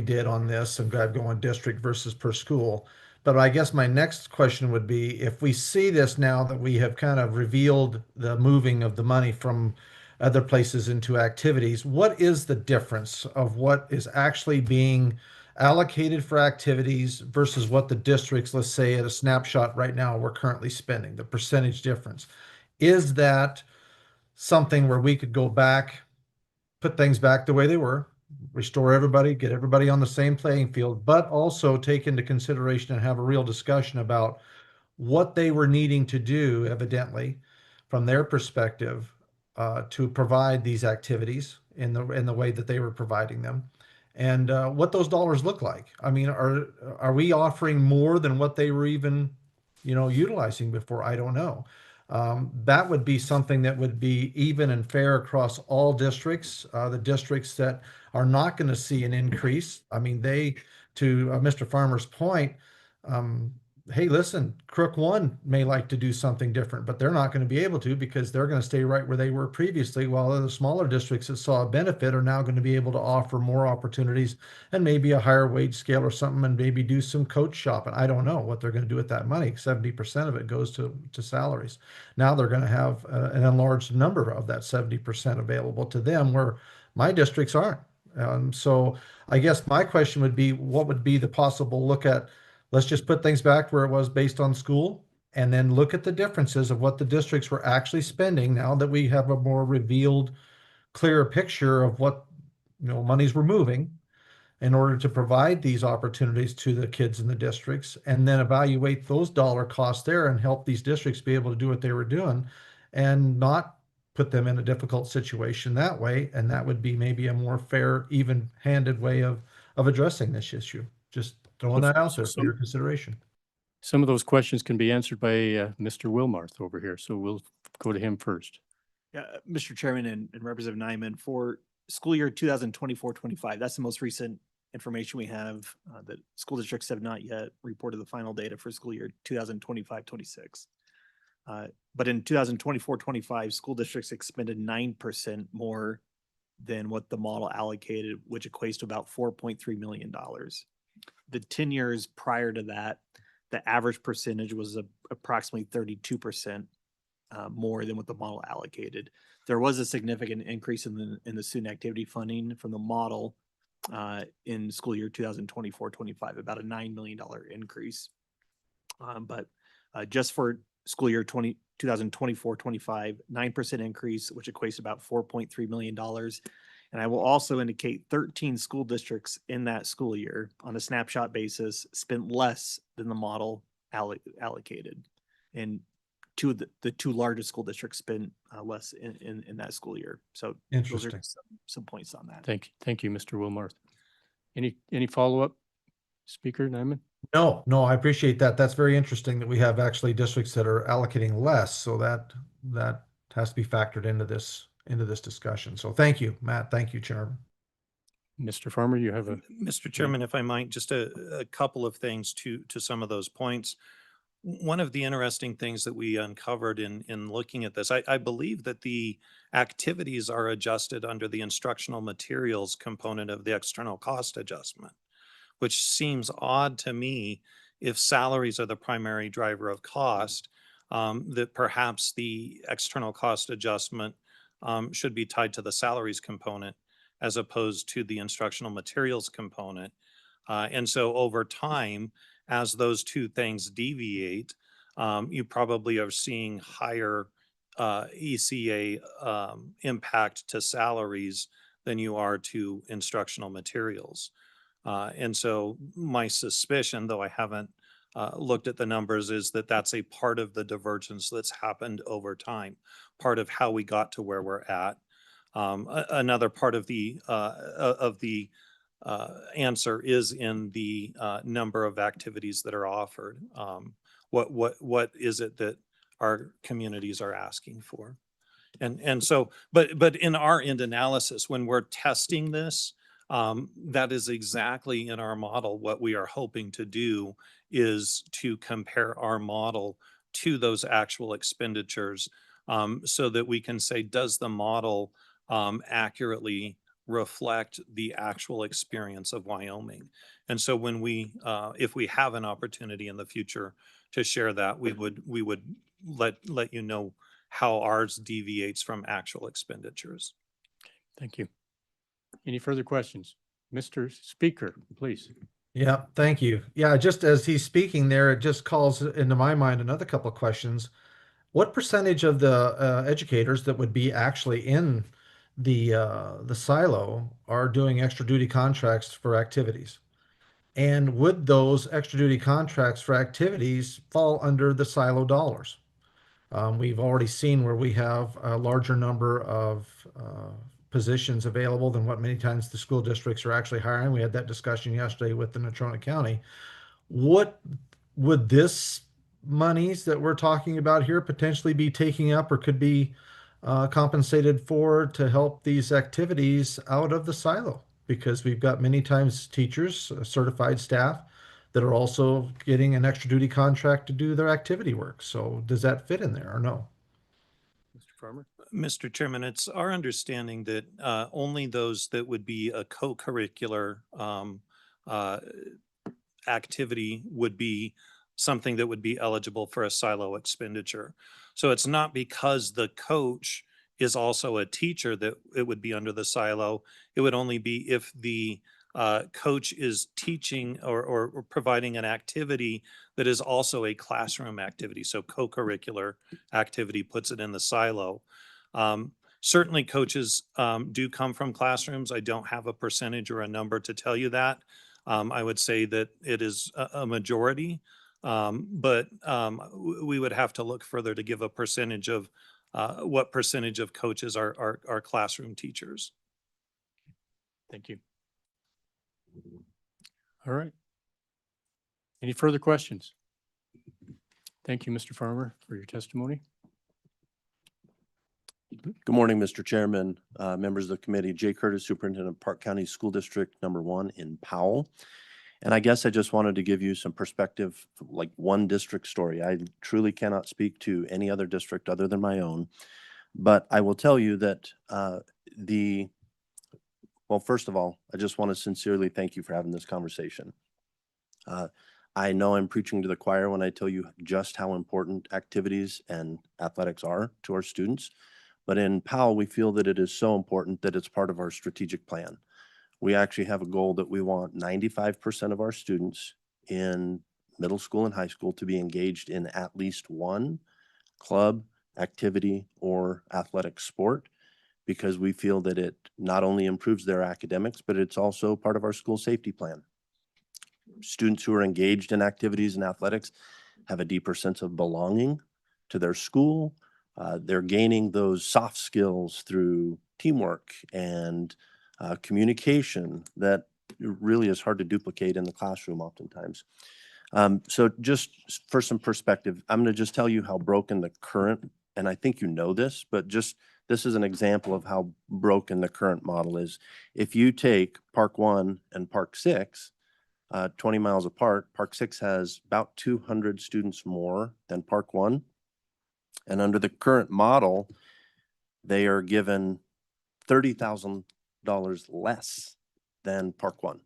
did on this and going district versus per school. But I guess my next question would be, if we see this now that we have kind of revealed the moving of the money from other places into activities, what is the difference of what is actually being allocated for activities versus what the districts, let's say at a snapshot right now, we're currently spending, the percentage difference? Is that something where we could go back, put things back the way they were, restore everybody, get everybody on the same playing field, but also take into consideration and have a real discussion about what they were needing to do, evidently, from their perspective, to provide these activities in the way that they were providing them, and what those dollars look like. I mean, are we offering more than what they were even, utilizing before? I don't know. That would be something that would be even and fair across all districts. The districts that are not going to see an increase, I mean, to Mr. Farmer's point, hey, listen, Crook One may like to do something different, but they're not going to be able to because they're going to stay right where they were previously, while the smaller districts that saw a benefit are now going to be able to offer more opportunities and maybe a higher wage scale or something, and maybe do some coach shopping. I don't know what they're going to do with that money. 70% of it goes to salaries. Now they're going to have an enlarged number of that 70% available to them, where my districts aren't. So I guess my question would be, what would be the possible look at? Let's just put things back where it was based on school, and then look at the differences of what the districts were actually spending now that we have a more revealed, clearer picture of what, monies were moving in order to provide these opportunities to the kids in the districts, and then evaluate those dollar costs there and help these districts be able to do what they were doing and not put them in a difficult situation that way. And that would be maybe a more fair, even-handed way of addressing this issue. Just throwing that out there for your consideration. Some of those questions can be answered by Mr. Wilmarth over here, so we'll go to him first. Yeah, Mr. Chairman and Representative Nyman, for school year 2024-25, that's the most recent information we have. That school districts have not yet reported the final data for school year 2025-26. But in 2024-25, school districts expended 9% more than what the model allocated, which equates to about $4.3 million. The 10 years prior to that, the average percentage was approximately 32% more than what the model allocated. There was a significant increase in the student activity funding from the model in school year 2024-25, about a $9 million increase. But just for school year 2024-25, 9% increase, which equates to about $4.3 million. And I will also indicate 13 school districts in that school year on a snapshot basis spent less than the model allocated. And the two largest school districts spent less in that school year. So those are some points on that. Thank you, Mr. Wilmarth. Any follow-up, Speaker Nyman? No, I appreciate that. That's very interesting that we have actually districts that are allocating less. So that has to be factored into this discussion. So thank you, Matt. Thank you, Chairman. Mr. Farmer, you have Mr. Chairman, if I might, just a couple of things to some of those points. One of the interesting things that we uncovered in looking at this, I believe that the activities are adjusted under the instructional materials component of the external cost adjustment, which seems odd to me if salaries are the primary driver of cost, that perhaps the external cost adjustment should be tied to the salaries component as opposed to the instructional materials component. And so over time, as those two things deviate, you probably are seeing higher ECA impact to salaries than you are to instructional materials. And so my suspicion, though I haven't looked at the numbers, is that that's a part of the divergence that's happened over time, part of how we got to where we're at. Another part of the answer is in the number of activities that are offered. What is it that our communities are asking for? And so, but in our end analysis, when we're testing this, that is exactly in our model. What we are hoping to do is to compare our model to those actual expenditures, so that we can say, does the model accurately reflect the actual experience of Wyoming? And so when we, if we have an opportunity in the future to share that, we would let you know how ours deviates from actual expenditures. Thank you. Any further questions? Mr. Speaker, please. Yeah, thank you. Yeah, just as he's speaking there, it just calls into my mind another couple of questions. What percentage of the educators that would be actually in the silo are doing extra duty contracts for activities? And would those extra duty contracts for activities fall under the silo dollars? We've already seen where we have a larger number of positions available than what many times the school districts are actually hiring. We had that discussion yesterday with the Natrona County. What would this monies that we're talking about here potentially be taking up or could be compensated for to help these activities out of the silo? Because we've got many times teachers, certified staff that are also getting an extra duty contract to do their activity work. So does that fit in there or no? Mr. Farmer? Mr. Chairman, it's our understanding that only those that would be a co-curricular activity would be something that would be eligible for a silo expenditure. So it's not because the coach is also a teacher that it would be under the silo. It would only be if the coach is teaching or providing an activity that is also a classroom activity. So co-curricular activity puts it in the silo. Certainly coaches do come from classrooms. I don't have a percentage or a number to tell you that. I would say that it is a majority, but we would have to look further to give a percentage of what percentage of coaches are classroom teachers. Thank you. All right. Any further questions? Thank you, Mr. Farmer, for your testimony. Good morning, Mr. Chairman, members of the committee. Jay Curtis, Superintendent of Park County School District number 1 in Powell. And I guess I just wanted to give you some perspective, like one district story. I truly cannot speak to any other district other than my own, but I will tell you that well, first of all, I just want to sincerely thank you for having this conversation. I know I'm preaching to the choir when I tell you just how important activities and athletics are to our students. But in Powell, we feel that it is so important that it's part of our strategic plan. We actually have a goal that we want 95% of our students in middle school and high school to be engaged in at least one club, activity, or athletic sport, because we feel that it not only improves their academics, but it's also part of our school safety plan. Students who are engaged in activities and athletics have a deeper sense of belonging to their school. They're gaining those soft skills through teamwork and communication that really is hard to duplicate in the classroom oftentimes. So just for some perspective, I'm going to just tell you how broken the current, and I think you know this, but just this is an example of how broken the current model is. If you take Park 1 and Park 6, 20 miles apart, Park 6 has about 200 students more than Park 1. And under the current model, they are given $30,000 less than Park 1.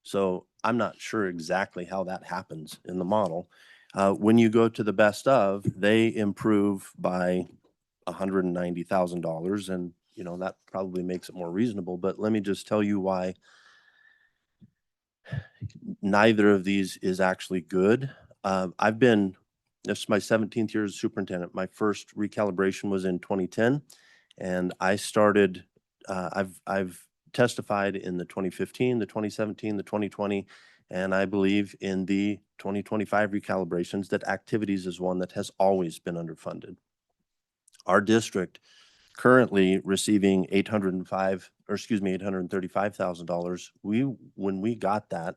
So I'm not sure exactly how that happens in the model. When you go to the best of, they improve by $190,000, and you know that probably makes it more reasonable. But let me just tell you why neither of these is actually good. This is my 17th year as superintendent. My first recalibration was in 2010, and I started, I've testified in the 2015, the 2017, the 2020, And I believe in the 2025 recalibrations that activities is one that has always been underfunded. Our district currently receiving $835,000. When we got that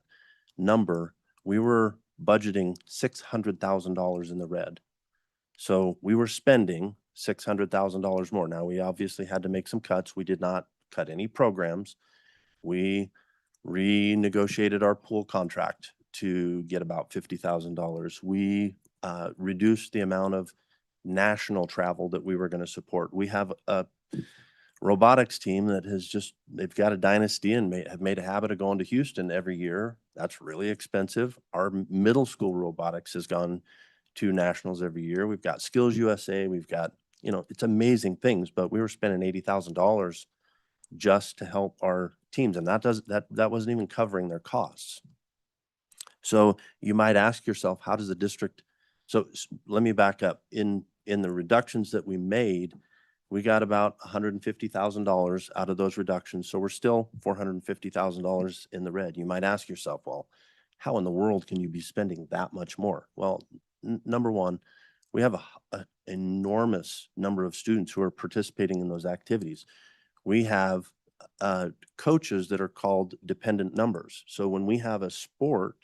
number, we were budgeting $600,000 in the red. So we were spending $600,000 more. Now, we obviously had to make some cuts. We did not cut any programs. We renegotiated our pool contract to get about $50,000. We reduced the amount of national travel that we were going to support. We have a robotics team that they've got a dynasty and have made a habit of going to Houston every year. That's really expensive. Our middle school robotics has gone to nationals every year. We've got Skills USA. We've got, it's amazing things, but we were spending $80,000 just to help our teams. And that wasn't even covering their costs. So you might ask yourself, how does the district, let me back up. In the reductions that we made, we got about $150,000 out of those reductions. So we're still $450,000 in the red. You might ask yourself, well, how in the world can you be spending that much more? Well, number one, we have an enormous number of students who are participating in those activities. We have coaches that are called dependent numbers. So when we have a sport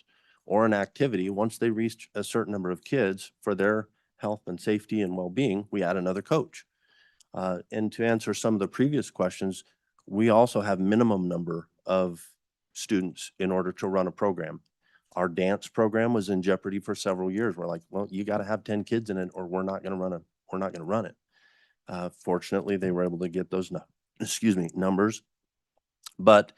or an activity, once they reach a certain number of kids, for their health and safety and well-being, we add another coach. And to answer some of the previous questions, we also have minimum number of students in order to run a program. Our dance program was in jeopardy for several years. We're like, well, you got to have 10 kids in it or we're not going to run it. Fortunately, they were able to get those numbers. But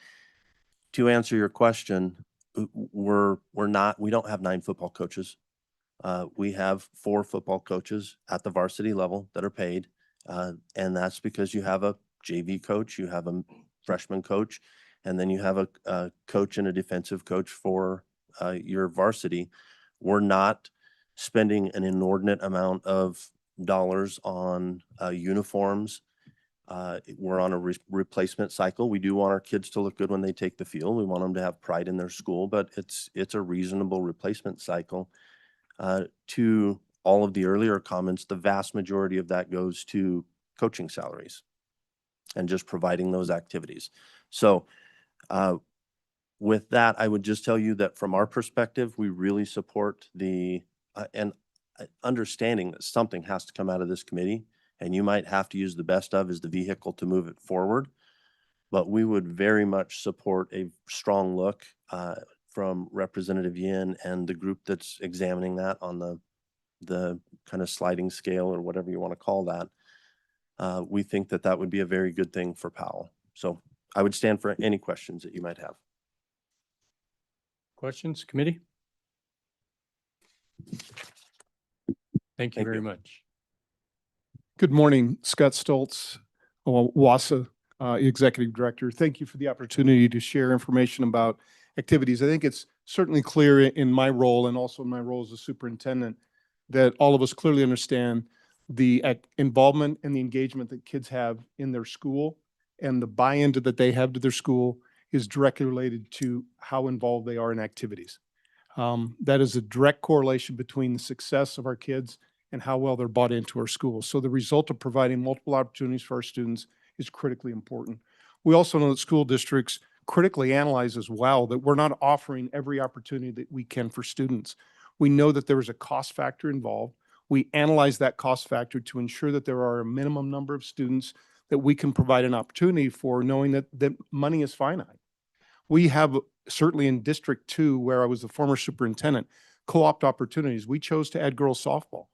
to answer your question, we don't have 9 football coaches. We have 4 football coaches at the varsity level that are paid. And that's because you have a JV coach, you have a freshman coach, and then you have a coach and a defensive coach for your varsity. We're not spending an inordinate amount of dollars on uniforms. We're on a replacement cycle. We do want our kids to look good when they take the field. We want them to have pride in their school, but it's a reasonable replacement cycle. To all of the earlier comments, the vast majority of that goes to coaching salaries and just providing those activities. So with that, I would just tell you that from our perspective, we really support and understanding that something has to come out of this committee, and you might have to use the best of as the vehicle to move it forward. But we would very much support a strong look from Representative Yin and the group that's examining that on the kind of sliding scale or whatever you want to call that. We think that would be a very good thing for Powell. So I would stand for any questions that you might have. Questions, committee? Thank you very much. Good morning, Scott Stoltz, WASA Executive Director. Thank you for the opportunity to share information about activities. I think it's certainly clear in my role and also in my role as a superintendent that all of us clearly understand the involvement and the engagement that kids have in their school, and the buy-in that they have to their school is directly related to how involved they are in activities. That is a direct correlation between the success of our kids and how well they're bought into our schools. So the result of providing multiple opportunities for our students is critically important. We also know that school districts critically analyze as well that we're not offering every opportunity that we can for students. We know that there is a cost factor involved. We analyze that cost factor to ensure that there are a minimum number of students that we can provide an opportunity for, knowing that money is finite. We have, certainly in District 2, where I was the former superintendent, co-op opportunities. We chose to add girls softball.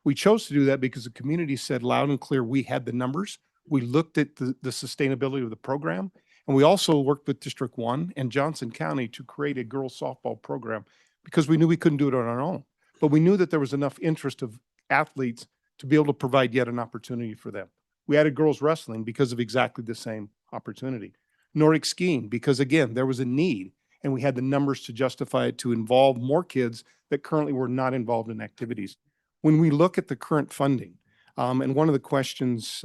We chose to do that because the community said loud and clear we had the numbers. We looked at the sustainability of the program, and we also worked with District 1 and Johnson County to create a girls softball program because we knew we couldn't do it on our own. But we knew that there was enough interest of athletes to be able to provide yet an opportunity for them. We added girls wrestling because of exactly the same opportunity. Nordic skiing, because again, there was a need and we had the numbers to justify it to involve more kids that currently were not involved in activities. When we look at the current funding, and one of the questions,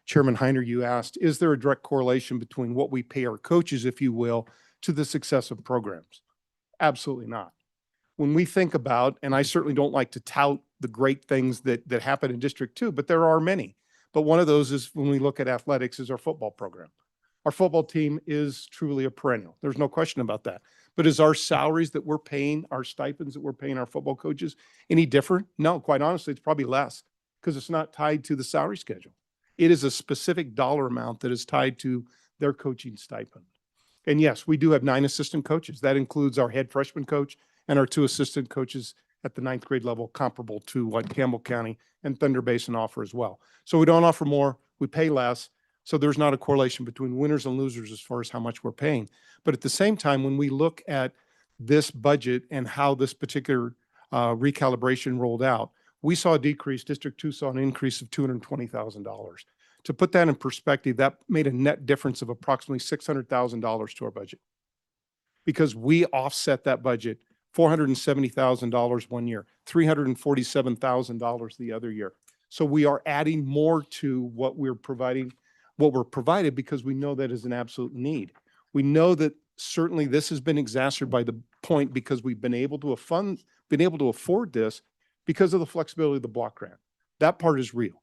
Chairman Heiner, you asked, is there a direct correlation between what we pay our coaches, if you will, to the success of programs? Absolutely not. When we think about, and I certainly don't like to tout the great things that happen in District 2, but there are many. But one of those is when we look at athletics is our football program. Our football team is truly a perennial. There's no question about that. But is our salaries that we're paying, our stipends that we're paying our football coaches any different? No, quite honestly, it's probably less because it's not tied to the salary schedule. It is a specific dollar amount that is tied to their coaching stipend. And yes, we do have 9 assistant coaches. That includes our head freshman coach and our 2 assistant coaches at the 9th grade level, comparable to what Campbell County and Thunder Basin offer as well. So we don't offer more, we pay less. So there's not a correlation between winners and losers as far as how much we're paying. But at the same time, when we look at this budget and how this particular recalibration rolled out, we saw a decrease. District 2 saw an increase of $220,000. To put that in perspective, that made a net difference of approximately $600,000 to our budget, because we offset that budget $470,000 one year, $347,000 the other year. So we are adding more to what we're providing, what we're provided, because we know that is an absolute need. We know that certainly this has been exacerbated by the point because we've been able to afford this because of the flexibility of the block grant. That part is real.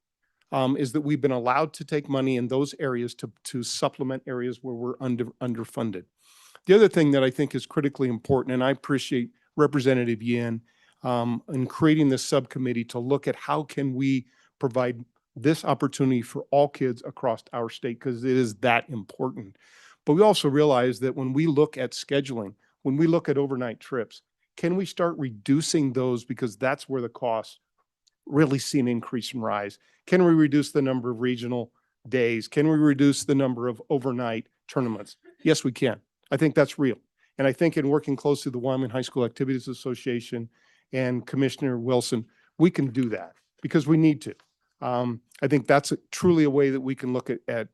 Is that we've been allowed to take money in those areas to supplement areas where we're underfunded. The other thing that I think is critically important, and I appreciate Representative Yin in creating this subcommittee to look at how can we provide this opportunity for all kids across our state, because it is that important. But we also realize that when we look at scheduling, when we look at overnight trips, can we start reducing those, because that's where the costs really see an increase and rise. Can we reduce the number of regional days? Can we reduce the number of overnight tournaments? Yes, we can. I think that's real. And I think in working closely with the Wyoming High School Activities Association and Commissioner Wilson, we can do that because we need to. I think that's truly a way that we can look at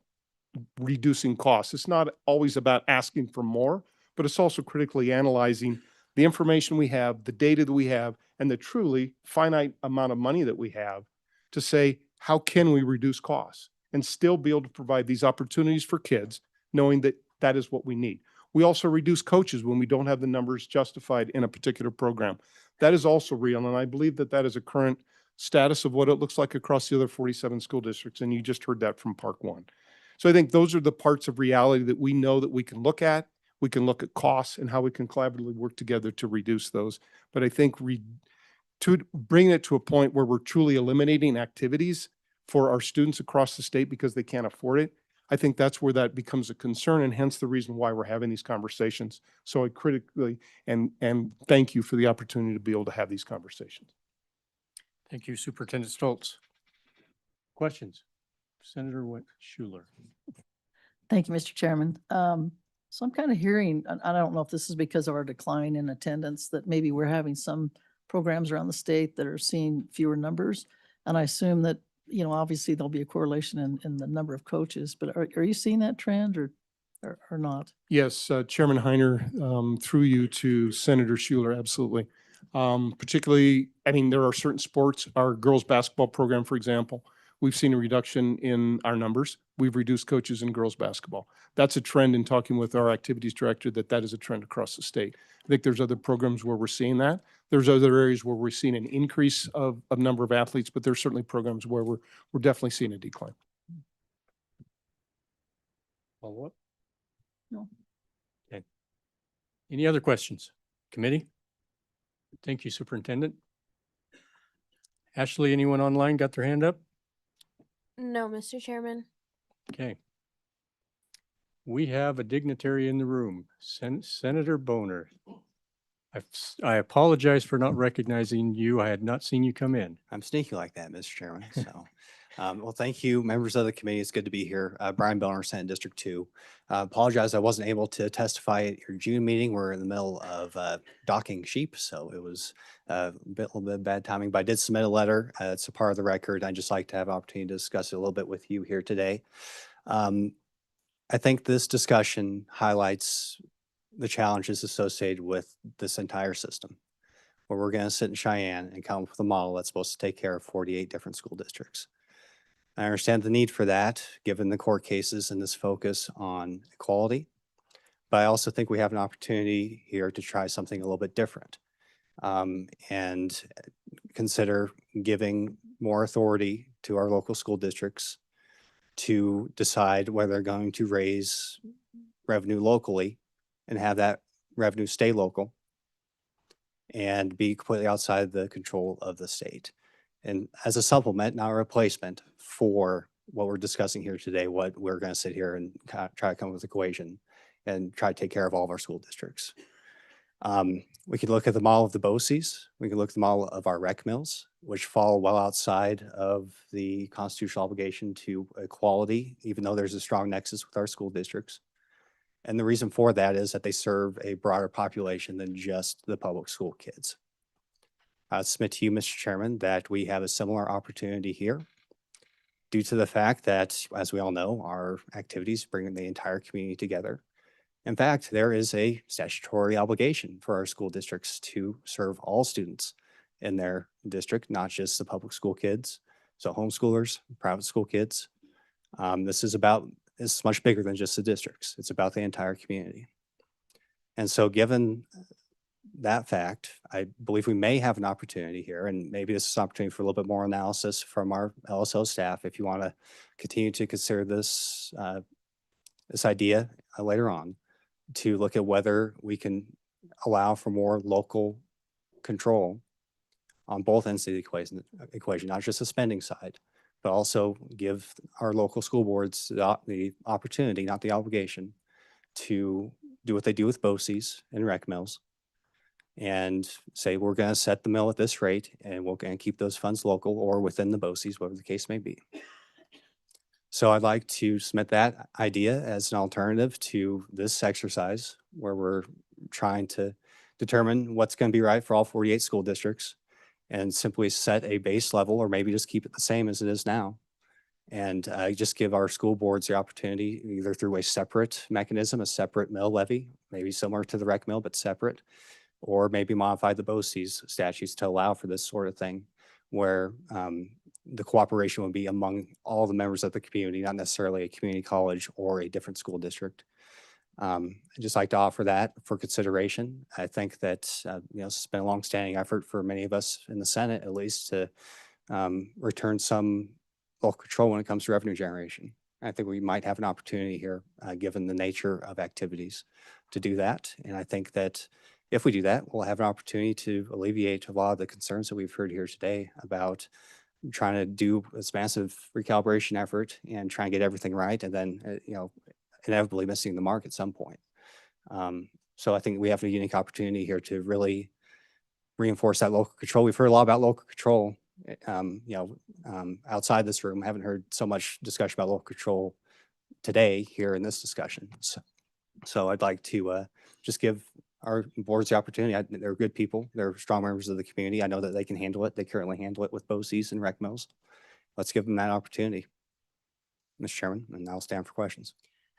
reducing costs. It's not always about asking for more, but it's also critically analyzing the information we have, the data that we have, and the truly finite amount of money that we have to say, how can we reduce costs and still be able to provide these opportunities for kids, knowing that that is what we need. We also reduce coaches when we don't have the numbers justified in a particular program. That is also real, and I believe that that is a current status of what it looks like across the other 47 school districts, and you just heard that from Park One. So I think those are the parts of reality that we know that we can look at. We can look at costs and how we can collaboratively work together to reduce those. But I think to bring it to a point where we're truly eliminating activities for our students across the state because they can't afford it, I think that's where that becomes a concern, and hence the reason why we're having these conversations. So I critically and thank you for the opportunity to be able to have these conversations. Thank you, Superintendent Stoltz. Questions? Senator Schuler. Thank you, Mr. Chairman. So I'm kind of hearing, I don't know if this is because of our decline in attendance, that maybe we're having some programs around the state that are seeing fewer numbers. And I assume that, you know, obviously there'll be a correlation in the number of coaches, but are you seeing that trend or not? Yes, Chairman Heiner, through you to Senator Schuler, absolutely. Particularly, I mean, there are certain sports, our girls basketball program, for example, we've seen a reduction in our numbers. We've reduced coaches in girls basketball. That's a trend in talking with our activities director, that is a trend across the state. I think there's other programs where we're seeing that. There's other areas where we're seeing an increase of number of athletes, but there's certainly programs where we're definitely seeing a decline. Follow up? No. Okay. Any other questions? Committee? Thank you, Superintendent. Ashley, anyone online got their hand up? No, Mr. Chairman. Okay. We have a dignitary in the room, Senator Boner. I apologize for not recognizing you. I had not seen you come in. I'm sneaky like that, Mr. Chairman. So, well, thank you, members of the committee. It's good to be here. Brian Boner, Senate District 2. Apologize, I wasn't able to testify at your June meeting. We're in the middle of docking sheep, so it was a little bit of bad timing, but I did submit a letter. It's a part of the record. I'd just like to have an opportunity to discuss it a little bit with you here today. I think this discussion highlights the challenges associated with this entire system, where we're going to sit in Cheyenne and come up with a model that's supposed to take care of 48 different school districts. I understand the need for that, given the court cases and this focus on equality. But I also think we have an opportunity here to try something a little bit different. And consider giving more authority to our local school districts to decide whether they're going to raise revenue locally and have that revenue stay local and be completely outside the control of the state. And as a supplement, not a replacement for what we're discussing here today, what we're going to sit here and try to come up with an equation and try to take care of all of our school districts. We could look at the model of the BOCES. We could look at the model of our rec mills, which fall well outside of the constitutional obligation to equality, even though there's a strong nexus with our school districts. And the reason for that is that they serve a broader population than just the public school kids. I submit to you, Mr. Chairman, that we have a similar opportunity here due to the fact that, as we all know, our activities bring the entire community together. In fact, there is a statutory obligation for our school districts to serve all students in their district, not just the public school kids. So homeschoolers, private school kids. This is much bigger than just the districts. It's about the entire community. And so given that fact, I believe we may have an opportunity here, and maybe this is an opportunity for a little bit more analysis from our LSO staff if you want to continue to consider this, this idea later on, to look at whether we can allow for more local control on both ends of the equation, not just the spending side, but also give our local school boards the opportunity, not the obligation, to do what they do with BOCES and rec mills and say, we're going to set the mill at this rate and we're going to keep those funds local or within the BOCES, whatever the case may be. So I'd like to submit that idea as an alternative to this exercise where we're trying to determine what's going to be right for all 48 school districts and simply set a base level or maybe just keep it the same as it is now. And just give our school boards the opportunity either through a separate mechanism, a separate mill levy, maybe similar to the rec mill, but separate, or maybe modify the BOCES statutes to allow for this sort of thing where the cooperation would be among all the members of the community, not necessarily a community college or a different school district. I'd just like to offer that for consideration. I think that, it's been a longstanding effort for many of us in the Senate, at least, to return some local control when it comes to revenue generation. I think we might have an opportunity here, given the nature of activities, to do that. And I think that if we do that, we'll have an opportunity to alleviate a lot of the concerns that we've heard here today about trying to do this massive recalibration effort and try and get everything right, and then, inevitably missing the mark at some point. So I think we have a unique opportunity here to really reinforce that local control. We've heard a lot about local control, outside this room. I haven't heard so much discussion about local control today here in this discussion. So I'd like to just give our boards the opportunity. They're good people. They're strong members of the community. I know that they can handle it. They currently handle it with BOCES and rec mills. Let's give them that opportunity, Mr. Chairman, and I'll stand for questions.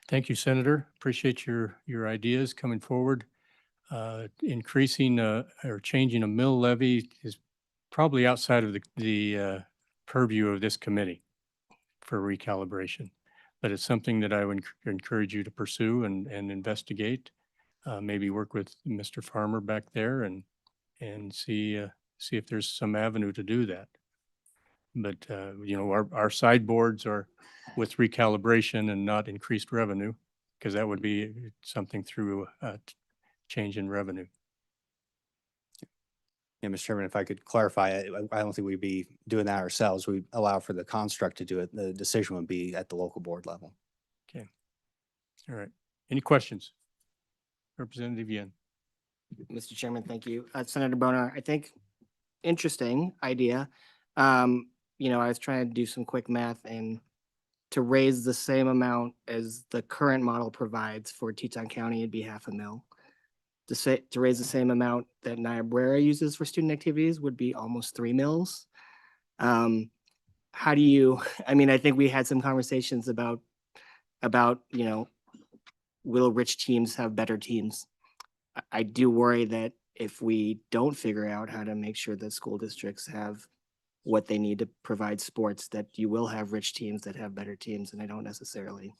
Thank you, Senator. Appreciate your ideas coming forward. Increasing or changing a mill levy is probably outside of the purview of this committee for recalibration, but it's something that I would encourage you to pursue and investigate. Maybe work with Mr. Farmer back there and see if there's some avenue to do that. But our sideboards are with recalibration and not increased revenue, because that would be something through a change in revenue. Yeah, Mr. Chairman, if I could clarify, I don't think we'd be doing that ourselves. We allow for the construct to do it. The decision would be at the local board level. Okay. All right. Any questions? Representative Yen. Mr. Chairman, thank you. Senator Boner, I think interesting idea. I was trying to do some quick math, and to raise the same amount as the current model provides for Teton County, it'd be $500,000. To raise the same amount that Niobrara uses for student activities would be almost $3 million. How do you, I think we had some conversations about, will rich teams have better teams? I do worry that if we don't figure out how to make sure that school districts have what they need to provide sports, that you will have rich teams that have better teams. And I don't necessarily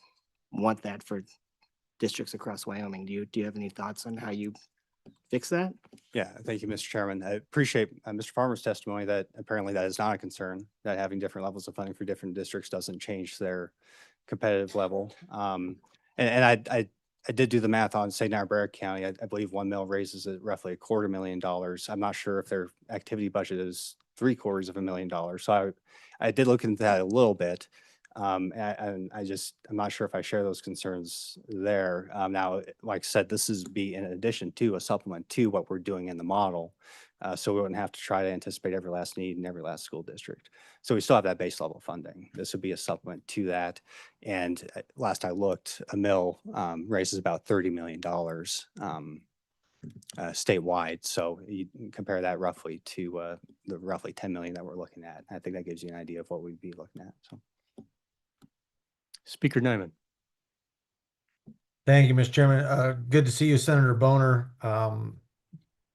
want that for districts across Wyoming. Do you have any thoughts on how you fix that? Yeah, thank you, Mr. Chairman. I appreciate Mr. Farmer's testimony that apparently that is not a concern, that having different levels of funding for different districts doesn't change their competitive level. I did do the math on, say, Niobrara County. I believe one mill raises at roughly $250,000. I'm not sure if their activity budget is $750,000. So I did look into that a little bit. And I'm not sure if I share those concerns there. Now, like I said, this is be in addition to a supplement to what we're doing in the model. So we wouldn't have to try to anticipate every last need in every last school district. So we still have that base level funding. This would be a supplement to that. And last I looked, a mill raises about $30 million statewide. So you can compare that roughly to the roughly 10 million that we're looking at. I think that gives you an idea of what we'd be looking at. So. Speaker Nyman. Thank you, Mr. Chairman. Good to see you, Senator Boner.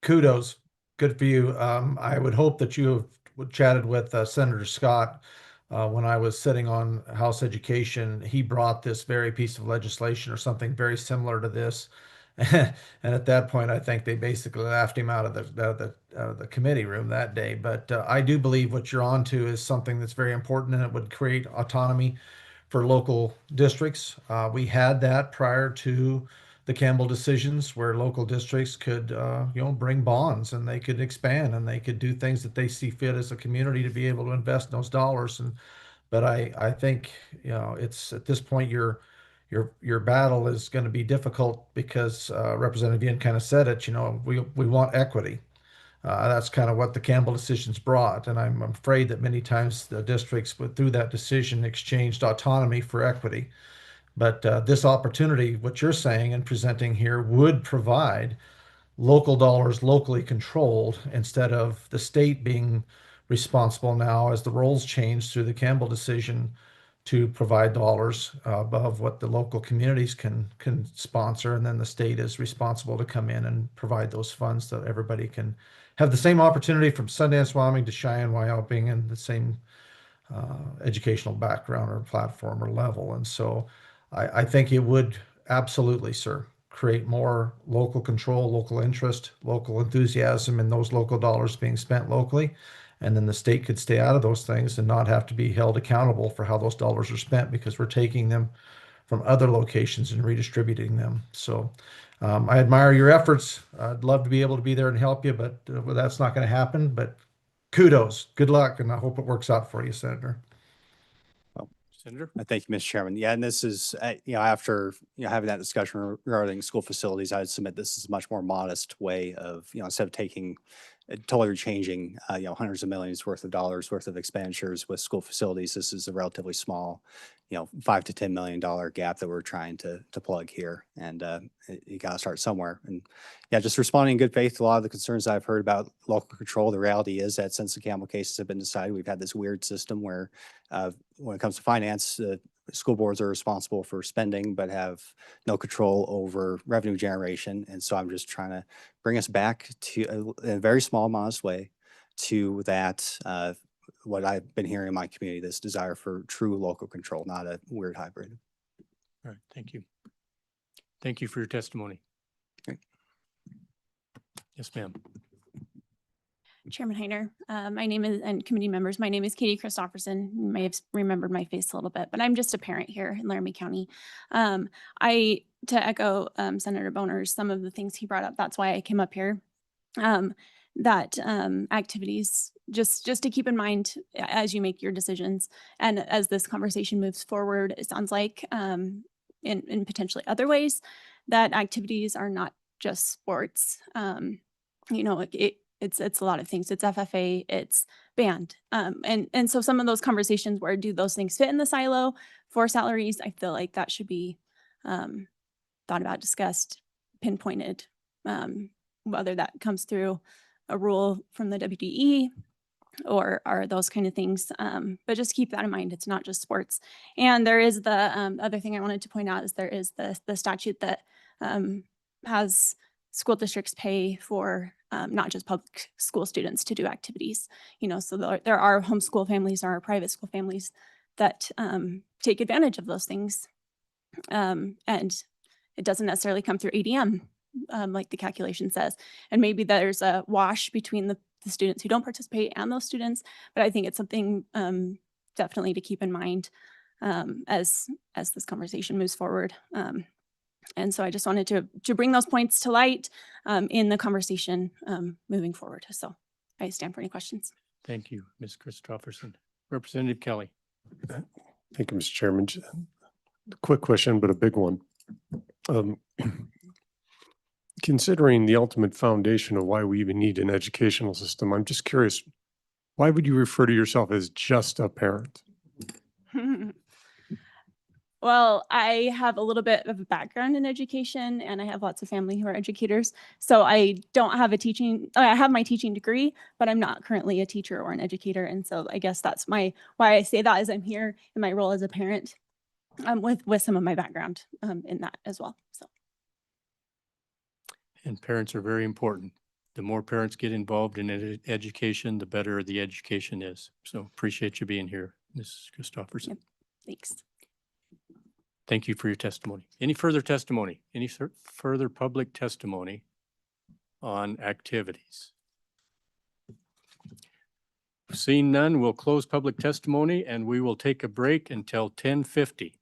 Kudos. Good for you. I would hope that you have chatted with Senator Scott when I was sitting on House Education. He brought this very piece of legislation or something very similar to this. And at that point, I think they basically laughed him out of the committee room that day. But I do believe what you're on to is something that's very important, and it would create autonomy for local districts. We had that prior to the Campbell decisions, where local districts could, bring bonds, and they could expand, and they could do things that they see fit as a community to be able to invest in those dollars. But I think, it's at this point your battle is going to be difficult because Representative Ian kind of said it. We want equity. That's kind of what the Campbell decisions brought. And I'm afraid that many times the districts, through that decision, exchanged autonomy for equity. But this opportunity, what you're saying and presenting here, would provide local dollars locally controlled instead of the state being responsible now, as the roles change through the Campbell decision, to provide dollars above what the local communities can sponsor. And then the state is responsible to come in and provide those funds so that everybody can have the same opportunity from Sundance, Wyoming to Cheyenne, Wyoming, and the same educational background or platform or level. And so I think it would absolutely, sir, create more local control, local interest, local enthusiasm in those local dollars being spent locally. And then the state could stay out of those things and not have to be held accountable for how those dollars are spent, because we're taking them from other locations and redistributing them. So I admire your efforts. I'd love to be able to be there and help you, but well, that's not going to happen. But kudos, good luck, and I hope it works out for you, Senator. Senator. Thank you, Mr. Chairman. Yeah, and this is, after, having that discussion regarding school facilities, I'd submit this is a much more modest way of, instead of taking, totally changing, hundreds of millions worth of dollars worth of expenditures with school facilities. This is a relatively small, $5 to $10 million gap that we're trying to plug here. And you got to start somewhere. And yeah, just responding in good faith to a lot of the concerns I've heard about local control. The reality is that since the Campbell cases have been decided, we've had this weird system where when it comes to finance, school boards are responsible for spending, but have no control over revenue generation. And so I'm just trying to bring us back to a very small, modest way to that, what I've been hearing in my community, this desire for true local control, not a weird hybrid. All right, thank you. Thank you for your testimony. Great. Yes, ma'am. Chairman Heiner, my name is, and committee members, my name is Katie Christopherson. You may have remembered my face a little bit, but I'm just a parent here in Laramie County. To echo Senator Boner's, some of the things he brought up, that's why I came up here. That activities, just to keep in mind as you make your decisions and as this conversation moves forward, it sounds like in potentially other ways, that activities are not just sports. It's a lot of things. It's FFA, it's band. And so some of those conversations, where do those things fit in the silo for salaries? I feel like that should be thought about, discussed, pinpointed, whether that comes through a rule from the WDE or those kind of things. But just keep that in mind. It's not just sports. And there is the other thing I wanted to point out is there is the statute that has school districts pay for not just public school students to do activities. So there are homeschool families, there are private school families that take advantage of those things. And it doesn't necessarily come through ADM, like the calculation says. And maybe there's a wash between the students who don't participate and those students, but I think it's something definitely to keep in mind as this conversation moves forward. And so I just wanted to bring those points to light in the conversation moving forward. So I stand for any questions. Thank you, Ms. Christopherson. Representative Kelly. Thank you, Mr. Chairman. A quick question, but a big one. Considering the ultimate foundation of why we even need an educational system, I'm just curious, why would you refer to yourself as just a parent? Well, I have a little bit of a background in education and I have lots of family who are educators. So I don't have I have my teaching degree, but I'm not currently a teacher or an educator. And so I guess that's why I say that is I'm here in my role as a parent with some of my background in that as well. So. And parents are very important. The more parents get involved in education, the better the education is. So appreciate you being here, Ms. Christopherson. Yep. Thanks. Thank you for your testimony. Any further testimony? Any further public testimony on activities? Seeing none, we'll close public testimony and we will take a break until 10:50.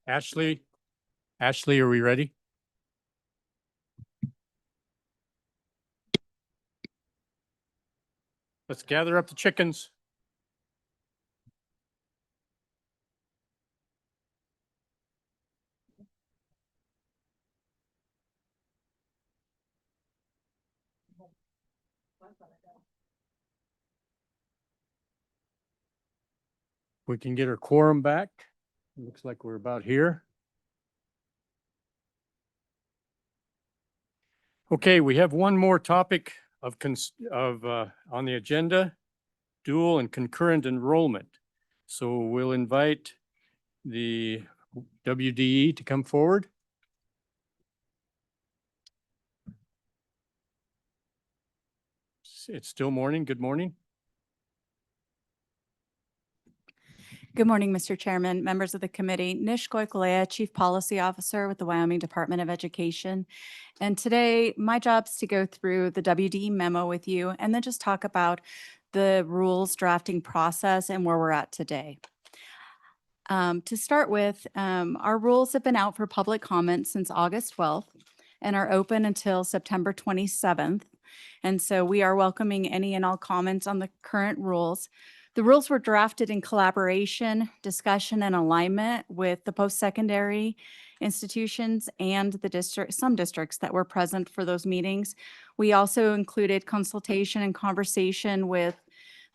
Ashley, are we ready? Let's gather up the chickens. We can get our quorum back. Looks like we're about here. Okay, we have one more topic on the agenda, dual and concurrent enrollment. So we'll invite the WDE to come forward. It's still morning. Good morning. Good morning, Mr. Chairman, members of the committee. Nish Goikolea, Chief Policy Officer with the Wyoming Department of Education. And today, my job is to go through the WDE memo with you and then just talk about the rules drafting process and where we're at today. To start with, our rules have been out for public comment since August 12th and are open until September 27th. And so we are welcoming any and all comments on the current rules. The rules were drafted in collaboration, discussion, and alignment with the post-secondary institutions and some districts that were present for those meetings. We also included consultation and conversation with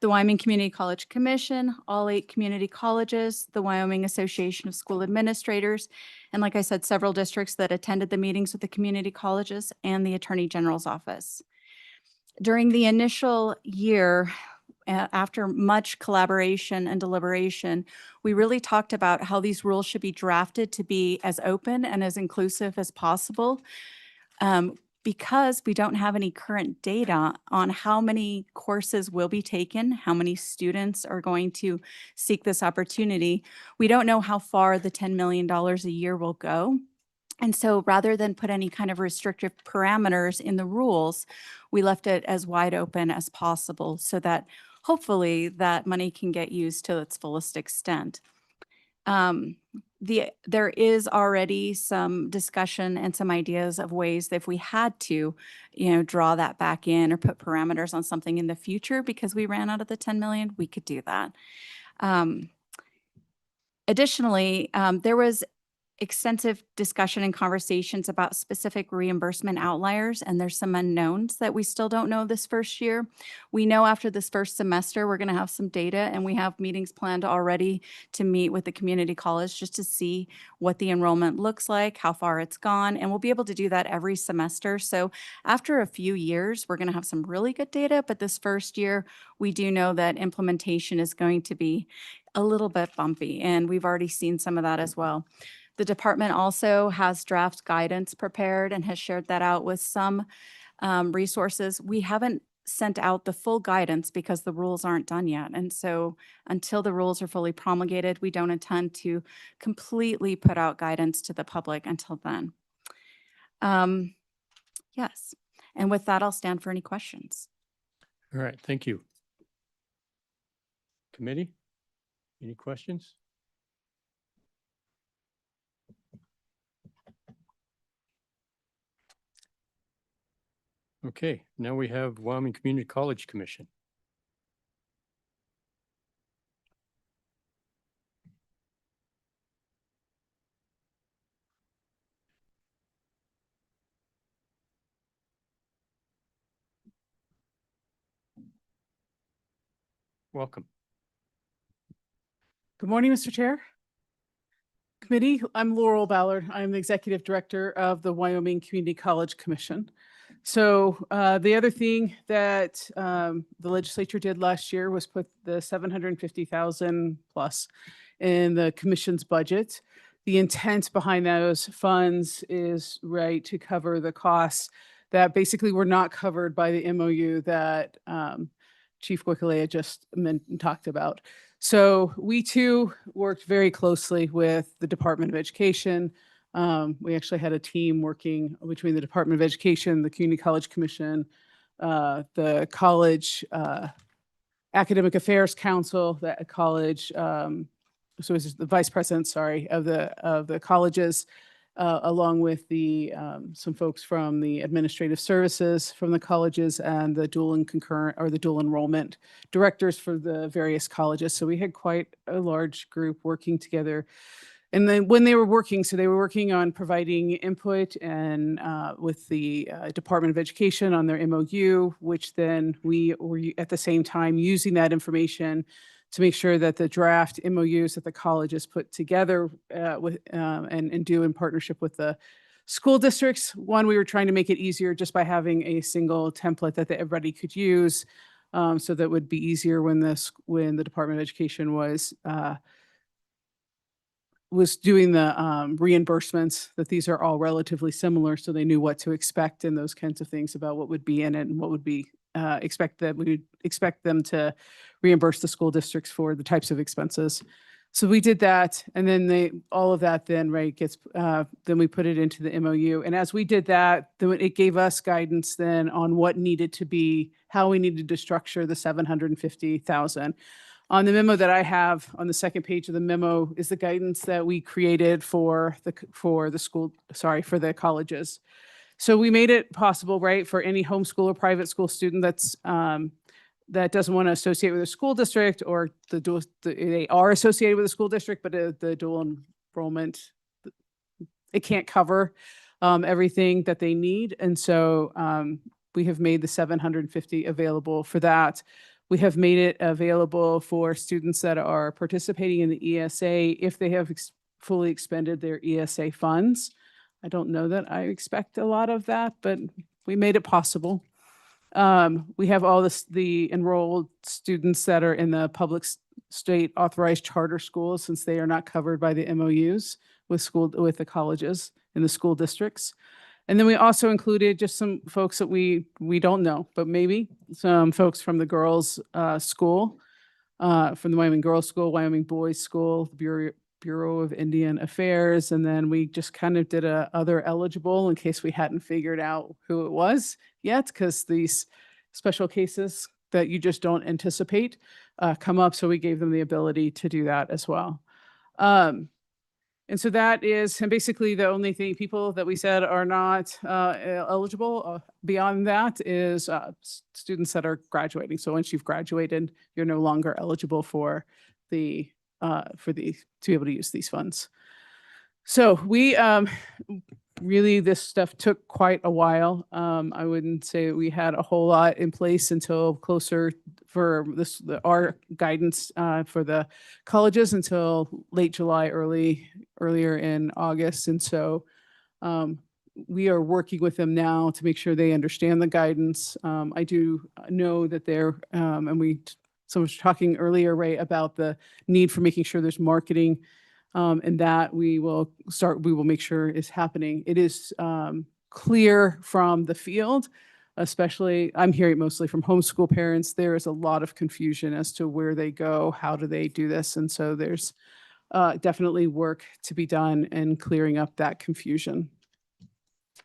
the Wyoming Community College Commission, all 8 community colleges, the Wyoming Association of School Administrators, and like I said, several districts that attended the meetings with the community colleges and the Attorney General's office. During the initial year, after much collaboration and deliberation, we really talked about how these rules should be drafted to be as open and as inclusive as possible. Because we don't have any current data on how many courses will be taken, how many students are going to seek this opportunity, we don't know how far the $10 million a year will go. And so rather than put any kind of restrictive parameters in the rules, we left it as wide open as possible so that hopefully that money can get used to its fullest extent. There is already some discussion and some ideas of ways that if we had to, draw that back in or put parameters on something in the future because we ran out of the 10 million, we could do that. Additionally, there was extensive discussion and conversations about specific reimbursement outliers, and there's some unknowns that we still don't know this first year. We know after this first semester, we're going to have some data, and we have meetings planned already to meet with the community college just to see what the enrollment looks like, how far it's gone, and we'll be able to do that every semester. So after a few years, we're going to have some really good data, but this first year, we do know that implementation is going to be a little bit bumpy, and we've already seen some of that as well. The department also has draft guidance prepared and has shared that out with some resources. We haven't sent out the full guidance because the rules aren't done yet. And so until the rules are fully promulgated, we don't intend to completely put out guidance to the public until then. Yes. And with that, I'll stand for any questions. All right, thank you. Committee, any questions? Okay, now we have Wyoming Community College Commission. Welcome. Good morning, Mr. Chair. Committee, I'm Laurel Ballard. I'm the Executive Director of the Wyoming Community College Commission. So the other thing that the legislature did last year was put the $750,000 plus in the commission's budget. The intent behind those funds is to cover the costs that basically were not covered by the MOU that Chief Goikolea just talked about. So we too worked very closely with the Department of Education. We actually had a team working between the Department of Education, the Community College Commission, the College Academic Affairs Council, the College so it's the vice president, sorry, of the colleges, along with the some folks from the administrative services from the colleges and the dual and concurrent or the dual enrollment directors for the various colleges. So we had quite a large group working together. And then when they were working, so they were working on providing input and with the Department of Education on their MOU, which then we were at the same time using that information to make sure that the draft MOUs that the colleges put together and do in partnership with the school districts. One, we were trying to make it easier just by having a single template that everybody could use, so that would be easier when the Department of Education was doing the reimbursements, that these are all relatively similar, so they knew what to expect and those kinds of things about what would be in it and what would be we would expect them to reimburse the school districts for the types of expenses. So we did that, and then all of that then, right, gets, then we put it into the MOU. And as we did that, then it gave us guidance then on what needed to be, how we needed to structure the 750,000. On the memo that I have on the second page of the memo is the guidance that we created for the colleges. So we made it possible, right, for any homeschool or private school student that doesn't want to associate with a school district, or they are associated with a school district, but the dual enrollment, it can't cover everything that they need. And so we have made the 750 available for that. We have made it available for students that are participating in the ESA if they have fully expended their ESA funds. I don't know that I expect a lot of that, but we made it possible. We have all the enrolled students that are in the public state authorized charter schools, since they are not covered by the MOUs with the colleges and the school districts. And then we also included just some folks that we don't know, but maybe some folks from the girls' school, from the Wyoming Girls School, Wyoming Boys School, Bureau of Indian Affairs, and then we just kind of did a other eligible in case we hadn't figured out who it was yet, because these special cases that you just don't anticipate come up. So we gave them the ability to do that as well. And so that is, and basically the only thing people that we said are not eligible beyond that is students that are graduating. So once you've graduated, you're no longer eligible to be able to use these funds. So we really, this stuff took quite a while. I wouldn't say we had a whole lot in place until closer for our guidance for the colleges until late July, earlier in August. And so we are working with them now to make sure they understand the guidance. I do know that someone was talking earlier, Ray, about the need for making sure there's marketing, and that we will make sure is happening. It is clear from the field, especially, I'm hearing mostly from homeschool parents, there is a lot of confusion as to where they go, how do they do this? And so there's definitely work to be done in clearing up that confusion.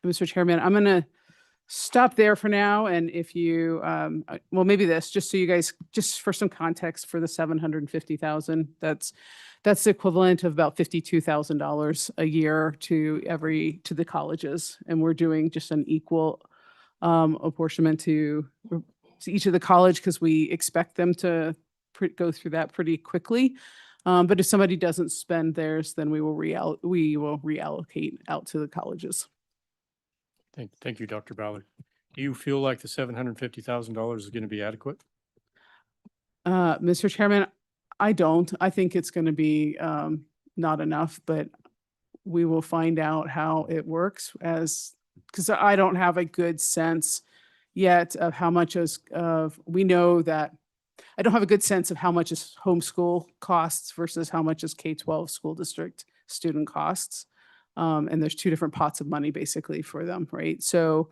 Mr. Chairman, I'm going to stop there for now. And if you, well, maybe this, just so you guys, just for some context for the 750,000, that's the equivalent of about $52,000 a year to the colleges. And we're doing just an equal apportionment to each of the college, because we expect them to go through that pretty quickly. But if somebody doesn't spend theirs, then we will reallocate out to the colleges. Thank you, Dr. Ballard. Do you feel like the $750,000 is going to be adequate? Mr. Chairman, I don't. I think it's going to be not enough, but we will find out how it works because I don't have a good sense yet of how much we know that I don't have a good sense of how much is homeschool costs versus how much is K-12 school district student costs. And there's two different pots of money basically for them, right? So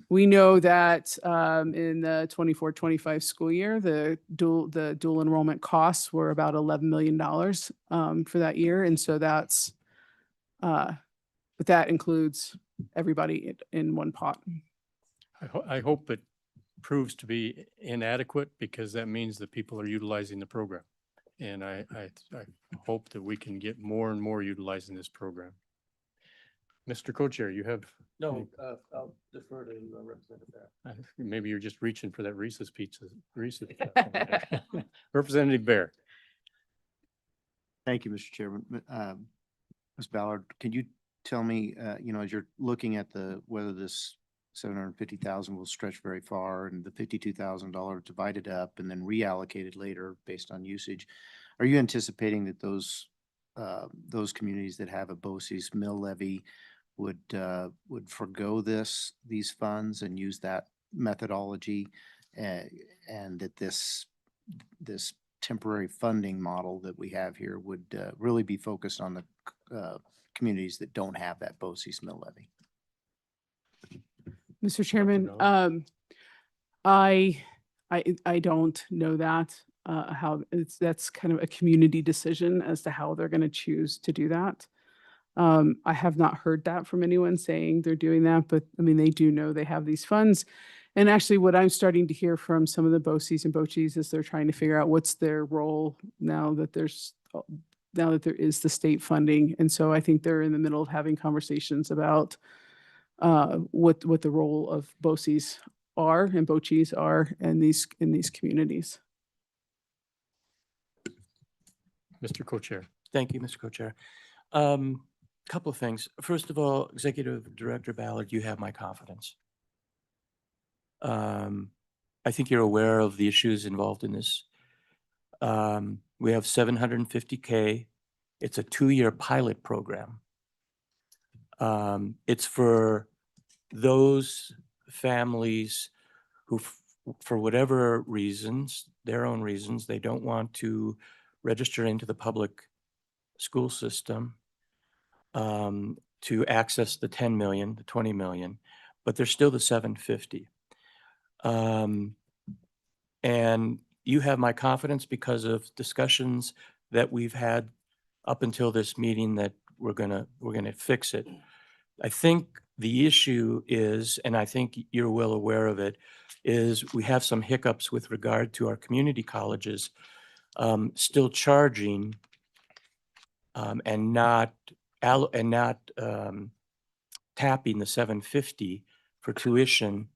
we know that in the 24-25 school year, the dual enrollment costs were about $11 million for that year. And so but that includes everybody in one pot. I hope it proves to be inadequate, because that means that people are utilizing the program. And I hope that we can get more and more utilizing this program. Mr. Co-Chair, you have? No, I'll defer to Representative Bear. Maybe you're just reaching for that Reese's pizza. Reese's. Representative Bear. Thank you, Mr. Chairman. Ms. Ballard, can you tell me, as you're looking at whether this 750,000 will stretch very far and the $52,000 divided up and then reallocated later based on usage, are you anticipating that those communities that have a BOCES mill levy would forego these funds and use that methodology, and that this temporary funding model that we have here would really be focused on the communities that don't have that BOCES mill levy? Mr. Chairman, I don't know that, that's kind of a community decision as to how they're going to choose to do that. I have not heard that from anyone saying they're doing that, but I mean, they do know they have these funds. And actually what I'm starting to hear from some of the BOCES and BOCHES is they're trying to figure out what's their role now that there is the state funding. And so I think they're in the middle of having conversations about what the role of BOCES are and BOCHES are in these communities. Mr. Co-Chair. Thank you, Mr. Co-Chair. Couple of things. First of all, Executive Director Ballard, you have my confidence. I think you're aware of the issues involved in this. We have $750K. It's a 2-year pilot program. It's for those families who, for whatever reasons, their own reasons, they don't want to register into the public school system to access the 10 million, the 20 million, but there's still the 750. And you have my confidence because of discussions that we've had up until this meeting that we're gonna fix it. I think the issue is, and I think you're well aware of it, is we have some hiccups with regard to our community colleges still charging and not tapping the 750 for tuition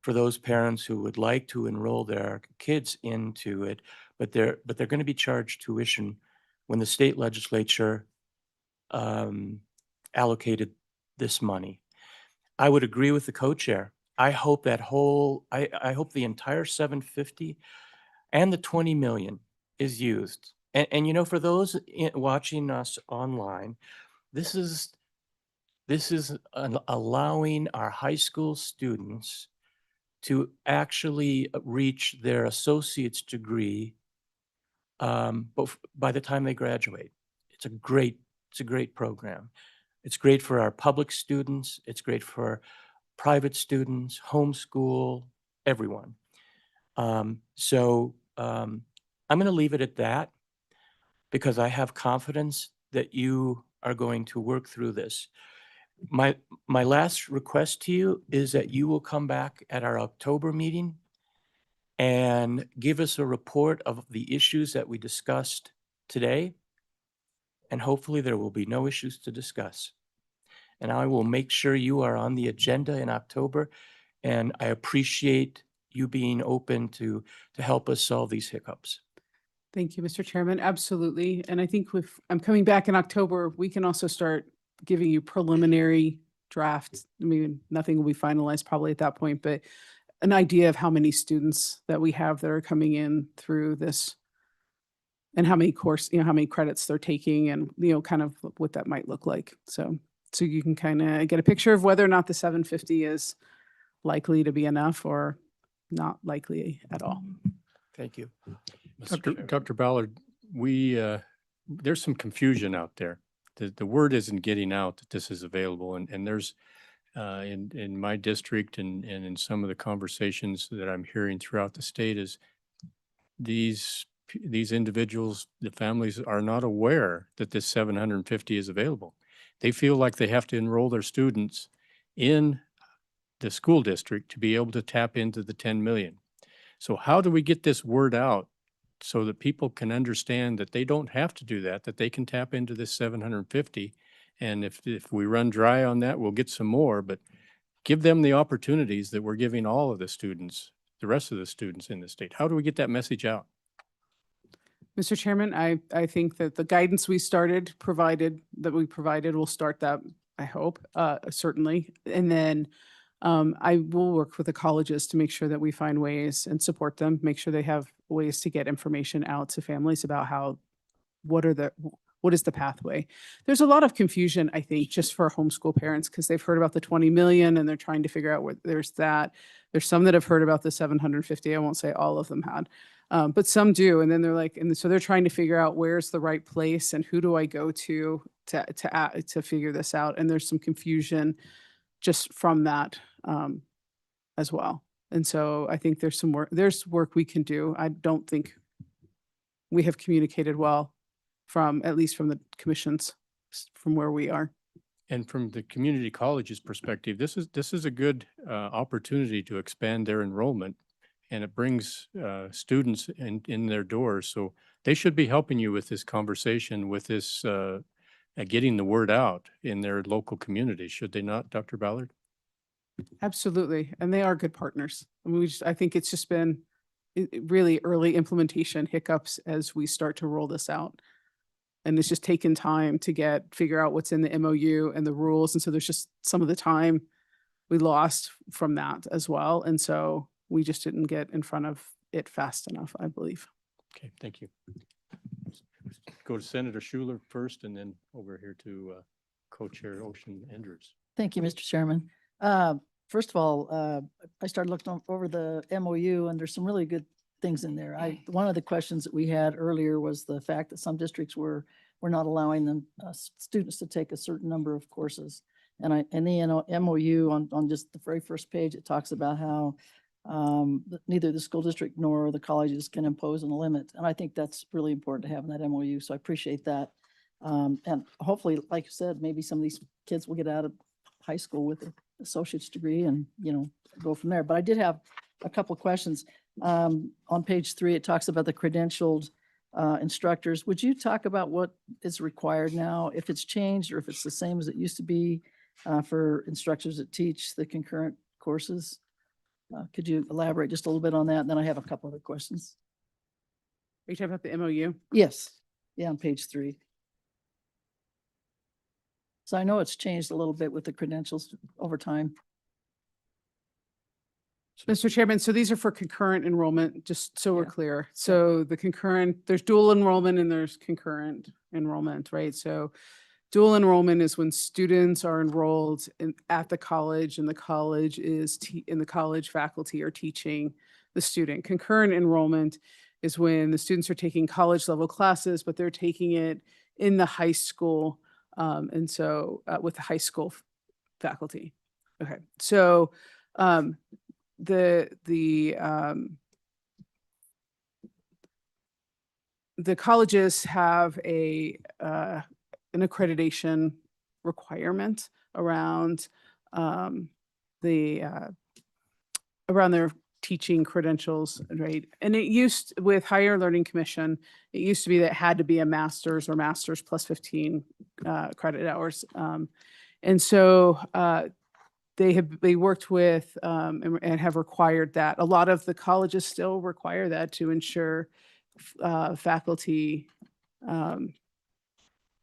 for those parents who would like to enroll their kids into it, but they're going to be charged tuition when the state legislature allocated this money. I would agree with the co-chair. I hope I hope the entire 750 and the 20 million is used. And for those watching us online, this is allowing our high school students to actually reach their associate's degree by the time they graduate. It's a great program. It's great for our public students. It's great for private students, homeschool, everyone. So I'm going to leave it at that because I have confidence that you are going to work through this. My last request to you is that you will come back at our October meeting and give us a report of the issues that we discussed today. And hopefully there will be no issues to discuss. And I will make sure you are on the agenda in October. And I appreciate you being open to help us solve these hiccups. Thank you, Mr. Chairman. Absolutely. And I think if I'm coming back in October, we can also start giving you preliminary drafts. I mean, nothing will be finalized probably at that point, but an idea of how many students that we have that are coming in through this and how many how many credits they're taking and, kind of what that might look like. So you can kind of get a picture of whether or not the 750 is likely to be enough or not likely at all. Thank you. Dr. Ballard, there's some confusion out there. The word isn't getting out that this is available. And there's in my district and in some of the conversations that I'm hearing throughout the state is these individuals, the families are not aware that this 750 is available. They feel like they have to enroll their students in the school district to be able to tap into the 10 million. So how do we get this word out so that people can understand that they don't have to do that, that they can tap into this 750. And if we run dry on that, we'll get some more, but give them the opportunities that we're giving all of the students, the rest of the students in the state. How do we get that message out? Mr. Chairman, I think that the guidance we provided will start that, I hope, certainly. And then I will work with the colleges to make sure that we find ways and support them, make sure they have ways to get information out to families about what is the pathway. There's a lot of confusion, I think, just for homeschool parents because they've heard about the 20 million and they're trying to figure out where there's that. There's some that have heard about the 750. I won't say all of them had. But some do. And then they're like, and so they're trying to figure out where's the right place and who do I go to figure this out. And there's some confusion just from that as well. And so I think there's work we can do. I don't think we have communicated well at least from the commissions, from where we are. And from the community college's perspective, this is a good opportunity to expand their enrollment. And it brings students in their doors. So they should be helping you with this conversation, with this getting the word out in their local community, should they not, Dr. Ballard? Absolutely. And they are good partners. I mean, I think it's just been really early implementation hiccups as we start to roll this out. And it's just taken time to figure out what's in the MOU and the rules. And so there's just some of the time we lost from that as well. And so we just didn't get in front of it fast enough, I believe. Okay, thank you. Go to Senator Schuler first and then over here to Co-Chair Ocean Andrews. Thank you, Mr. Chairman. First of all, I started looking over the MOU and there's some really good things in there. One of the questions that we had earlier was the fact that some districts were not allowing them students to take a certain number of courses. And in the MOU on just the very first page, it talks about how neither the school district nor the colleges can impose a limit. And I think that's really important to have in that MOU. So I appreciate that. And hopefully, like you said, maybe some of these kids will get out of high school with an associate's degree and, go from there. But I did have a couple of questions. On page 3, it talks about the credentialed instructors. Would you talk about what is required now, if it's changed or if it's the same as it used to be for instructors that teach the concurrent courses? Could you elaborate just a little bit on that? And then I have a couple other questions. Are you talking about the MOU? Yes. Yeah, on page 3. So I know it's changed a little bit with the credentials over time. Mr. Chairman, so these are for concurrent enrollment, just so we're clear. So the concurrent, there's dual enrollment and there's concurrent enrollment, right? So dual enrollment is when students are enrolled at the college and the college and the college faculty are teaching the student. Concurrent enrollment is when the students are taking college level classes, but they're taking it in the high school. And so with the high school faculty. Okay, so the colleges have an accreditation requirement around their teaching credentials, right? And it used with Higher Learning Commission, it used to be that it had to be a master's or master's plus 15 credit hours. And so they worked with and have required that. A lot of the colleges still require that to ensure faculty, to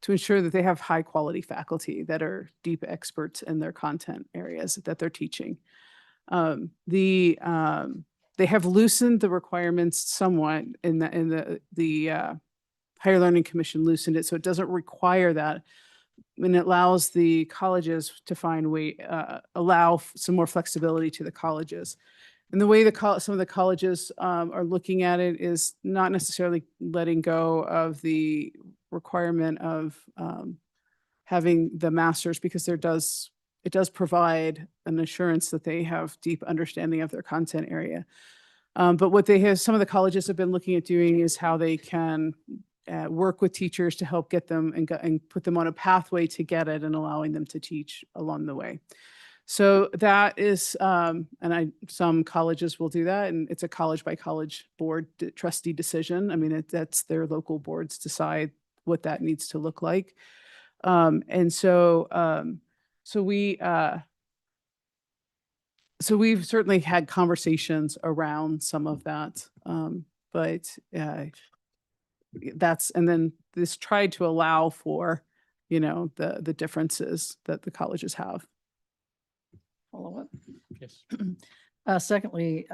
ensure that they have high quality faculty that are deep experts in their content areas that they're teaching. They have loosened the requirements somewhat in the Higher Learning Commission loosened it, so it doesn't require that. And it allows the colleges to allow some more flexibility to the colleges. And the way some of the colleges are looking at it is not necessarily letting go of the requirement of having the master's, because it does provide an assurance that they have deep understanding of their content area. But what some of the colleges have been looking at doing is how they can work with teachers to help get them and put them on a pathway to get it and allowing them to teach along the way. So that is, some colleges will do that, and it's a college by college board trustee decision. I mean, that's their local boards decide what that needs to look like. So we've certainly had conversations around some of that, but and then this tried to allow for, the differences that the colleges have. Follow up. Yes. Secondly,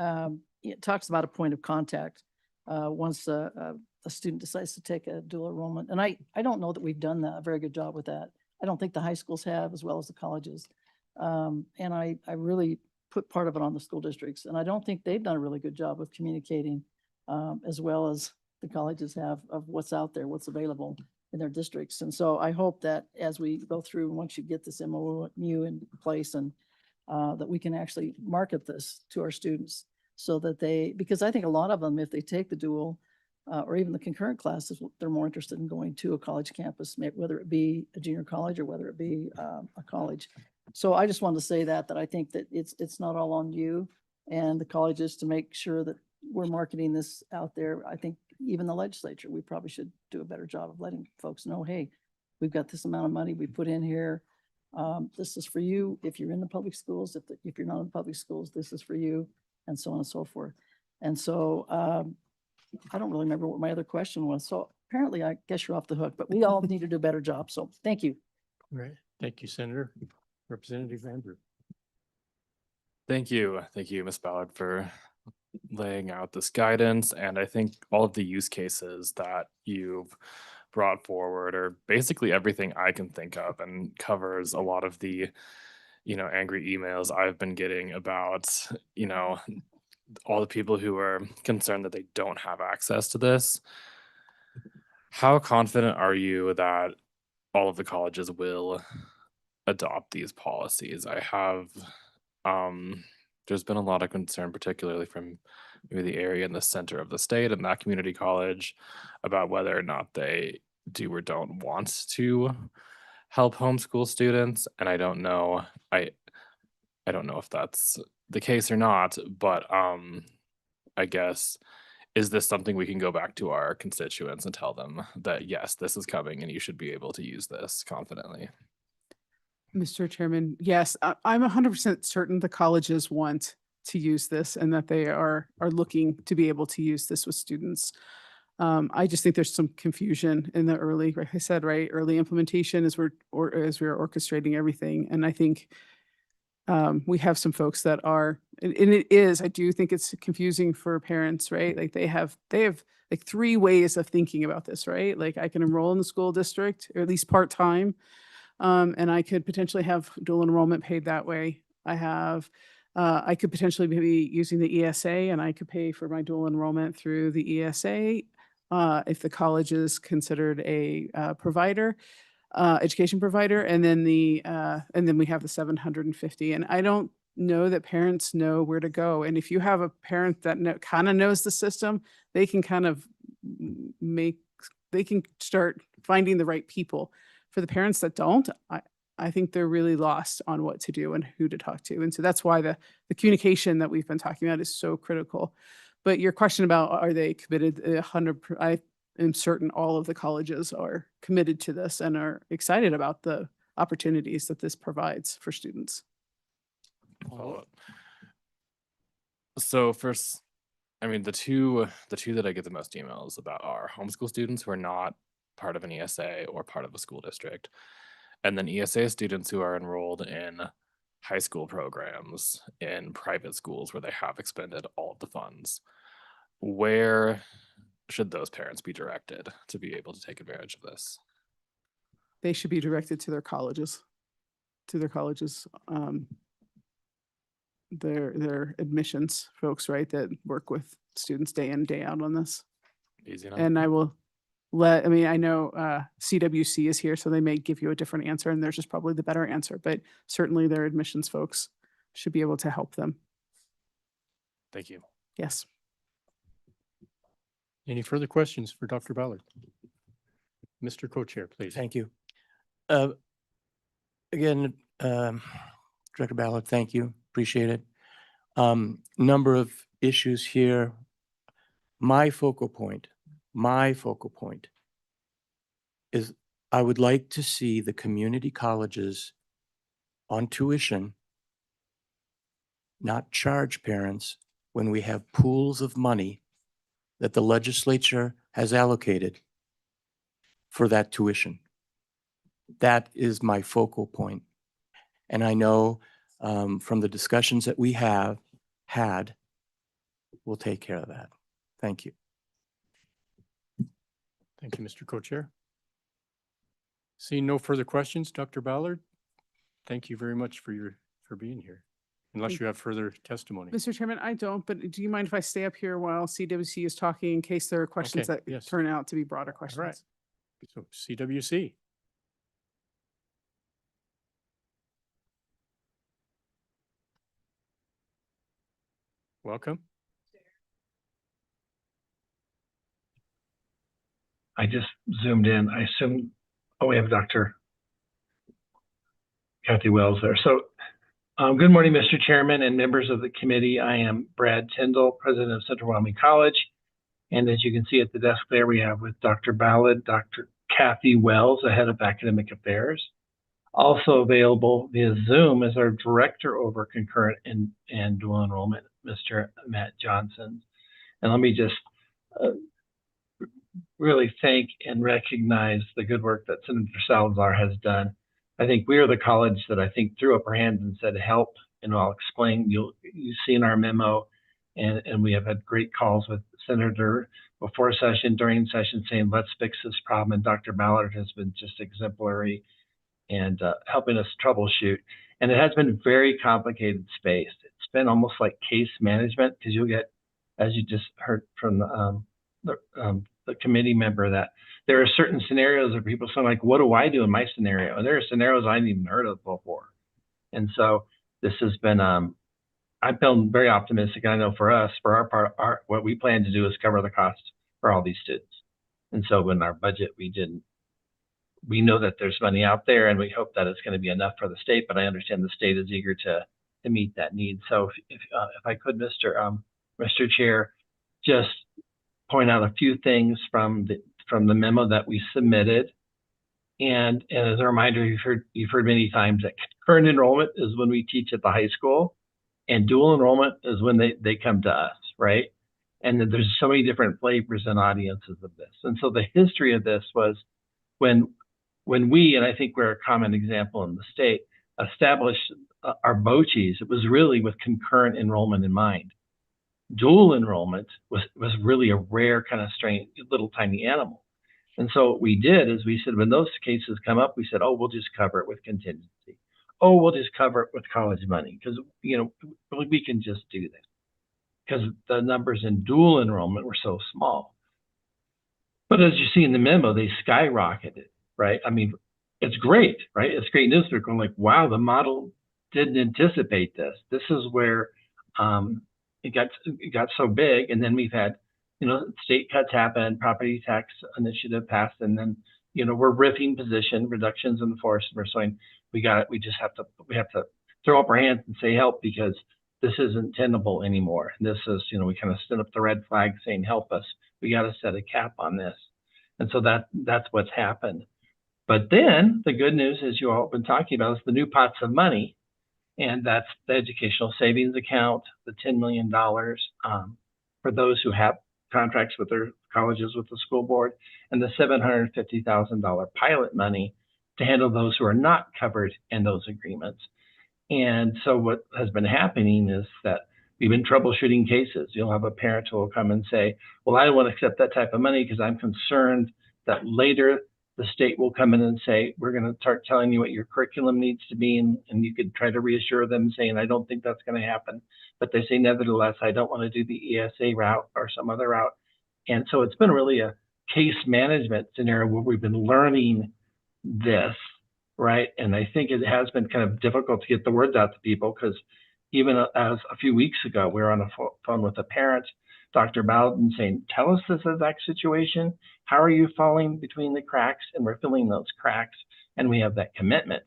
it talks about a point of contact once a student decides to take a dual enrollment. And I don't know that we've done a very good job with that. I don't think the high schools have as well as the colleges. And I really put part of it on the school districts. And I don't think they've done a really good job of communicating as well as the colleges have of what's out there, what's available in their districts. And so I hope that as we go through, once you get this MOU in place, and that we can actually market this to our students so that because I think a lot of them, if they take the dual or even the concurrent classes, they're more interested in going to a college campus, whether it be a junior college or whether it be a college. So I just wanted to say that I think that it's not all on you and the colleges to make sure that we're marketing this out there. I think even the legislature, we probably should do a better job of letting folks know, hey, we've got this amount of money we put in here. This is for you if you're in the public schools. If you're not in the public schools, this is for you, and so on and so forth. And so I don't really remember what my other question was. So apparently I guess you're off the hook, but we all need to do a better job. So thank you. Right. Thank you, Senator. Representative Andrew. Thank you. Thank you, Ms. Ballard, for laying out this guidance. And I think all of the use cases that you've brought forward are basically everything I can think of, and covers a lot of the, angry emails I've been getting about, all the people who are concerned that they don't have access to this. How confident are you that all of the colleges will adopt these policies? There's been a lot of concern, particularly from maybe the area in the center of the state and that community college, about whether or not they do or don't want to help homeschool students. And I don't know if that's the case or not, but I guess, is this something we can go back to our constituents and tell them that, yes, this is coming and you should be able to use this confidently? Mr. Chairman, yes, I'm 100% certain the colleges want to use this and that they are looking to be able to use this with students. I just think there's some confusion in the early, like I said, early implementation as we're orchestrating everything. And I think we have some folks that are, and I do think it's confusing for parents, right? Like they have like 3 ways of thinking about this, right? Like I can enroll in the school district, or at least part-time. And I could potentially have dual enrollment paid that way. I could potentially be using the ESA, and I could pay for my dual enrollment through the ESA if the college is considered a provider, education provider, and then we have the 750. And I don't know that parents know where to go. And if you have a parent that kind of knows the system, they can kind of they can start finding the right people. For the parents that don't, I think they're really lost on what to do and who to talk to. And so that's why the communication that we've been talking about is so critical. But your question about, are they committed? I am certain all of the colleges are committed to this and are excited about the opportunities that this provides for students. So first, the two that I get the most emails about are homeschool students who are not part of an ESA or part of a school district, and then ESA students who are enrolled in high school programs in private schools where they have expended all of the funds. Where should those parents be directed to be able to take advantage of this? They should be directed to their colleges, their admissions folks, right, that work with students day in, day out on this. Easy enough. And I will I know CWC is here, so they may give you a different answer, and theirs is probably the better answer, but certainly their admissions folks should be able to help them. Thank you. Yes. Any further questions for Dr. Ballard? Mr. Co-Chair, please. Thank you. Again, Director Ballard, thank you. Appreciate it. Number of issues here. My focal point is I would like to see the community colleges on tuition not charge parents when we have pools of money that the legislature has allocated for that tuition. That is my focal point. And I know from the discussions that we have had, we'll take care of that. Thank you. Thank you, Mr. Co-Chair. Seeing no further questions, Dr. Ballard, thank you very much for being here. Unless you have further testimony. Mr. Chairman, I don't, but do you mind if I stay up here while CWC is talking in case there are questions Okay, that yes. turn out to be broader questions? All right. So CWC. Welcome. I just zoomed in. I assume, oh, we have Dr. Kathy Wells there. So good morning, Mr. Chairman and members of the committee. I am Brad Tyndall, president of Central Wyoming College. And as you can see at the desk there, we have with Dr. Ballard, Dr. Kathy Wells, the head of academic affairs. Also available via Zoom is our director over concurrent and dual enrollment, Mr. Matt Johnson. And let me just really thank and recognize the good work that Senator Salazar has done. I think we are the college that I think threw up our hands and said, help, and I'll explain. You've seen our memo, and we have had great calls with Senator before session, during session, saying, let's fix this problem. And Dr. Ballard has been just exemplary and helping us troubleshoot. And it has been very complicated space. It's been almost like case management, because you'll get, as you just heard from the committee member, that there are certain scenarios where people say, like, what do I do in my scenario? And there are scenarios I hadn't even heard of before. And so this has been, I've been very optimistic. I know for us, for our part, what we plan to do is cover the costs for all these students. And so in our budget, we know that there's money out there, and we hope that it's going to be enough for the state, but I understand the state is eager to meet that need. So if I could, Mr. Chair, just point out a few things from the memo that we submitted. And as a reminder, you've heard many times that current enrollment is when we teach at the high school, and dual enrollment is when they come to us, right? And then there's so many different flavors and audiences of this. And so the history of this was when we, and I think we're a common example in the state, established our BOCHES, it was really with concurrent enrollment in mind. Dual enrollment was really a rare kind of strange, little tiny animal. And so what we did is we said, when those cases come up, we said, oh, we'll just cover it with contingency. Oh, we'll just cover it with college money, because, you know, we can just do that, because the numbers in dual enrollment were so small. But as you see in the memo, they skyrocketed, right? I mean, it's great, right? It's great news. They're going like, wow, the model didn't anticipate this. This is where it got so big. And then we've had, you know, state cuts happen, property tax initiative passed, and then, you know, we're riffing position reductions in the force. And we're saying we have to throw up our hands and say help, because this isn't tenable anymore. And this is, you know, we kind of stood up the red flag saying, help us. We got to set a cap on this. And so that's what's happened. But then the good news, as you all have been talking about, is the new pots of money. And that's the educational savings account, the $10 million for those who have contracts with their colleges with the school board, and the $750,000 pilot money to handle those who are not covered in those agreements. And so what has been happening is that we've been troubleshooting cases. You'll have a parent who will come and say, well, I don't want to accept that type of money because I'm concerned that later the state will come in and say, we're going to start telling you what your curriculum needs to be. And you could try to reassure them saying, I don't think that's going to happen. But they say, nevertheless, I don't want to do the ESA route or some other route. And so it's been really a case management scenario where we've been learning this, right? And I think it has been kind of difficult to get the words out to people, because even as a few weeks ago, we were on a phone with a parent, Dr. Bowden, saying, tell us this exact situation. How are you falling between the cracks? And we're filling those cracks. And we have that commitment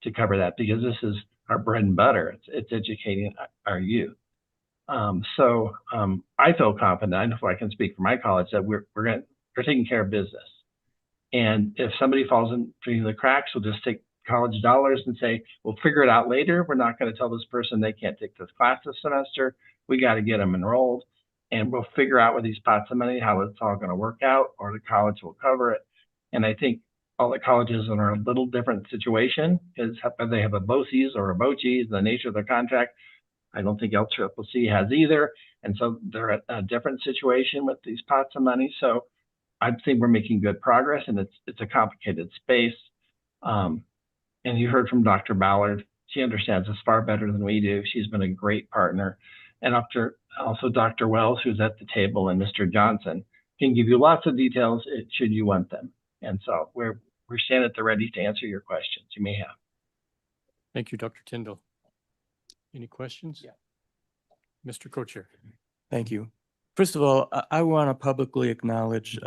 to cover that, because this is our bread and butter. It's educating our youth. I feel confident. I know if I can speak for my college that we're taking care of business. And if somebody falls into the cracks, we'll just take college dollars and say, we'll figure it out later. We're not going to tell this person they can't take this class this semester. We got to get them enrolled, and we'll figure out with these pots of money how it's all going to work out, or the college will cover it. And I think all the colleges are in a little different situation because they have a BOCES or a BOCHES, the nature of their contract. I don't think LCCC has either. And so they're at a different situation with these pots of money. So I think we're making good progress, and it's a complicated space. And you heard from Dr. Ballard. She understands this far better than we do. She's been a great partner. And also Dr. Wells, who's at the table, and Mr. Johnson can give you lots of details should you want them. And so we're standing at the ready to answer your questions you may have. Thank you, Dr. Tyndall. Any questions? Yeah. Mr. Co-Chair. Thank you. First of all, I want to publicly acknowledge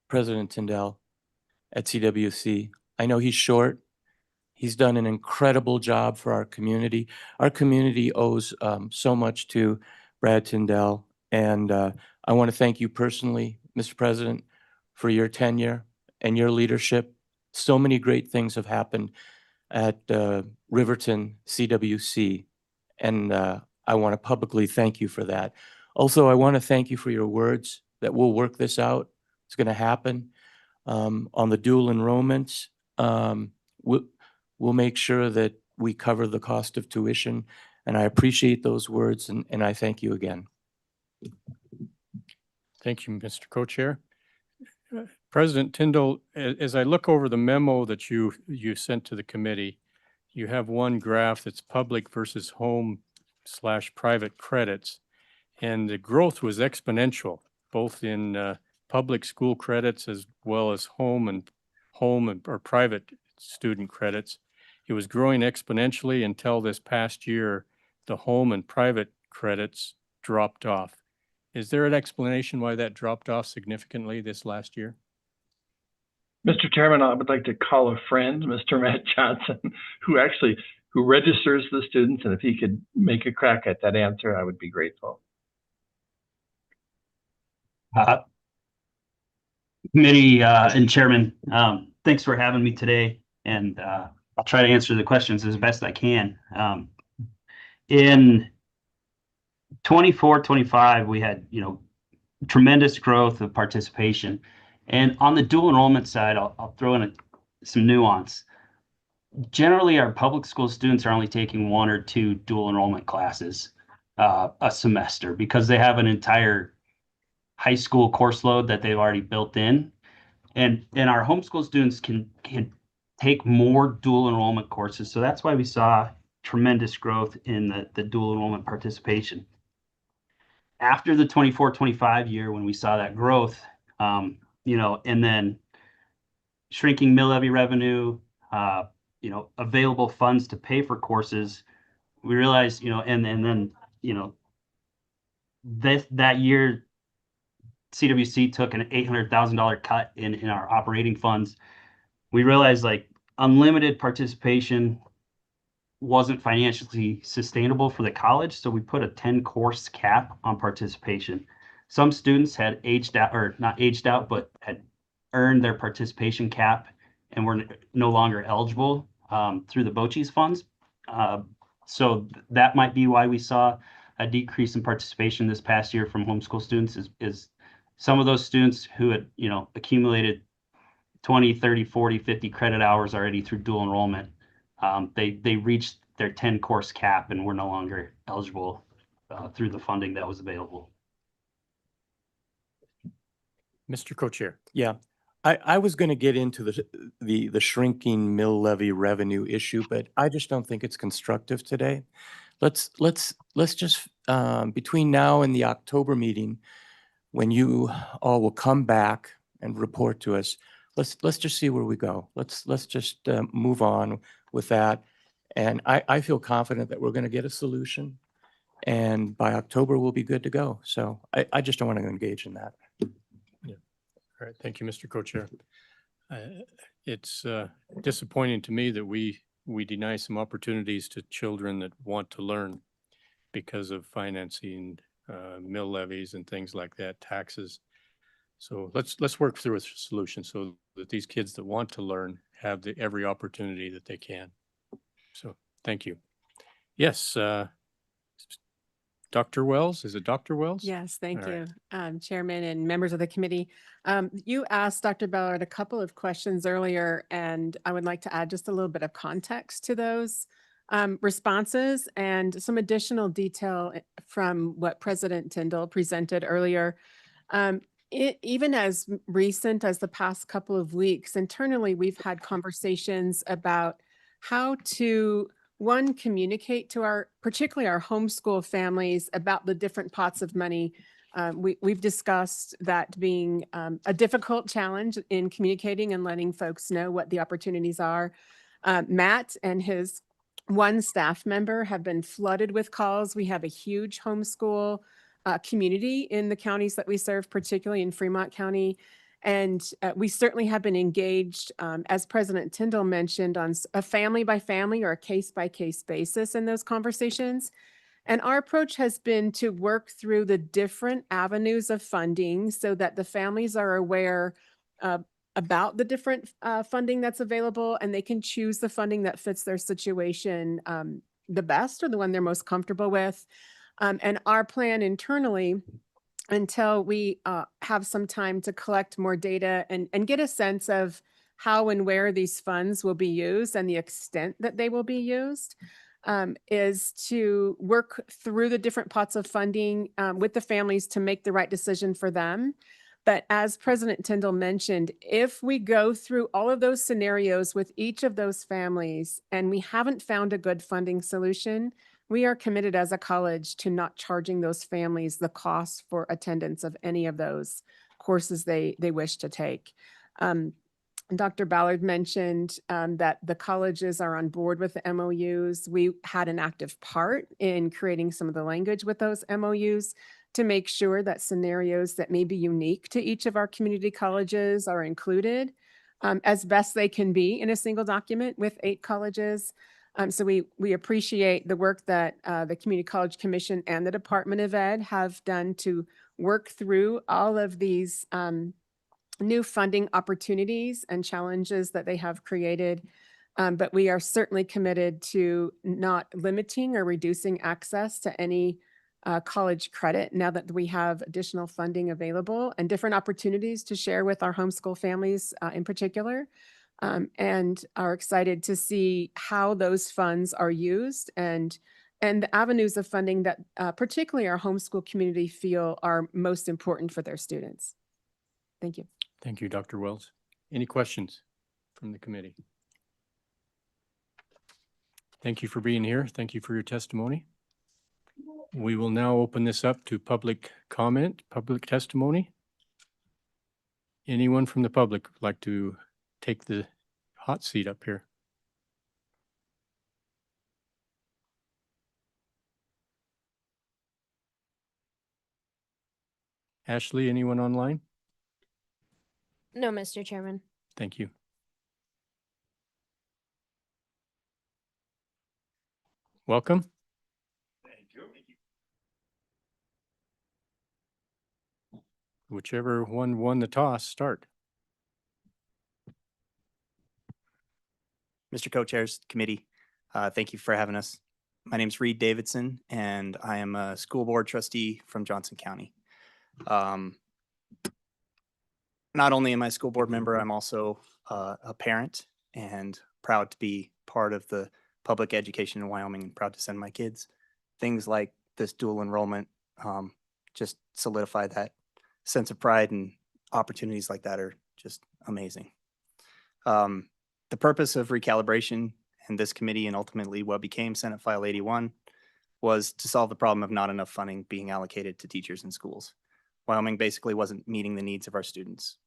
President Tyndall at CWC. I know he's short. He's done an incredible job for our community. Our community owes so much to Brad Tyndall. And I want to thank you personally, Mr. President, for your tenure and your leadership. So many great things have happened at Riverton CWC. And I want to publicly thank you for that. Also, I want to thank you for your words that we'll work this out. It's going to happen. On the dual enrollments, we'll make sure that we cover the cost of tuition. And I appreciate those words, and I thank you again. Thank you, Mr. Co-Chair. President Tyndall, as I look over the memo that you sent to the committee, you have one graph that's public versus home/private credits. And the growth was exponential, both in public school credits as well as home or private student credits. It was growing exponentially until this past year, the home and private credits dropped off. Is there an explanation why that dropped off significantly this last year? Mr. Chairman, I would like to call a friend, Mr. Matt Johnson, who registers the students, and if he could make a crack at that answer, I would be grateful. Committee and Chairman, thanks for having me today, and I'll try to answer the questions as best I can. In 24-25, we had tremendous growth of participation, and on the dual enrollment side, I'll throw in some nuance. Generally, our public school students are only taking 1 or 2 dual enrollment classes a semester because they have an entire high school course load that they've already built in. And our homeschool students can take more dual enrollment courses. So that's why we saw tremendous growth in the dual enrollment participation. After the 24-25 year, when we saw that growth, and then shrinking mill levy revenue, available funds to pay for courses, we realized, that year, CWC took an $800,000 cut in our operating funds. We realized unlimited participation wasn't financially sustainable for the college, so we put a 10-course cap on participation. Some students had not aged out, but had earned their participation cap and were no longer eligible through the BOCHES funds. So that might be why we saw a decrease in participation this past year from homeschool students is some of those students who had, accumulated 20, 30, 40, 50 credit hours already through dual enrollment. They reached their 10-course cap and were no longer eligible through the funding that was available. Mr. Co-Chair. Yeah, I was going to get into the shrinking mill levy revenue issue, but I just don't think it's constructive today. Let's just between now and the October meeting, when you all will come back and report to us, let's just see where we go. Let's just move on with that. And I feel confident that we're going to get a solution, and by October we'll be good to go. So I just don't want to engage in that. Yeah. All right. Thank you, Mr. Co-Chair. It's disappointing to me that we we deny some opportunities to children that want to learn because of financing, mill levies and things like that, taxes. So let's work through a solution so that these kids that want to learn have every opportunity that they can. So thank you. Yes, Dr. Wells, is it Dr. Wells? Yes, thank All you, right. Chairman and members of the committee. You asked Dr. Ballard a couple of questions earlier, and I would like to add just a little bit of context to those responses and some additional detail from what President Tyndall presented earlier. Even as recent as the past couple of weeks, internally, we've had conversations about how to communicate to particularly our homeschool families about the different pots of money. We've discussed that being a difficult challenge in communicating and letting folks know what the opportunities are. Matt and his one staff member have been flooded with calls. We have a huge homeschool community in the counties that we serve, particularly in Fremont County. And we certainly have been engaged, as President Tyndall mentioned, on a family by family or a case by case basis in those conversations. And our approach has been to work through the different avenues of funding so that the families are aware about the different funding that's available, and they can choose the funding that fits their situation the best or the one they're most comfortable with. And our plan internally, until we have some time to collect more data and get a sense of how and where these funds will be used and the extent that they will be used, is to work through the different pots of funding with the families to make the right decision for them. But as President Tyndall mentioned, if we go through all of those scenarios with each of those families and we haven't found a good funding solution, we are committed as a college to not charging those families the cost for attendance of any of those courses they wish to take. Dr. Ballard mentioned that the colleges are on board with the MOUs. We had an active part in creating some of the language with those MOUs to make sure that scenarios that may be unique to each of our community colleges are included as best they can be in a single document with 8 colleges. So we appreciate the work that the Community College Commission and the Department of Ed have done to work through all of these new funding opportunities and challenges that they have created. But we are certainly committed to not limiting or reducing access to any college credit now that we have additional funding available and different opportunities to share with our homeschool families in particular. And are excited to see how those funds are used and the avenues of funding that particularly our homeschool community feel are most important for their students. Thank you. Thank you, Dr. Wells. Any questions from the committee? Thank you for being here. Thank you for your testimony. We will now open this up to public comment, public testimony. Anyone from the public would like to take the hot seat up here? Ashley, anyone online? No, Mr. Chairman. Thank you. Welcome. Thank you. Whichever one won the toss, start. Mr. Co-Chairs, committee, thank you for having us. My name is Reed Davidson, and I am a school board trustee from Johnson County. Not only am I a school board member, I'm also a parent and proud to be part of the public education in Wyoming and proud to send my kids. Things like this dual enrollment just solidify that sense of pride, and opportunities like that are just amazing. The purpose of recalibration and this committee, and ultimately what became Senate File 81, was to solve the problem of not enough funding being allocated to teachers in schools. Wyoming basically wasn't meeting the needs of our students.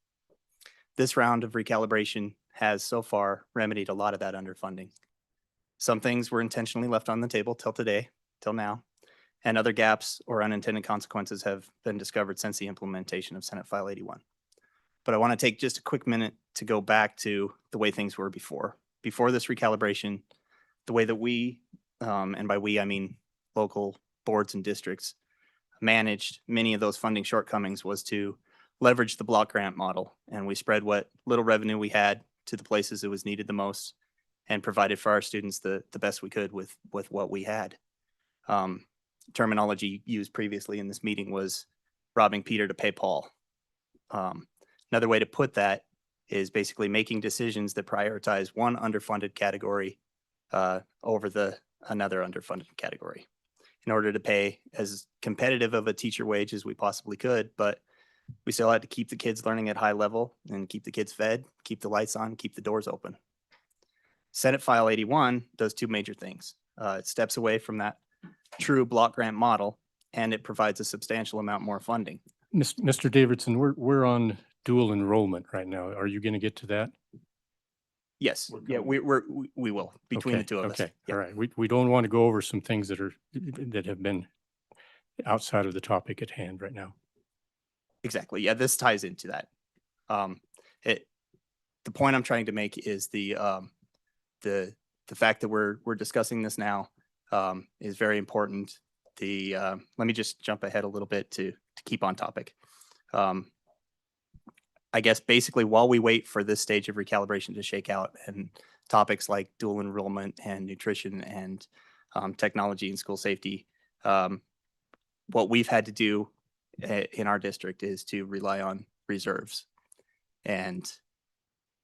This round of recalibration has so far remedied a lot of that underfunding. Some things were intentionally left on the table till today, till now, and other gaps or unintended consequences have been discovered since the implementation of Senate File 81. But I want to take just a quick minute to go back to the way things were before. Before this recalibration, the way that we, and by we, I mean local boards and districts, managed many of those funding shortcomings was to leverage the block grant model. And we spread what little revenue we had to the places it was needed the most and provided for our students the best we could with what we had. Terminology used previously in this meeting was robbing Peter to pay Paul. Another way to put that is basically making decisions that prioritize one underfunded category over another underfunded category in order to pay as competitive of a teacher wage as we possibly could, but we still had to keep the kids learning at high level and keep the kids fed, keep the lights on, keep the doors open. Senate File 81 does two major things. It steps away from that true block grant model, and it provides a substantial amount more funding. Mr. Davidson, we're on dual enrollment right now. Are you going to get to that? Yes, yeah, we will between the two of us. Okay, Yeah. all right. We don't want to go over some things that have been outside of the topic at hand right now. Exactly. Yeah, this ties into that. The point I'm trying to make is the fact that we're discussing this now is very important. Let me just jump ahead a little bit to keep on topic. I guess basically while we wait for this stage of recalibration to shake out and topics like dual enrollment and nutrition and technology and school safety, what we've had to do in our district is to rely on reserves. And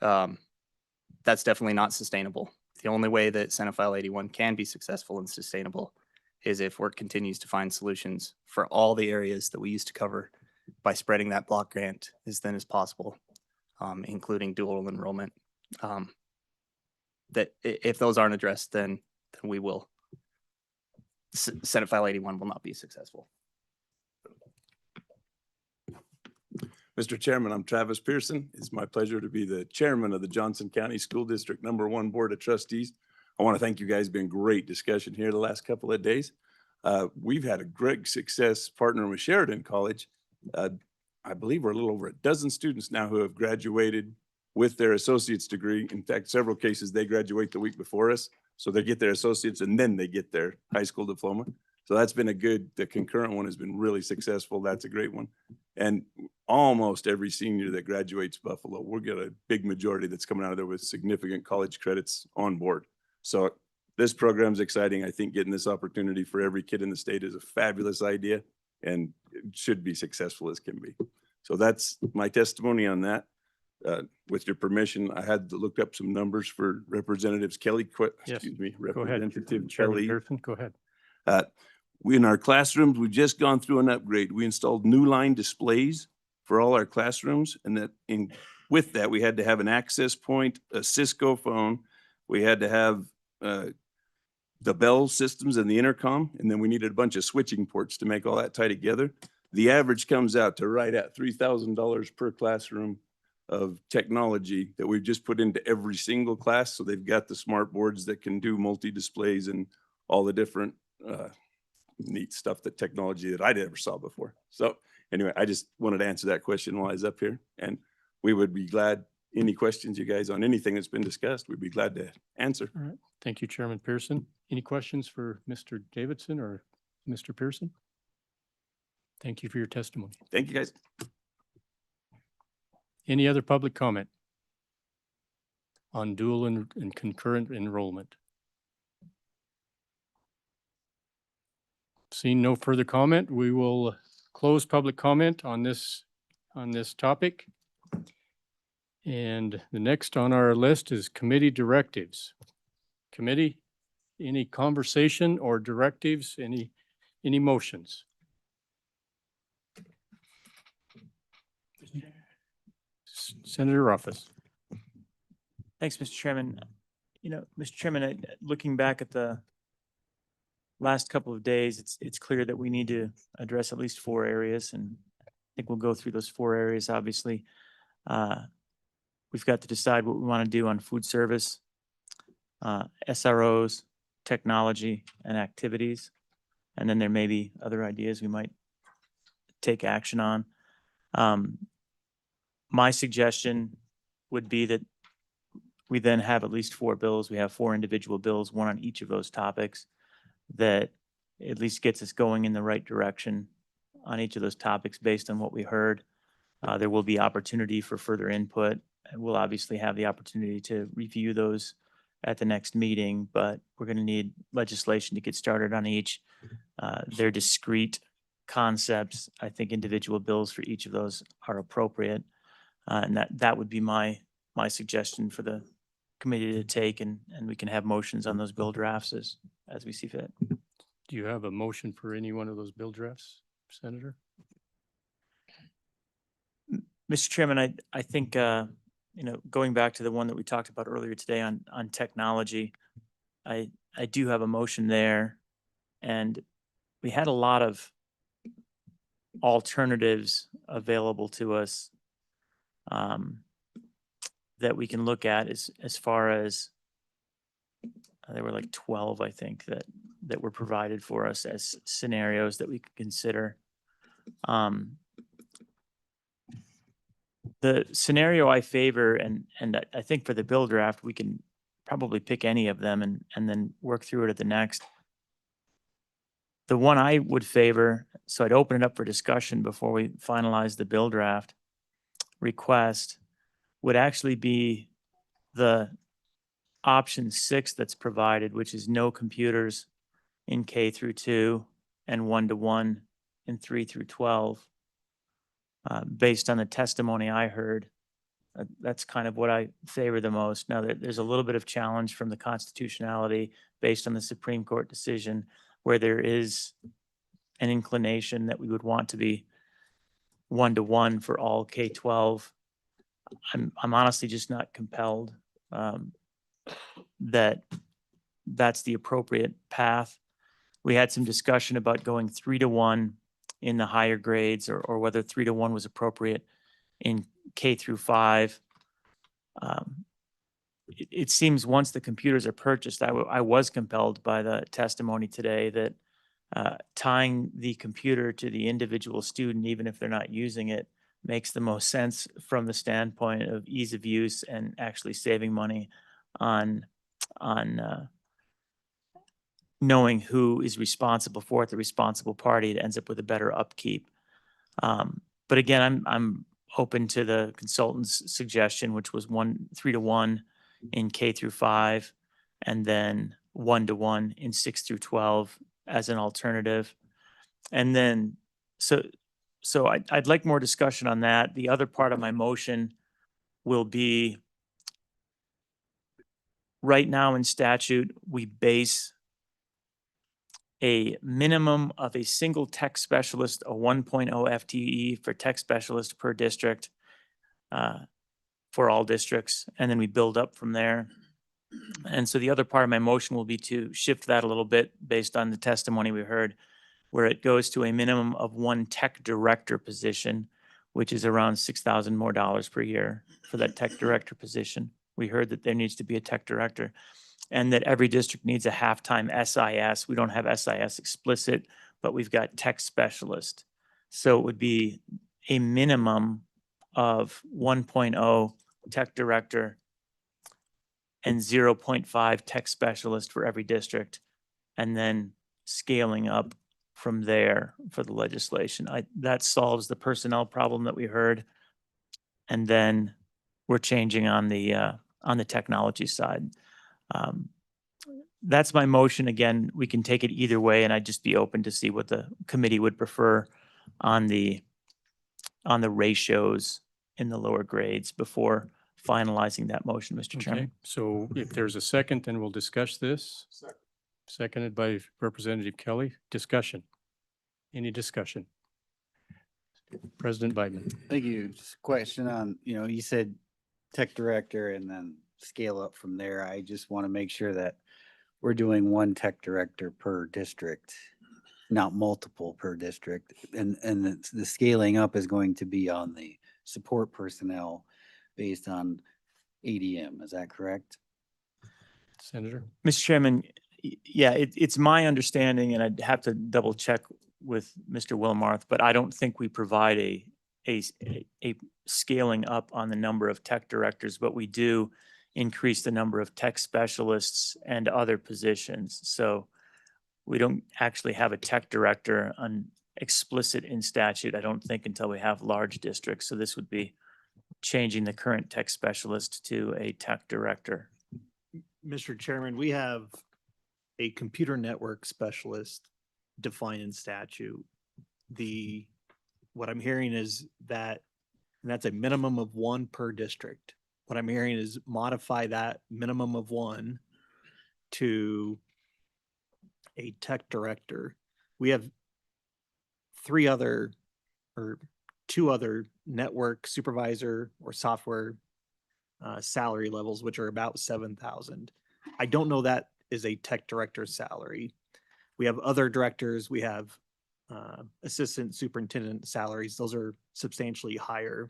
that's definitely not sustainable. The only way that Senate File 81 can be successful and sustainable is if work continues to find solutions for all the areas that we used to cover by spreading that block grant as thin as possible, including dual enrollment. That if those aren't addressed, then we will, Senate File 81 will not be successful. Mr. Chairman, I'm Travis Pearson. It's my pleasure to be the chairman of the Johnson County School District #1 Board of Trustees. I want to thank you guys. Been great discussion here the last couple of days. We've had a great success partnering with Sheridan College. I believe we're a little over a dozen students now who have graduated with their associate's degree. In fact, several cases, they graduate the week before us. So they get their associates and then they get their high school diploma. So that's been the concurrent one has been really successful. That's a great one. And almost every senior that graduates Buffalo, we'll get a big majority that's coming out of there with significant college credits on board. So this program is exciting. I think getting this opportunity for every kid in the state is a fabulous idea and it should be successful as can be. So that's my testimony on that. With your permission, I had to look up some numbers for Representatives Kelly. Yes, Excuse me, go ahead. Representative Chairman Kelly. Pearson, go ahead. We in our classrooms, we've just gone through an upgrade. We installed new line displays for all our classrooms, and with that, we had to have an access point, a Cisco phone. We had to have the bell systems and the intercom, and then we needed a bunch of switching ports to make all that tie together. The average comes out to right at $3,000 per classroom of technology that we've just put into every single class. So they've got the smart boards that can do multi-displays and all the different neat stuff, that technology that I never saw before. So anyway, I just wanted to answer that question while I was up here, and we would be glad, any questions you guys on anything that's been discussed, we'd be glad to answer. All right. Thank you, Chairman Pearson. Any questions for Mr. Davidson or Mr. Pearson? Thank you for your testimony. Thank you, guys. Any other public comment on dual and concurrent enrollment? Seeing no further comment, we will close public comment on this topic. And the next on our list is committee directives. Committee, any conversation or directives, any motions? Senator Ruffus. Thanks, Mr. Chairman. Mr. Chairman, looking back at the last couple of days, it's clear that we need to address at least 4 areas, and I think we'll go through those 4 areas. Obviously, we've got to decide what we want to do on food service, SROs, technology, and activities, and then there may be other ideas we might take action on. My suggestion would be that we then have at least 4 bills. We have 4 individual bills, one on each of those topics, that at least gets us going in the right direction on each of those topics based on what we heard. There will be opportunity for further input, and we'll obviously have the opportunity to review those at the next meeting, but we're going to need legislation to get started on each. They're discrete concepts. I think individual bills for each of those are appropriate. And that would be my suggestion for the committee to take, and we can have motions on those bill drafts as we see fit. Do you have a motion for any one of those bill drafts, Senator? Mr. Chairman, I think, going back to the one that we talked about earlier today on technology, I do have a motion there, and we had a lot of alternatives available to us that we can look at as far as there were like 12, I think, that were provided for us as scenarios that we could consider. The scenario I favor, and I think for the bill draft, we can probably pick any of them and then work through it at the next. The one I would favor, so I'd open it up for discussion before we finalize the bill draft request, would actually be the option 6 that's provided, which is no computers in K through 2 and 1-to-1 in 3 through 12. Based on the testimony I heard, that's kind of what I favor the most. Now, there's a little bit of challenge from the constitutionality based on the Supreme Court decision, where there is an inclination that we would want to be 1-to-1 for all K-12. I'm honestly just not compelled that that's the appropriate path. We had some discussion about going 3-to-1 in the higher grades, or whether 3-to-1 was appropriate in K through 5. It seems once the computers are purchased, I was compelled by the testimony today that tying the computer to the individual student, even if they're not using it, makes the most sense from the standpoint of ease of use and actually saving money on knowing who is responsible for it, the responsible party. It ends up with a better upkeep. But again, I'm open to the consultant's suggestion, which was 3-to-1 in K through 5, and then 1-to-1 in 6 through 12 as an alternative. And then, so I'd like more discussion on that. The other part of my motion will be, right now in statute, we base a minimum of a single tech specialist, a 1.0 FTE for tech specialist per district for all districts, and then we build up from there. And so the other part of my motion will be to shift that a little bit based on the testimony we heard, where it goes to a minimum of 1 tech director position, which is around $6,000 more per year for that tech director position. We heard that there needs to be a tech director, and that every district needs a half-time SIS. We don't have SIS explicit, but we've got tech specialist. So it would be a minimum of 1.0 tech director and 0.5 tech specialist for every district, and then scaling up from there for the legislation. That solves the personnel problem that we heard. And then we're changing on the technology side. That's my motion. Again, we can take it either way, and I'd just be open to see what the committee would prefer on the ratios in the lower grades before finalizing that motion, Mr. Chairman. Okay, so if there's a second, then we'll discuss this. Seconded by Representative Kelly. Discussion. Any discussion? President Biden. Thank you. Just a question on, you said tech director and then scale up from there. I just want to make sure that we're doing 1 tech director per district, not multiple per district. And the scaling up is going to be on the support personnel based on ADM. Is that correct? Senator? Mr. Chairman, yeah, it's my understanding, and I'd have to double check with Mr. Wilmarth, but I don't think we provide a scaling up on the number of tech directors. What we do increase the number of tech specialists and other positions. So we don't actually have a tech director on explicit in statute, I don't think, until we have large districts. So this would be changing the current tech specialist to a tech director. Mr. Chairman, we have a computer network specialist defined in statute. What I'm hearing is that, and that's a minimum of one per district. What I'm hearing is modify that minimum of one to a tech director. We have two other network supervisor or software salary levels, which are about 7,000. I don't know that is a tech director's salary. We have other directors, we have assistant superintendent salaries. Those are substantially higher.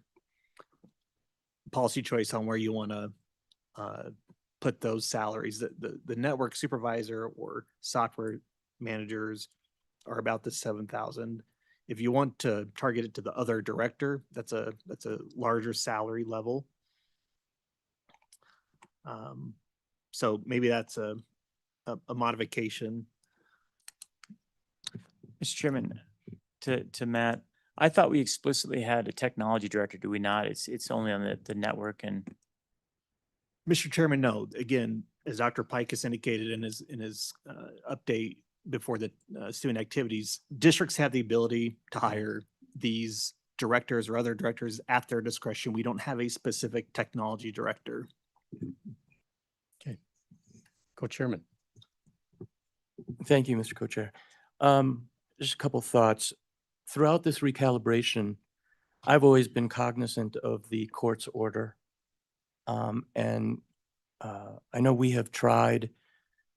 Policy choice on where you want to put those salaries. The network supervisor or software managers are about the 7,000. If you want to target it to the other director, that's a larger salary level. So maybe that's a modification. Mr. Chairman, to Matt, I thought we explicitly had a technology director. Do we not? It's only on the network and. Mr. Chairman, no. Again, as Dr. Pike has indicated in his update before the student activities, districts have the ability to hire these directors or other directors at their discretion. We don't have a specific technology director. Okay. Co-chairman. Thank you, Mr. Co-chair. Just a couple thoughts. Throughout this recalibration, I've always been cognizant of the court's order. And I know we have tried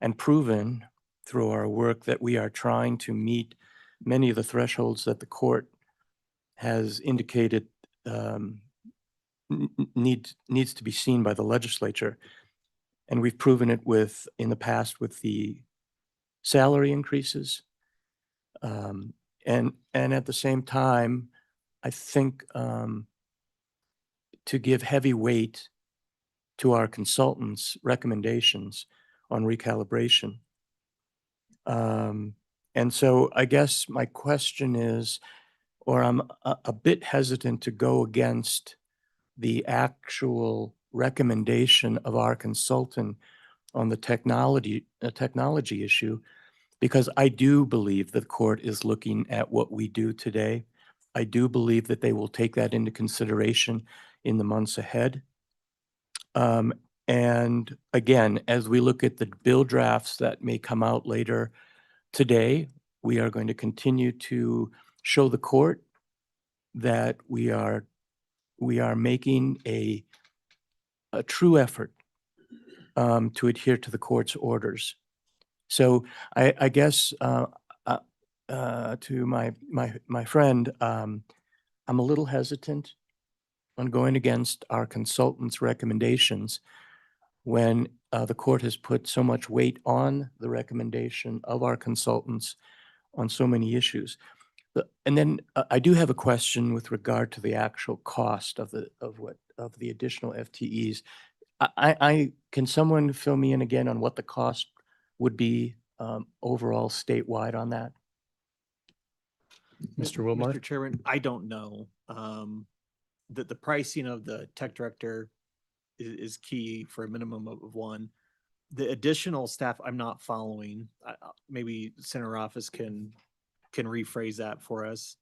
and proven through our work that we are trying to meet many of the thresholds that the court has indicated needs to be seen by the legislature. And we've proven it in the past with the salary increases. And at the same time, I think to give heavy weight to our consultants' recommendations on recalibration. And so I guess my question is, or I'm a bit hesitant to go against the actual recommendation of our consultant on the technology issue, because I do believe the court is looking at what we do today. I do believe that they will take that into consideration in the months ahead. And again, as we look at the bill drafts that may come out later today, we are going to continue to show the court that we are making a true effort to adhere to the court's orders. So I guess to my friend, I'm a little hesitant on going against our consultants' recommendations when the court has put so much weight on the recommendation of our consultants on so many issues. And then I do have a question with regard to the actual cost of the additional FTEs. Can someone fill me in again on what the cost would be overall statewide on that? Mr. Wilmar? Mr. Chairman, I don't know. The pricing of the tech director is key for a minimum of one. The additional staff, I'm not following. Maybe Senator Office can rephrase that for us.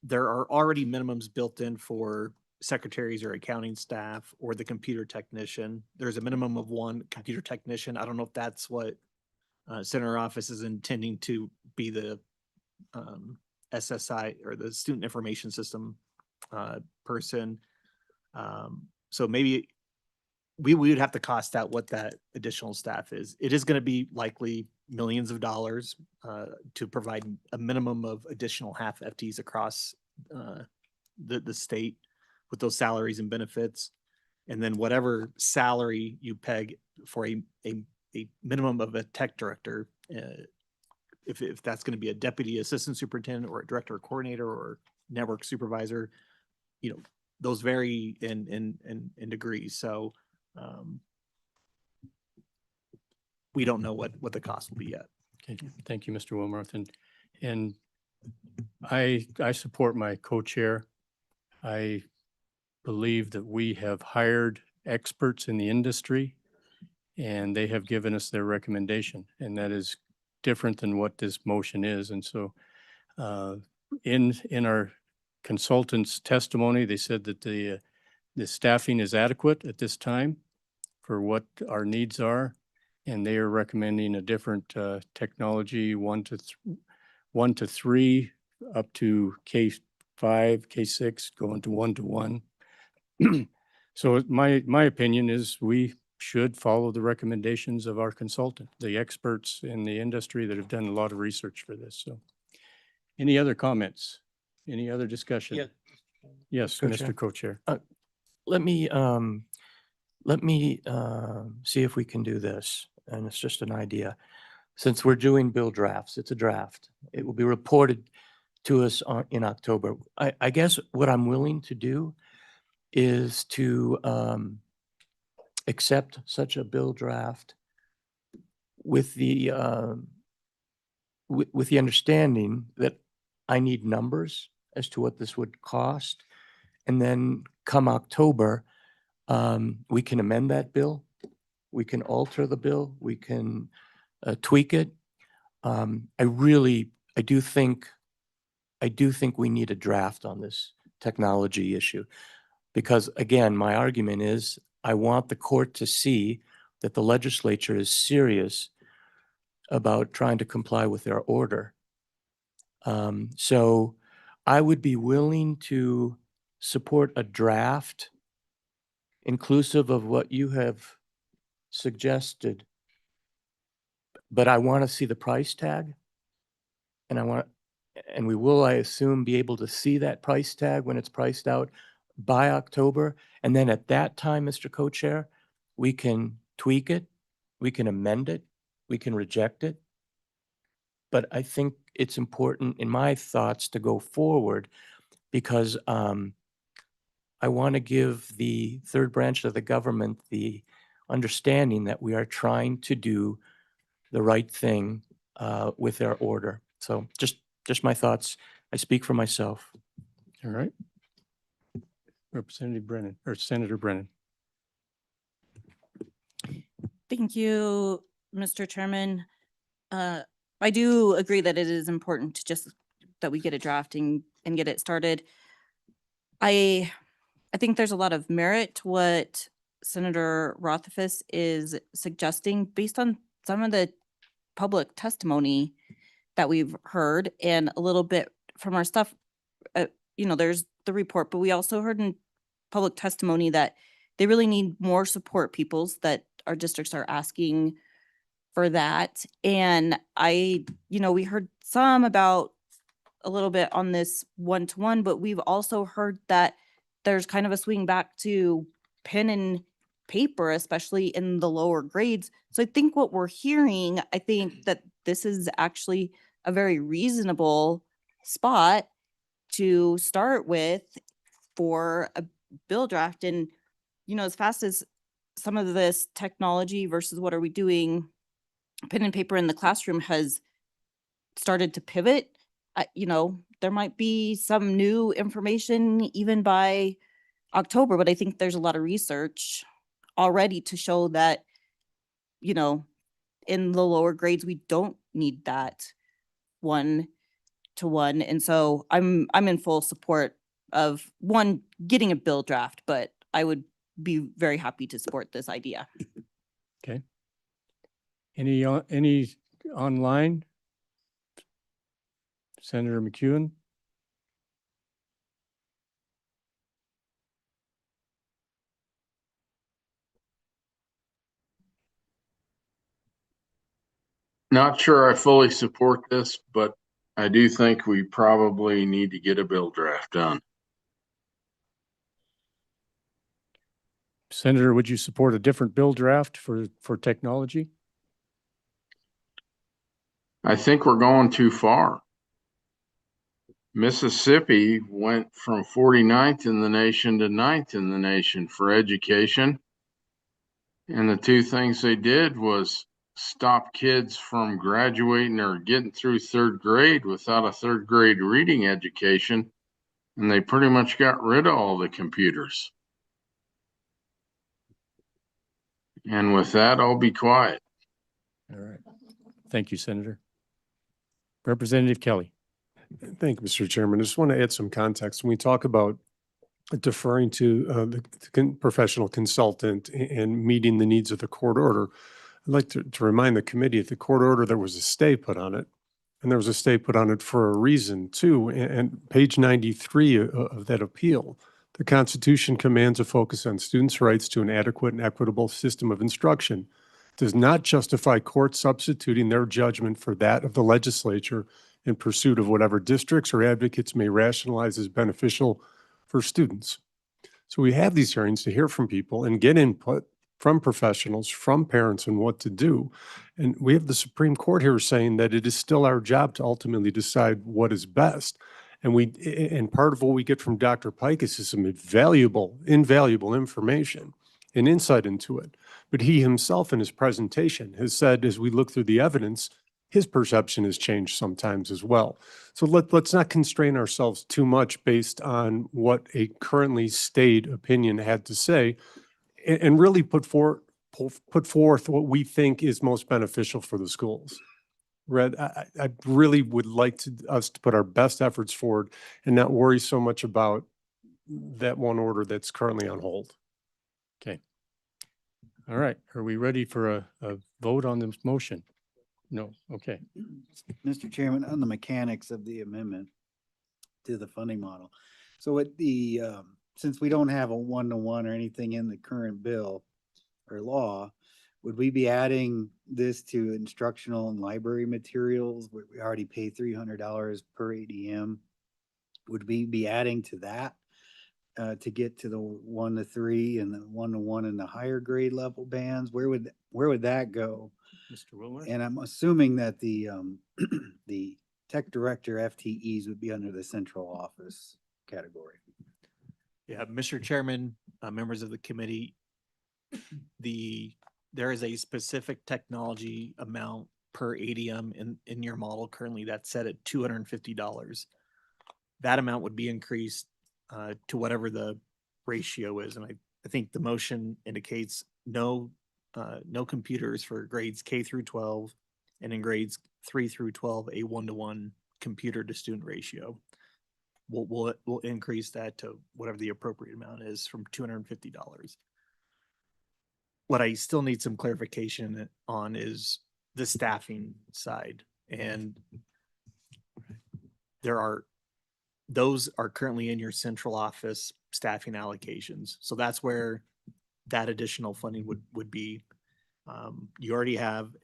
There are already minimums built in for secretaries or accounting staff or the computer technician. There's a minimum of one computer technician. I don't know if that's what Senator Office is intending to be the SSI or the Student Information System person. So maybe we would have to cost out what that additional staff is. It is going to be likely millions of dollars to provide a minimum of additional half FTEs across the state with those salaries and benefits. And then whatever salary you peg for a minimum of a tech director, if that's going to be a deputy assistant superintendent or a director or coordinator or network supervisor, those vary in degrees. So We don't know what the cost will be yet. Okay, thank you, Mr. Wilmarth. And I support my co-chair. I believe that we have hired experts in the industry and they have given us their recommendation, and that is different than what this motion is. And so in our consultant's testimony, they said that the staffing is adequate at this time for what our needs are, and they are recommending a different technology, 1 to 3, up to K5, K6, going to 1-to-1. So my opinion is we should follow the recommendations of our consultant, the experts in the industry that have done a lot of research for this. So any other comments? Any other discussion? Yeah. Yes, Co-chair. Mr. Co-Chair. Let me see if we can do this, and it's just an idea. Since we're doing bill drafts, it's a draft. It will be reported to us in October. I guess what I'm willing to do is to accept such a bill draft with the with the understanding that I need numbers as to what this would cost. And then come October, we can amend that bill. We can alter the bill. We can tweak it. I do think we need a draft on this technology issue, because again, my argument is I want the court to see that the legislature is serious about trying to comply with their order. So I would be willing to support a draft inclusive of what you have suggested, but I want to see the price tag, and we will, I assume, be able to see that price tag when it's priced out by October. And then at that time, Mr. Co-Chair, we can tweak it, we can amend it, we can reject it. But I think it's important in my thoughts to go forward because I want to give the third branch of the government the understanding that we are trying to do the right thing with our order. So just my thoughts. I speak for myself. All right. Representative Brennan, or Senator Brennan. Thank you, Mr. Chairman. I do agree that it is important to just that we get a drafting and get it started. I think there's a lot of merit to what Senator Rothfuss is suggesting based on some of the public testimony that we've heard and a little bit from our stuff. There's the report, but we also heard in public testimony that they really need more support peoples, that our districts are asking for that. And we heard some about a little bit on this 1-to-1, but we've also heard that there's kind of a swing back to pen and paper, especially in the lower grades. So I think what we're hearing, I think that this is actually a very reasonable spot to start with for a bill draft. And, as fast as some of this technology versus what are we doing, pen and paper in the classroom has started to pivot, there might be some new information even by October, but I think there's a lot of research already to show that, in the lower grades, we don't need that 1-to-1. And so I'm in full support of getting a bill draft, but I would be very happy to support this idea. Okay. Any online? Senator McEwen? Not sure I fully support this, but I do think we probably need to get a bill draft done. Senator, would you support a different bill draft for technology? I think we're going too far. Mississippi went from 49th in the nation to 9th in the nation for education. And the two things they did was stop kids from graduating or getting through third grade without a third grade reading education. And they pretty much got rid of all the computers. And with that, I'll be quiet. All right. Thank you, Senator. Representative Kelly. Thank you, Mr. Chairman. I just want to add some context. When we talk about deferring to the professional consultant and meeting the needs of the court order, I'd like to remind the committee of the court order, there was a stay put on it. And there was a stay put on it for a reason too. And page 93 of that appeal, the Constitution commands a focus on students' rights to an adequate and equitable system of instruction. Does not justify courts substituting their judgment for that of the legislature in pursuit of whatever districts or advocates may rationalize as beneficial for students. So we have these hearings to hear from people and get input from professionals, from parents, on what to do. And we have the Supreme Court here saying that it is still our job to ultimately decide what is best. And part of what we get from Dr. Pikus is some invaluable information and insight into it. But he himself in his presentation has said, as we look through the evidence, his perception has changed sometimes as well. So let's not constrain ourselves too much based on what a currently stayed opinion had to say, and really put forth what we think is most beneficial for the schools. Red, I really would like us to put our best efforts forward and not worry so much about that one order that's currently on hold. Okay. All right. Are we ready for a vote on this motion? No. Okay. Mr. Chairman, on the mechanics of the amendment to the funding model. So what the, since we don't have a one-to-one or anything in the current bill or law, would we be adding this to instructional and library materials where we already pay $300 per ADM? Would we be adding to that to get to the 1 to 3 and the 1 to 1 in the higher grade level bands? Where would that go? Mr. Wilmer? And I'm assuming that the the tech director FTEs would be under the central office category. Yeah, Mr. Chairman, members of the committee, there is a specific technology amount per ADM in your model currently that's set at $250. That amount would be increased to whatever the ratio is. And I think the motion indicates no computers for grades K through 12, and in grades 3 through 12, a 1-to-1 computer to student ratio. We'll increase that to whatever the appropriate amount is from $250. What I still need some clarification on is the staffing side. And those are currently in your central office staffing allocations. So that's where that additional funding would be. You already have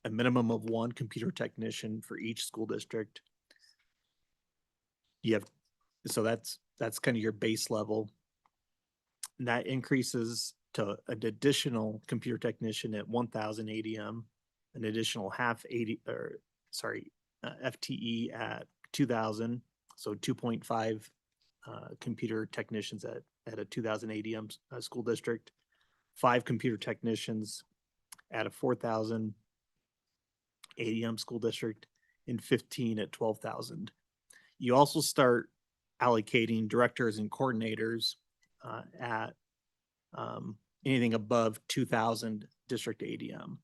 a minimum of 1 computer technician for each school district. So that's kind of your base level. And that increases to an additional computer technician at 1,000 ADM, an additional FTE at 2,000. So 2.5 computer technicians at a 2,000 ADM school district, 5 computer technicians at a 4,000 ADM school district, and 15 at 12,000. You also start allocating directors and coordinators at anything above 2,000 district ADM.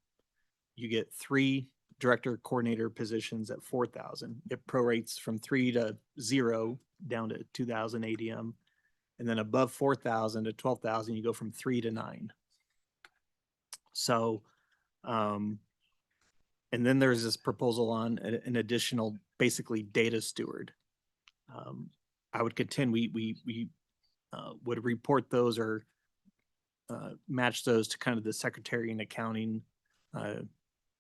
You get 3 director coordinator positions at 4,000. It prorates from 3 to 0 down to 2,000 ADM. And then above 4,000 to 12,000, you go from 3 to 9. So, and then there's this proposal on an additional, basically data steward. I would contend we would report those or match those to kind of the secretary and accounting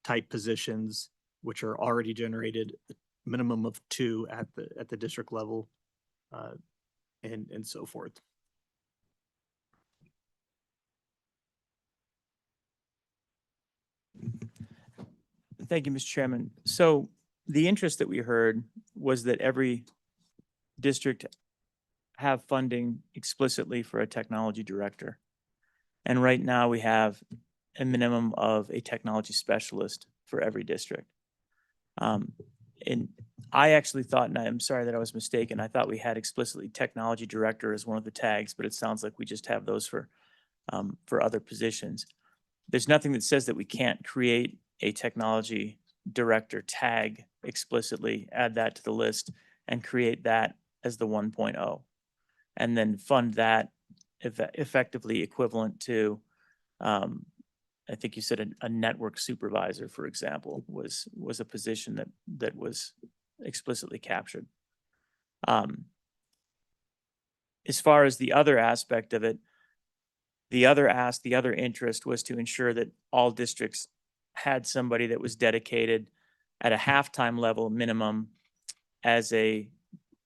type positions, which are already generated a minimum of 2 at the district level, and so forth. Thank you, Mr. Chairman. So the interest that we heard was that every district have funding explicitly for a technology director. And right now we have a minimum of a technology specialist for every district. And I actually thought, and I'm sorry that I was mistaken, I thought we had explicitly technology director as one of the tags, but it sounds like we just have those for other positions. There's nothing that says that we can't create a technology director tag explicitly, add that to the list, and create that as the 1.0, and then fund that effectively equivalent to, I think you said a network supervisor, for example, was a position that was explicitly captured. As far as the other aspect of it, the other interest was to ensure that all districts had somebody that was dedicated at a halftime level minimum as a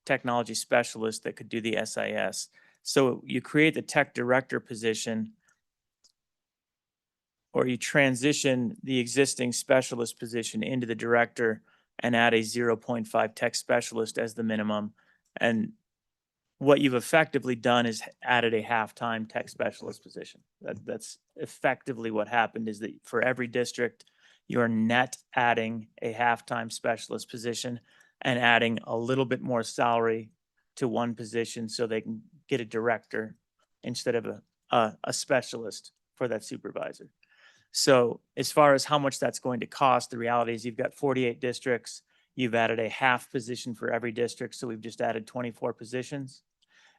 technology specialist that could do the SIS. So you create the tech director position, or you transition the existing specialist position into the director and add a 0.5 tech specialist as the minimum. And what you've effectively done is added a half-time tech specialist position. That's effectively what happened, is that for every district, you're net adding a half-time specialist position and adding a little bit more salary to one position so they can get a director instead of a specialist for that supervisor. So as far as how much that's going to cost, the reality is you've got 48 districts. You've added a half position for every district. So we've just added 24 positions.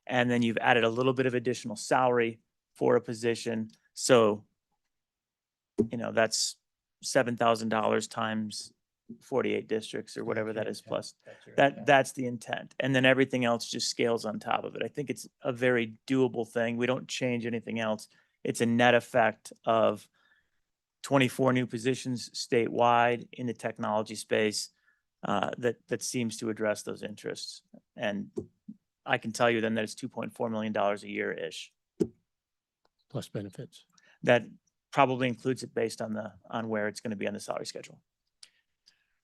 And then you've added a little bit of additional salary for a position. So, that's $7,000 times 48 districts or whatever that is, plus that's the intent. And then everything else just scales on top of it. I think it's a very doable thing. We don't change anything else. It's a net effect of 24 new positions statewide in the technology space that seems to address those interests. And I can tell you then that it's $2.4 million a year-ish. Plus benefits. That probably includes it based on where it's going to be on the salary schedule.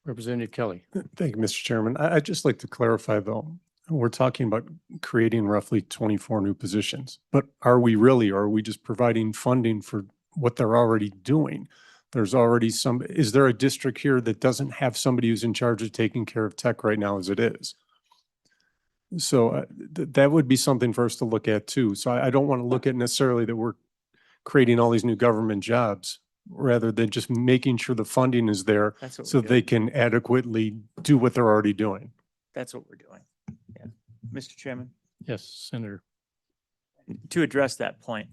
Representative Kelly. Thank you, Mr. Chairman. I'd just like to clarify, though. We're talking about creating roughly 24 new positions, but are we really, or are we just providing funding for what they're already doing? There's already is there a district here that doesn't have somebody who's in charge of taking care of tech right now as it is? So that would be something for us to look at too. So I don't want to look at necessarily that we're creating all these new government jobs, rather than just making sure the funding is there so they can adequately do what they're already doing. That's what we're doing. Yeah. Mr. Chairman. Yes, Senator. To address that point,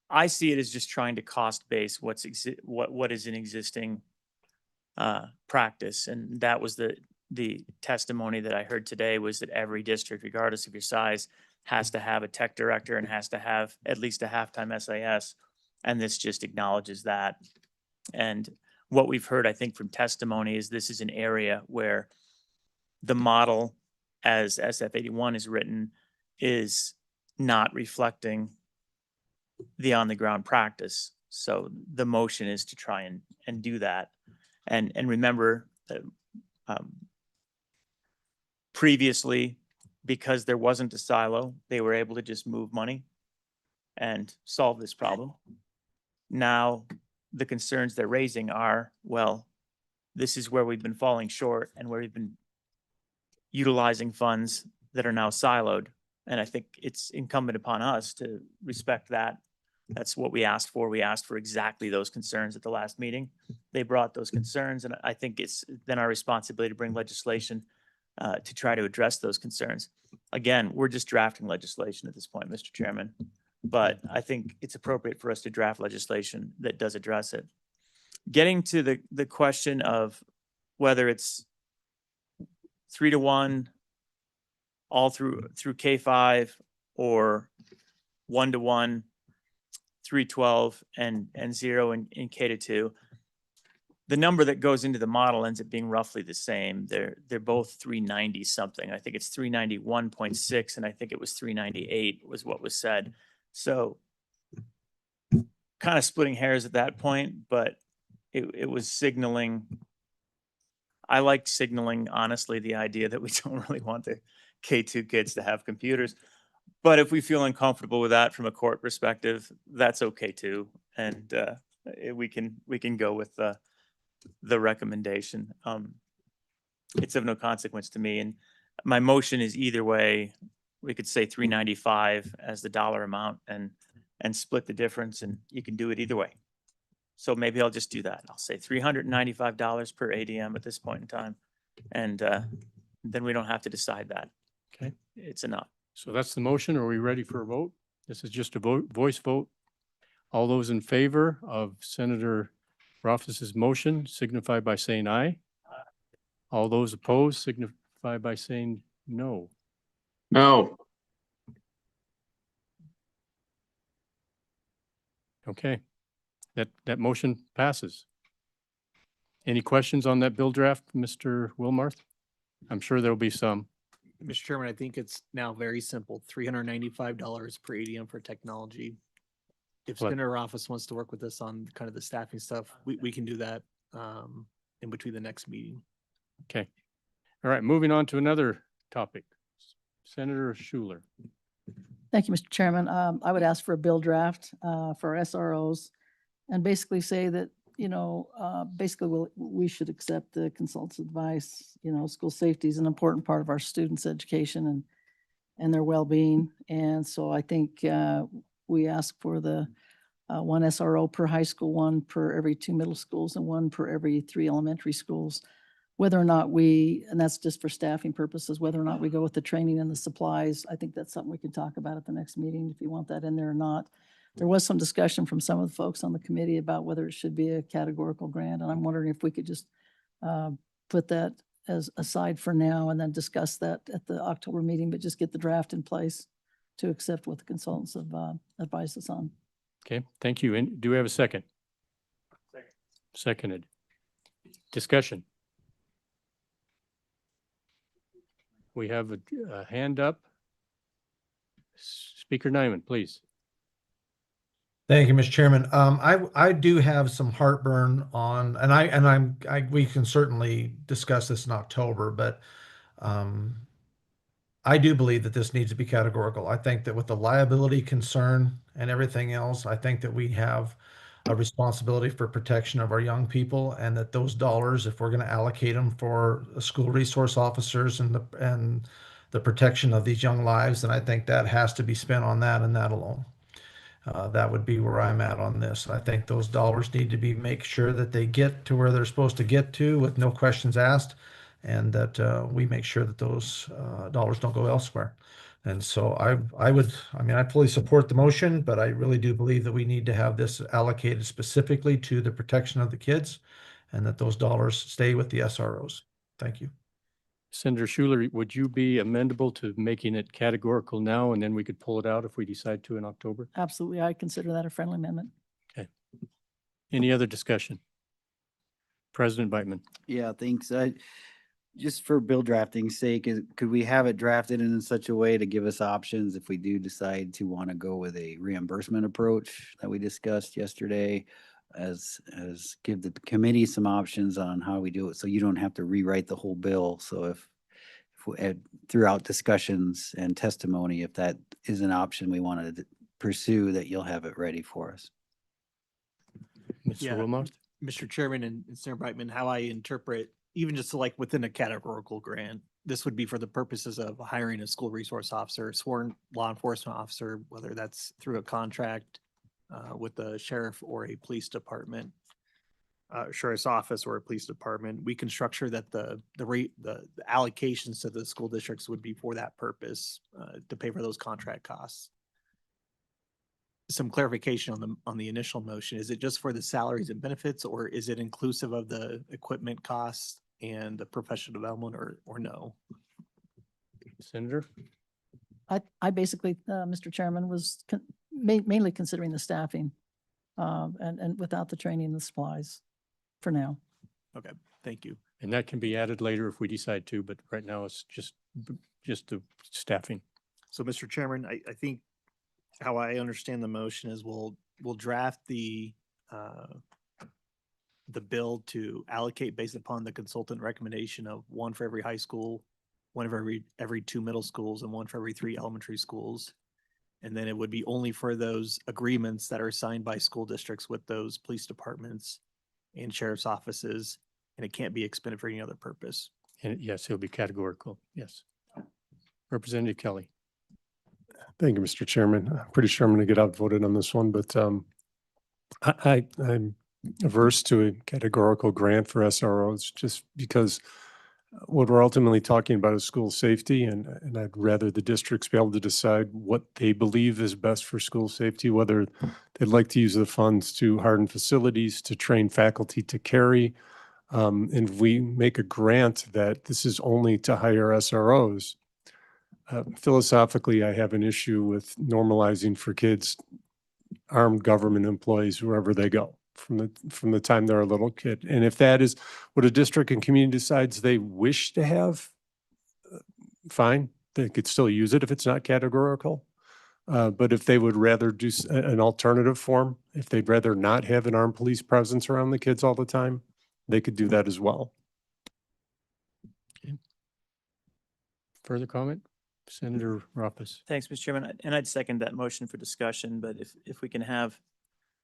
I see it as just trying to cost base what is an existing practice. And that was the testimony that I heard today, was that every district, regardless of your size, has to have a tech director and has to have at least a halftime SIS. And this just acknowledges that. And what we've heard, I think, from testimony is this is an area where the model, as SF81 is written, is not reflecting the on-the-ground practice. So the motion is to try and do that. And remember that previously, because there wasn't a silo, they were able to just move money and solve this problem. Now, the concerns they're raising are, well, this is where we've been falling short and where we've been utilizing funds that are now siloed. And I think it's incumbent upon us to respect that. That's what we asked for. We asked for exactly those concerns at the last meeting. They brought those concerns, and I think it's then our responsibility to bring legislation to try to address those concerns. Again, we're just drafting legislation at this point, Mr. Chairman, but I think it's appropriate for us to draft legislation that does address it. Getting to the question of whether it's 3-to-1 all through K-5 or 1-to-1, 3-12 and 0 in K-2. The number that goes into the model ends up being roughly the same. They're both 390 something. I think it's 391.6 and I think it was 398 was what was said. So kind of splitting hairs at that point, but it was signaling. I like signaling, honestly, the idea that we don't really want the K2 kids to have computers. But if we feel uncomfortable with that from a court perspective, that's okay too. and we can go with the recommendation. It's of no consequence to me, and my motion is either way. We could say 395 as the dollar amount and split the difference, and you can do it either way. So maybe I'll just do that. I'll say $395 per ADM at this point in time, and then we don't have to decide that. Okay. It's enough. So that's the motion. Are we ready for a vote? This is just a voice vote. All those in favor of Senator Rothfuss's motion signify by saying aye. All those opposed signify by saying no. No. Okay, that motion passes. Any questions on that bill draft, Mr. Wilmarth? I'm sure there'll be some. Mr. Chairman, I think it's now very simple, $395 per ADM for technology. If What? Senator Office wants to work with us on kind of the staffing stuff, we can do that in between the next meeting. Okay. All right, moving on to another topic. Senator Schuler. Thank you, Mr. Chairman. I would ask for a bill draft for SROs and basically say that, basically we should accept the consultant's advice. School safety is an important part of our students' education and their well-being. And so I think we ask for the one SRO per high school, one per every 2 middle schools, and one per every 3 elementary schools. Whether or not and that's just for staffing purposes, whether or not we go with the training and the supplies, I think that's something we can talk about at the next meeting, if you want that in there or not. There was some discussion from some of the folks on the committee about whether it should be a categorical grant, and I'm wondering if we could just put that as aside for now and then discuss that at the October meeting, but just get the draft in place to accept what the consultants have advised us on. Okay, thank you. And do we have a second? Second. Seconded. Discussion. We have a hand up. Speaker Nyman, please. Thank you, Mr. Chairman. I do have some heartburn on, and we can certainly discuss this in October, but I do believe that this needs to be categorical. I think that with the liability concern and everything else, I think that we have a responsibility for protection of our young people, and that those dollars, if we're going to allocate them for school resource officers and the protection of these young lives, then I think that has to be spent on that and that alone. That would be where I'm at on this. I think those dollars need to make sure that they get to where they're supposed to get to with no questions asked, and that we make sure that those dollars don't go elsewhere. And so I fully support the motion, but I really do believe that we need to have this allocated specifically to the protection of the kids, and that those dollars stay with the SROs. Thank you. Senator Schuler, would you be amendable to making it categorical now, and then we could pull it out if we decide to in October? Absolutely. I consider that a friendly amendment. Okay. Any other discussion? President Beitman. Yeah, thanks. Just for bill drafting's sake, could we have it drafted in such a way to give us options if we do decide to want to go with a reimbursement approach that we discussed yesterday, as give the committee some options on how we do it, so you don't have to rewrite the whole bill. So if we, throughout discussions and testimony, if that is an option we want to pursue, that you'll have it ready for us. Mr. Wilmot? Mr. Chairman and Senator Brightman, how I interpret, even just like within a categorical grant, this would be for the purposes of hiring a school resource officer, sworn law enforcement officer, whether that's through a contract with the sheriff or a police department, sheriff's office or a police department. We can structure that the allocations to the school districts would be for that purpose, to pay for those contract costs. Some clarification on the initial motion. Is it just for the salaries and benefits, or is it inclusive of the equipment costs and the professional development, or no? Senator? I basically, Mr. Chairman, was mainly considering the staffing and without the training and the supplies for now. Okay, thank you. And that can be added later if we decide to, but right now it's just the staffing. So, Mr. Chairman, I think how I understand the motion is we'll draft the bill to allocate based upon the consultant recommendation of one for every high school, one for every 2 middle schools, and one for every 3 elementary schools. And then it would be only for those agreements that are signed by school districts with those police departments and sheriff's offices, and it can't be expended for any other purpose. And yes, it'll be categorical. Yes. Representative Kelly. Thank you, Mr. Chairman. I'm pretty sure I'm going to get outvoted on this one, but I'm averse to a categorical grant for SROs just because what we're ultimately talking about is school safety, and I'd rather the districts be able to decide what they believe is best for school safety, whether they'd like to use the funds to harden facilities, to train faculty to carry. And if we make a grant that this is only to hire SROs, philosophically, I have an issue with normalizing for kids, armed government employees, wherever they go from the time they're a little kid. And if that is what a district and community decides they wish to have, fine, they could still use it if it's not categorical. But if they would rather do an alternative form, if they'd rather not have an armed police presence around the kids all the time, they could do that as well. Okay. Further comment? Senator Ruffus. Thanks, Mr. Chairman. And I'd second that motion for discussion, but if we can have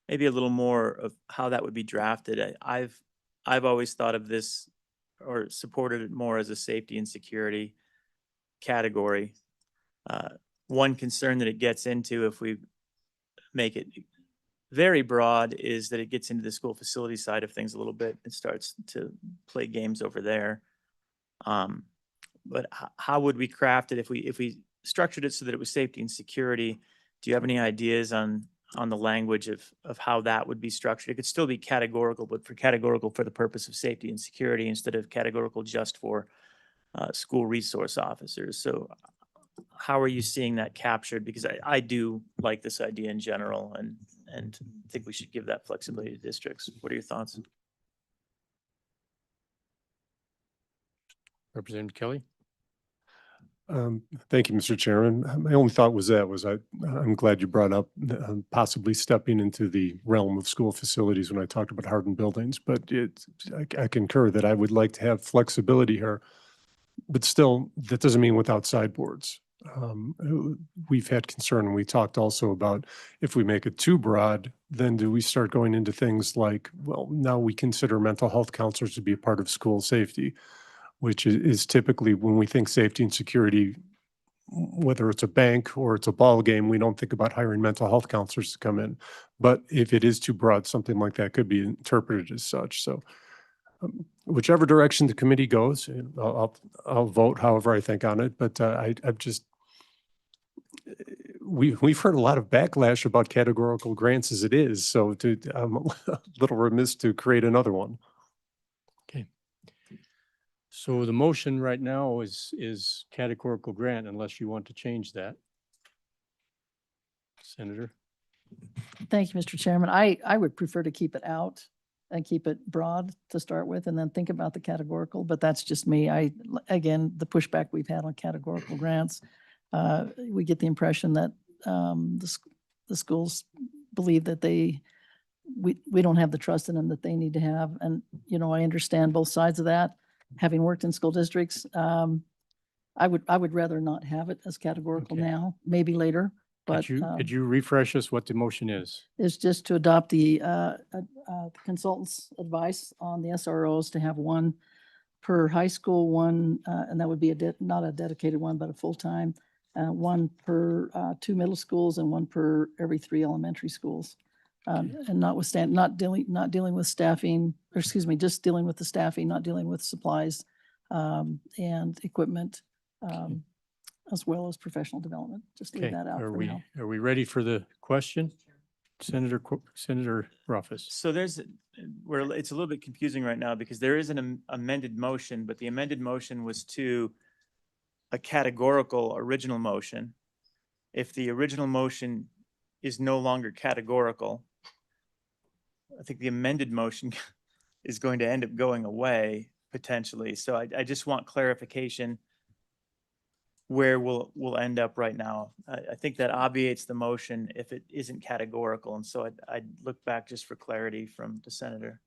maybe a little more of how that would be drafted. I've always thought of this or supported it more as a safety and security category. One concern that it gets into if we make it very broad is that it gets into the school facility side of things a little bit and starts to play games over there. But how would we craft it if we structured it so that it was safety and security? Do you have any ideas on the language of how that would be structured? It could still be categorical, but for categorical for the purpose of safety and security instead of categorical just for school resource officers. So how are you seeing that captured? Because I do like this idea in general and think we should give that flexibility to districts. What are your thoughts? Representative Kelly. Thank you, Mr. Chairman. My only thought was I'm glad you brought up possibly stepping into the realm of school facilities when I talked about hardened buildings, but I concur that I would like to have flexibility here, but still that doesn't mean without sideboards. We've had concern, and we talked also about if we make it too broad, then do we start going into things like, well, now we consider mental health counselors to be a part of school safety, which is typically when we think safety and security, whether it's a bank or it's a ball game, we don't think about hiring mental health counselors to come in. But if it is too broad, something like that could be interpreted as such. So whichever direction the committee goes, I'll vote however I think on it. But I've just, we've heard a lot of backlash about categorical grants as it is. So I'm a little remiss to create another one. Okay. So the motion right now is categorical grant unless you want to change that. Senator. Thank you, Mr. Chairman. I would prefer to keep it out and keep it broad to start with and then think about the categorical, but that's just me. Again, the pushback we've had on categorical grants, we get the impression that the schools believe that we don't have the trust in them that they need to have. And, you know, I understand both sides of that. Having worked in school districts, I would rather not have it as categorical now, maybe later. But Could you refresh us what the motion is? It's just to adopt the consultant's advice on the SROs to have one per high school, one, and that would be not a dedicated one, but a full-time, one per 2 middle schools and one per every 3 elementary schools. And not dealing with staffing, or excuse me, just dealing with the staffing, not dealing with supplies and equipment, as well as professional development. Just leave Okay, that out for now. Are we ready for the question? Senator Ruffus. So it's a little bit confusing right now because there is an amended motion, but the amended motion was to a categorical original motion. If the original motion is no longer categorical, I think the amended motion is going to end up going away potentially. So I just want clarification where we'll end up right now. I think that obviates the motion if it isn't categorical. And so I'd look back just for clarity from the senator.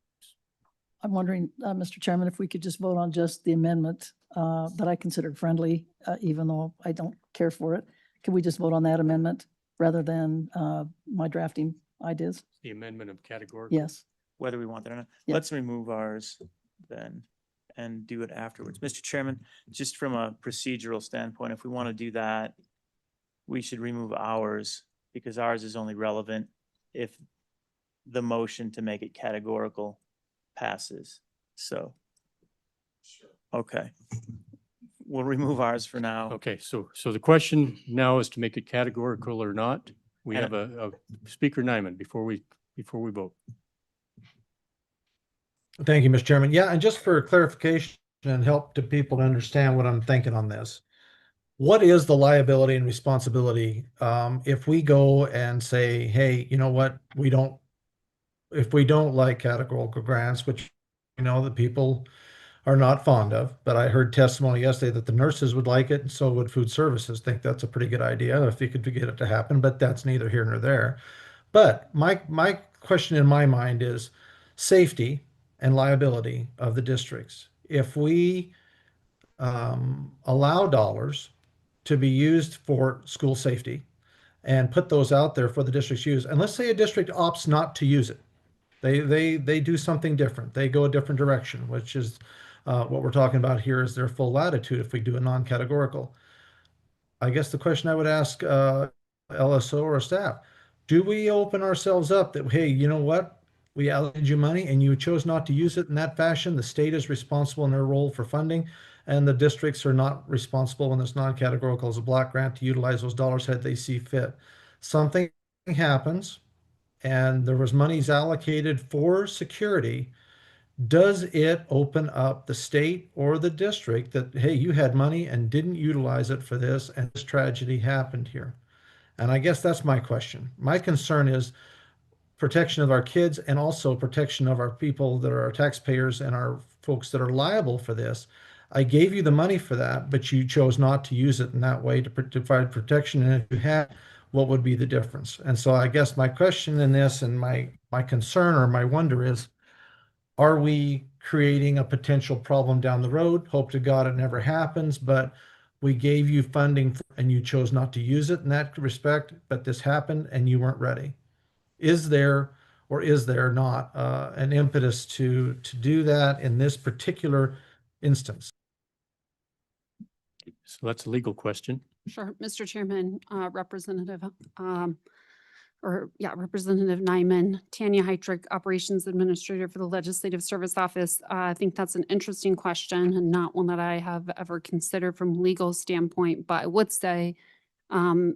I'm wondering, Mr. Chairman, if we could just vote on just the amendment that I considered friendly, even though I don't care for it. Can we just vote on that amendment? rather than my drafting ideas. The amendment of categorical. Yes. Whether we want that or not. Yeah. Let's remove ours then and do it afterwards. Mr. Chairman, just from a procedural standpoint, if we want to do that, we should remove ours because ours is only relevant if the motion to make it categorical passes. So, okay. We'll remove ours for now. Okay, so the question now is to make it categorical or not. We And- have a Speaker Nyman before we vote. Thank you, Mr. Chairman. Yeah, and just for clarification and help to people to understand what I'm thinking on this. What is the liability and responsibility if we go and say, hey, you know what, if we don't like categorical grants, which you know that people are not fond of, but I heard testimony yesterday that the nurses would like it and so would food services. Think that's a pretty good idea if you could get it to happen, but that's neither here nor there. But my question in my mind is safety and liability of the districts. If we allow dollars to be used for school safety and put those out there for the district's use, and let's say a district opts not to use it, they do something different, they go a different direction, which is what we're talking about here is their full latitude if we do a non-categorical. I guess the question I would ask LSO or staff, do we open ourselves up that, hey, you know what? We allocated you money and you chose not to use it in that fashion. The state is responsible in their role for funding, and the districts are not responsible when it's non-categorical as a block grant to utilize those dollars had they see fit. Something happens and there was monies allocated for security. Does it open up the state or the district that, hey, you had money and didn't utilize it for this, and this tragedy happened here? And I guess that's my question. My concern is protection of our kids and also protection of our people that are our taxpayers and our folks that are liable for this. I gave you the money for that, but you chose not to use it in that way to provide protection. And if you had, what would be the difference? And so I guess my question in this and my concern or my wonder is, are we creating a potential problem down the road? Hope to God it never happens, but we gave you funding and you chose not to use it in that respect, but this happened and you weren't ready. Is there or is there not an impetus to do that in this particular instance? So that's a legal question. Sure, Mr. Chairman, Representative Representative Nyman, Tanya Heitrick, Operations Administrator for the Legislative Service Office. I think that's an interesting question and not one that I have ever considered from a legal standpoint, but I would say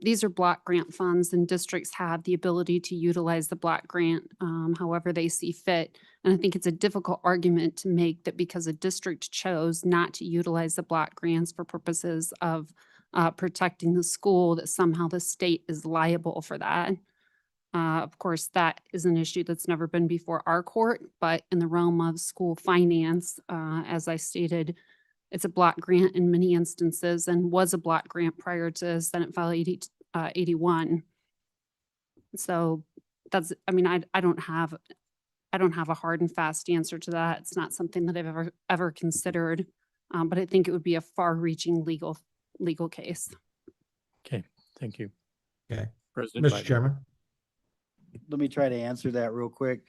these are block grant funds and districts have the ability to utilize the block grant however they see fit. And I think it's a difficult argument to make that because a district chose not to utilize the block grants for purposes of protecting the school, that somehow the state is liable for that. Of course, that is an issue that's never been before our court, but in the realm of school finance, as I stated, it's a block grant in many instances and was a block grant prior to Senate File 81. So that's, I mean, I don't have a hard and fast answer to that. It's not something that I've ever considered, but I think it would be a far-reaching legal case. Okay, thank you. Okay, President Mr. Biden. Chairman. Let me try to answer that real quick.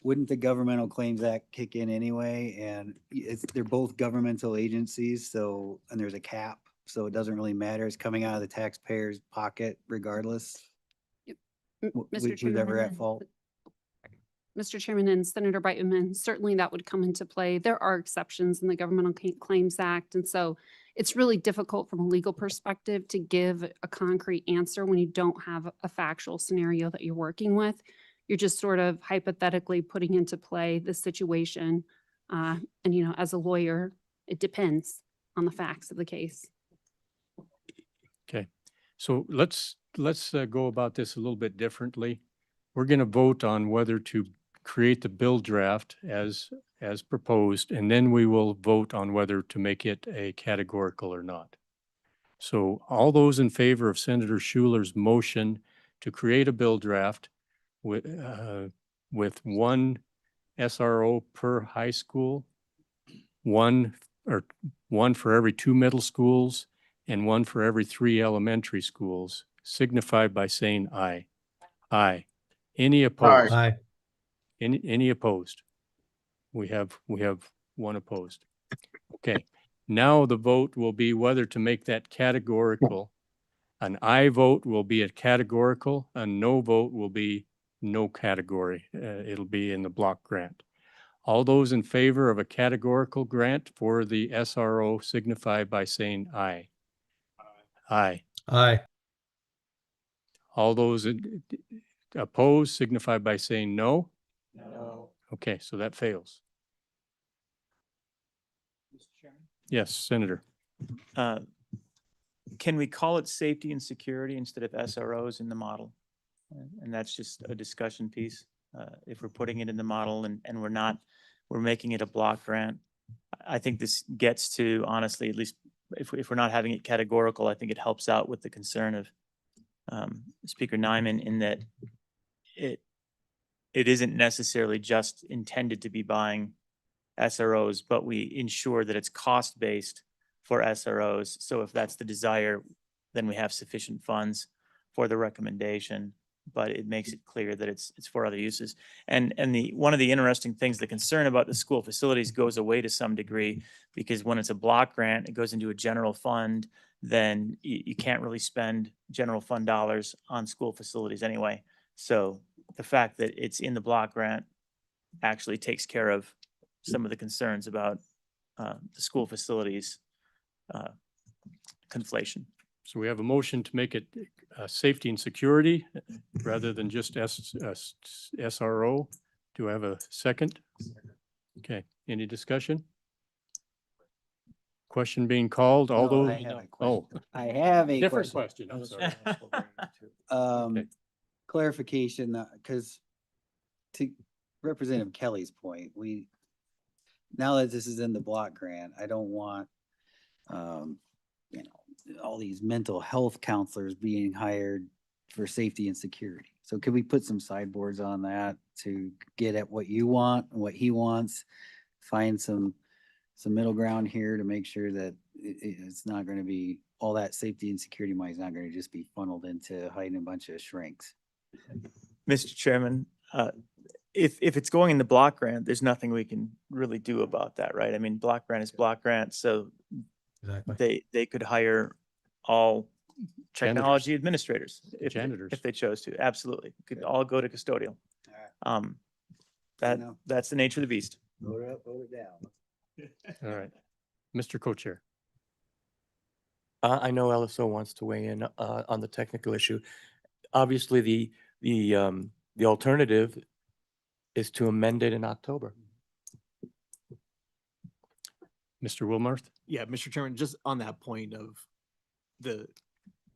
Wouldn't the Governmental Claims Act kick in anyway? And they're both governmental agencies, so, and there's a cap, so it doesn't really matter. It's coming out of the taxpayer's pocket regardless. Who's ever at fault. Mr. Chairman and Senator Biteman, certainly that would come into play. There are exceptions in the Governmental Claims Act. And so it's really difficult from a legal perspective to give a concrete answer when you don't have a factual scenario that you're working with. You're just sort of hypothetically putting into play the situation. And, you know, as a lawyer, it depends on the facts of the case. Okay, so let's go about this a little bit differently. We're going to vote on whether to create the bill draft as proposed, and then we will vote on whether to make it a categorical or not. So all those in favor of Senator Schuler's motion to create a bill draft with one SRO per high school, one for every 2 middle schools, and one for every 3 elementary schools, signify by saying aye. Aye. Any opposed? Aye. Any opposed? We have one opposed. Okay, now the vote will be whether to make that categorical. An aye vote will be a categorical, a no vote will be no category. It'll be in the block grant. All those in favor of a categorical grant for the SRO signify by saying aye. Aye. Aye. All those opposed signify by saying no. No. Okay, so that fails. Yes, Senator. Can we call it safety and security instead of SROs in the model? And that's just a discussion piece. If we're putting it in the model and we're making it a block grant. I think this gets to, honestly, at least if we're not having it categorical, I think it helps out with the concern of Speaker Nyman in that it isn't necessarily just intended to be buying SROs, but we ensure that it's cost-based for SROs. So if that's the desire, then we have sufficient funds for the recommendation, but it makes it clear that it's for other uses. And one of the interesting things, the concern about the school facilities goes away to some degree, because when it's a block grant, it goes into a general fund, then you can't really spend general fund dollars on school facilities anyway. So the fact that it's in the block grant actually takes care of some of the concerns about the school facilities conflation. So we have a motion to make it safety and security rather than just SRO. Do I have a second? Okay, any discussion? Question being called, all No, those? I have a Oh, I have a different question. question, I'm sorry. Clarification, because to Representative Kelly's point, now that this is in the block grant, I don't want, all these mental health counselors being hired for safety and security. So could we put some sideboards on that to get at what you want, what he wants, find some middle ground here to make sure that it's not going to be, all that safety and security money is not going to just be funneled into hiding a bunch of shrinks. Mr. Chairman, if it's going in the block grant, there's nothing we can really do about that, right? I mean, block grant is block grant, so they could hire all technology administrators if they chose to. Absolutely, could all go to custodial. That's the nature of the beast. Vote it up, vote it down. All right. Mr. Co-Chair. I know LSO wants to weigh in on the technical issue. Obviously, the alternative is to amend it in October. Mr. Wilmarth? Yeah, Mr. Chairman, just on that point of the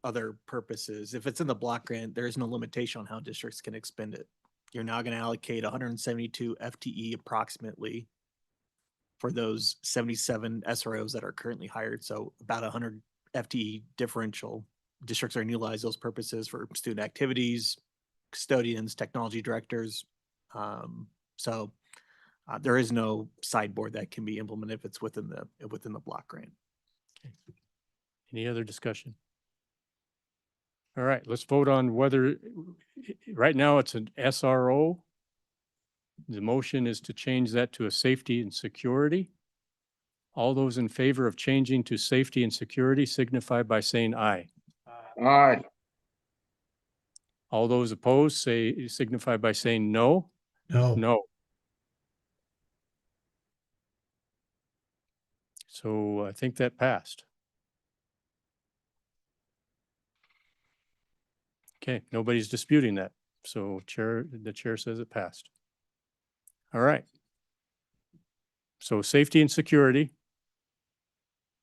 other purposes, if it's in the block grant, there is no limitation on how districts can expend it. You're now going to allocate 172 FTE approximately for those 77 SROs that are currently hired. So about 100 FTE differential. Districts are going to utilize those purposes for student activities, custodians, technology directors. There is no sideboard that can be implemented if it's within the block grant. Any other discussion? All right, let's vote on whether, right now it's an SRO. The motion is to change that to a safety and security. All those in favor of changing to safety and security signify by saying aye. Aye. All those opposed signify by saying no. No. No. So I think that passed. Okay, nobody's disputing that. So the chair says it passed. All right. So safety and security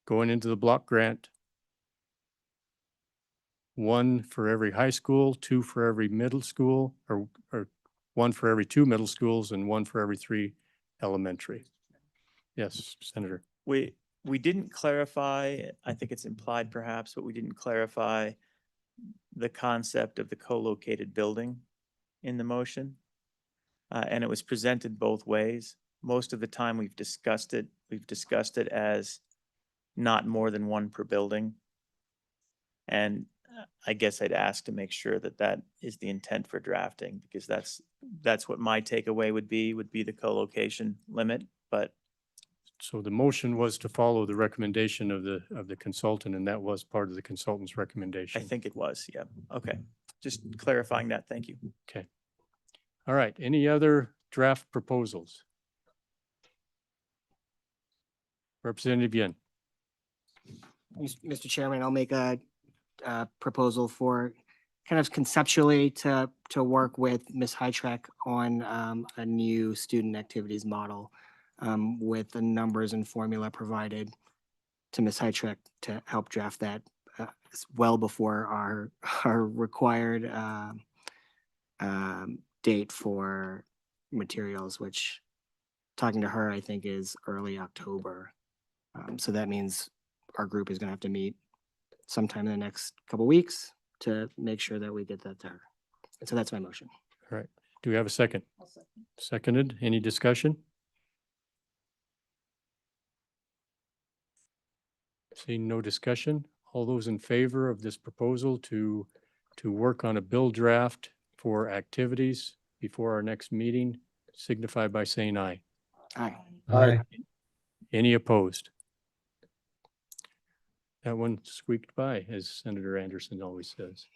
going into the block grant. 1 for every high school, 2 for every middle school, or 1 for every 2 middle schools and 1 for every 3 elementary. Yes, Senator. We didn't clarify, I think it's implied perhaps, but we didn't clarify the concept of the co-located building in the motion. And it was presented both ways. Most of the time we've discussed it as not more than 1 per building. And I guess I'd ask to make sure that that is the intent for drafting, because that's what my takeaway would be the co-location limit, but So the motion was to follow the recommendation of the consultant, and that was part of the consultant's I recommendation. think it was, yeah. Okay. Just clarifying that. Thank you. Okay. All right. Any other draft proposals? Representative Yin. Mr. Chairman, I'll make a proposal for kind of conceptually to work with Ms. Hytrek on a new student activities model with the numbers and formula provided to Ms. Hytrek to help draft that well before our required date for materials, which talking to her, I think is early October. So that means our group is going to have to meet sometime in the next couple weeks to make sure that we get that to her. And so that's my motion. All right. Do we have a second? Seconded. Any discussion? Seeing no discussion, all those in favor of this proposal to work on a bill draft for activities before our next meeting signify by saying aye. Aye. Aye. Any opposed? That one squeaked by, as Senator Anderson always says.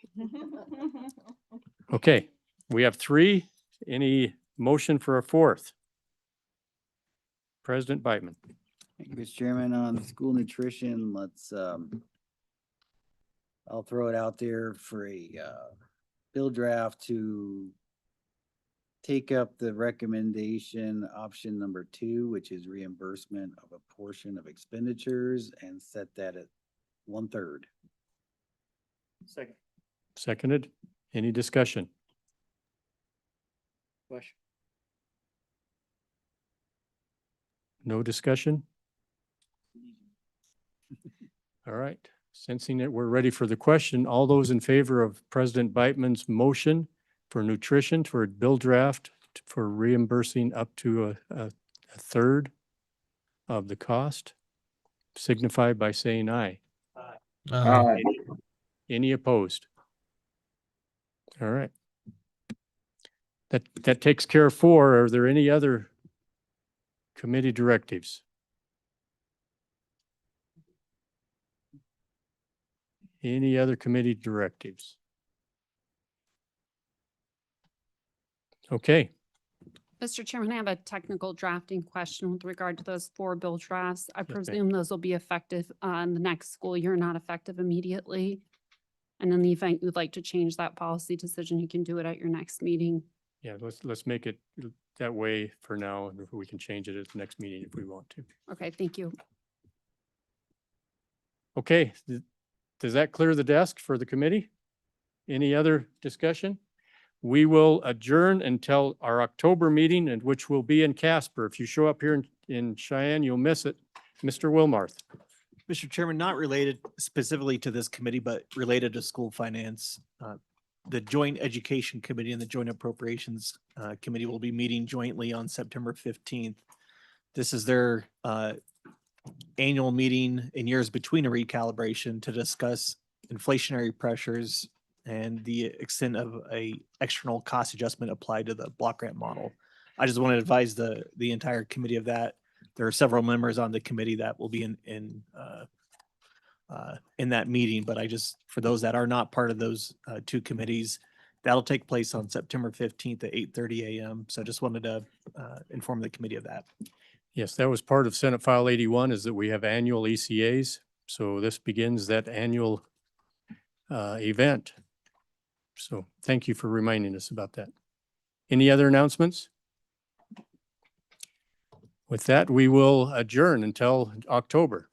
Okay, we have three. Any motion for a fourth? President Beitman. Thank you, Mr. Chairman. On school nutrition, let's, I'll throw it out there for a, bill draft to take up the recommendation option number 2, which is reimbursement of a portion of expenditures, and set that at 1/3. Second. Seconded. Any discussion? Question. No discussion? All right. Sensing that we're ready for the question, all those in favor of President Beitman's motion for nutrition, for a bill draft for reimbursing up to a third of the cost, signify by saying aye. Aye. Any opposed? All right. That takes care of 4. Are there any other committee directives? Any other committee directives? Okay. Mr. Chairman, I have a technical drafting question with regard to those 4 bill drafts. I ma'am. presume those will be effective on the next school year, not effective immediately. And in the event you'd like to change that policy decision, you can do it at your next meeting. Yeah, let's make it that way for now, and we can change it at the next meeting if we want to. Okay, thank you. Okay, does that clear the desk for the committee? Any other discussion? We will adjourn until our October meeting, and which will be in Casper. If you show up here in Cheyenne, you'll miss it. Mr. Wilmarth. Mr. Chairman, not related specifically to this committee, but related to school finance. The Joint Education Committee and the Joint Appropriations Committee will be meeting jointly on September 15th. This is their annual meeting in years between a recalibration to discuss inflationary pressures and the extent of a external cost adjustment applied to the block grant model. I just want to advise the entire committee of that. There are several members on the committee that will be in that meeting, but for those that are not part of those 2 committees, that'll take place on September 15th at 8:30 a.m. So just wanted to inform the committee of that. Yes, that was part of Senate File 81, is that we have annual ECAs. So this begins that annual event. So thank you for reminding us about that. Any other announcements? With that, we will adjourn until October.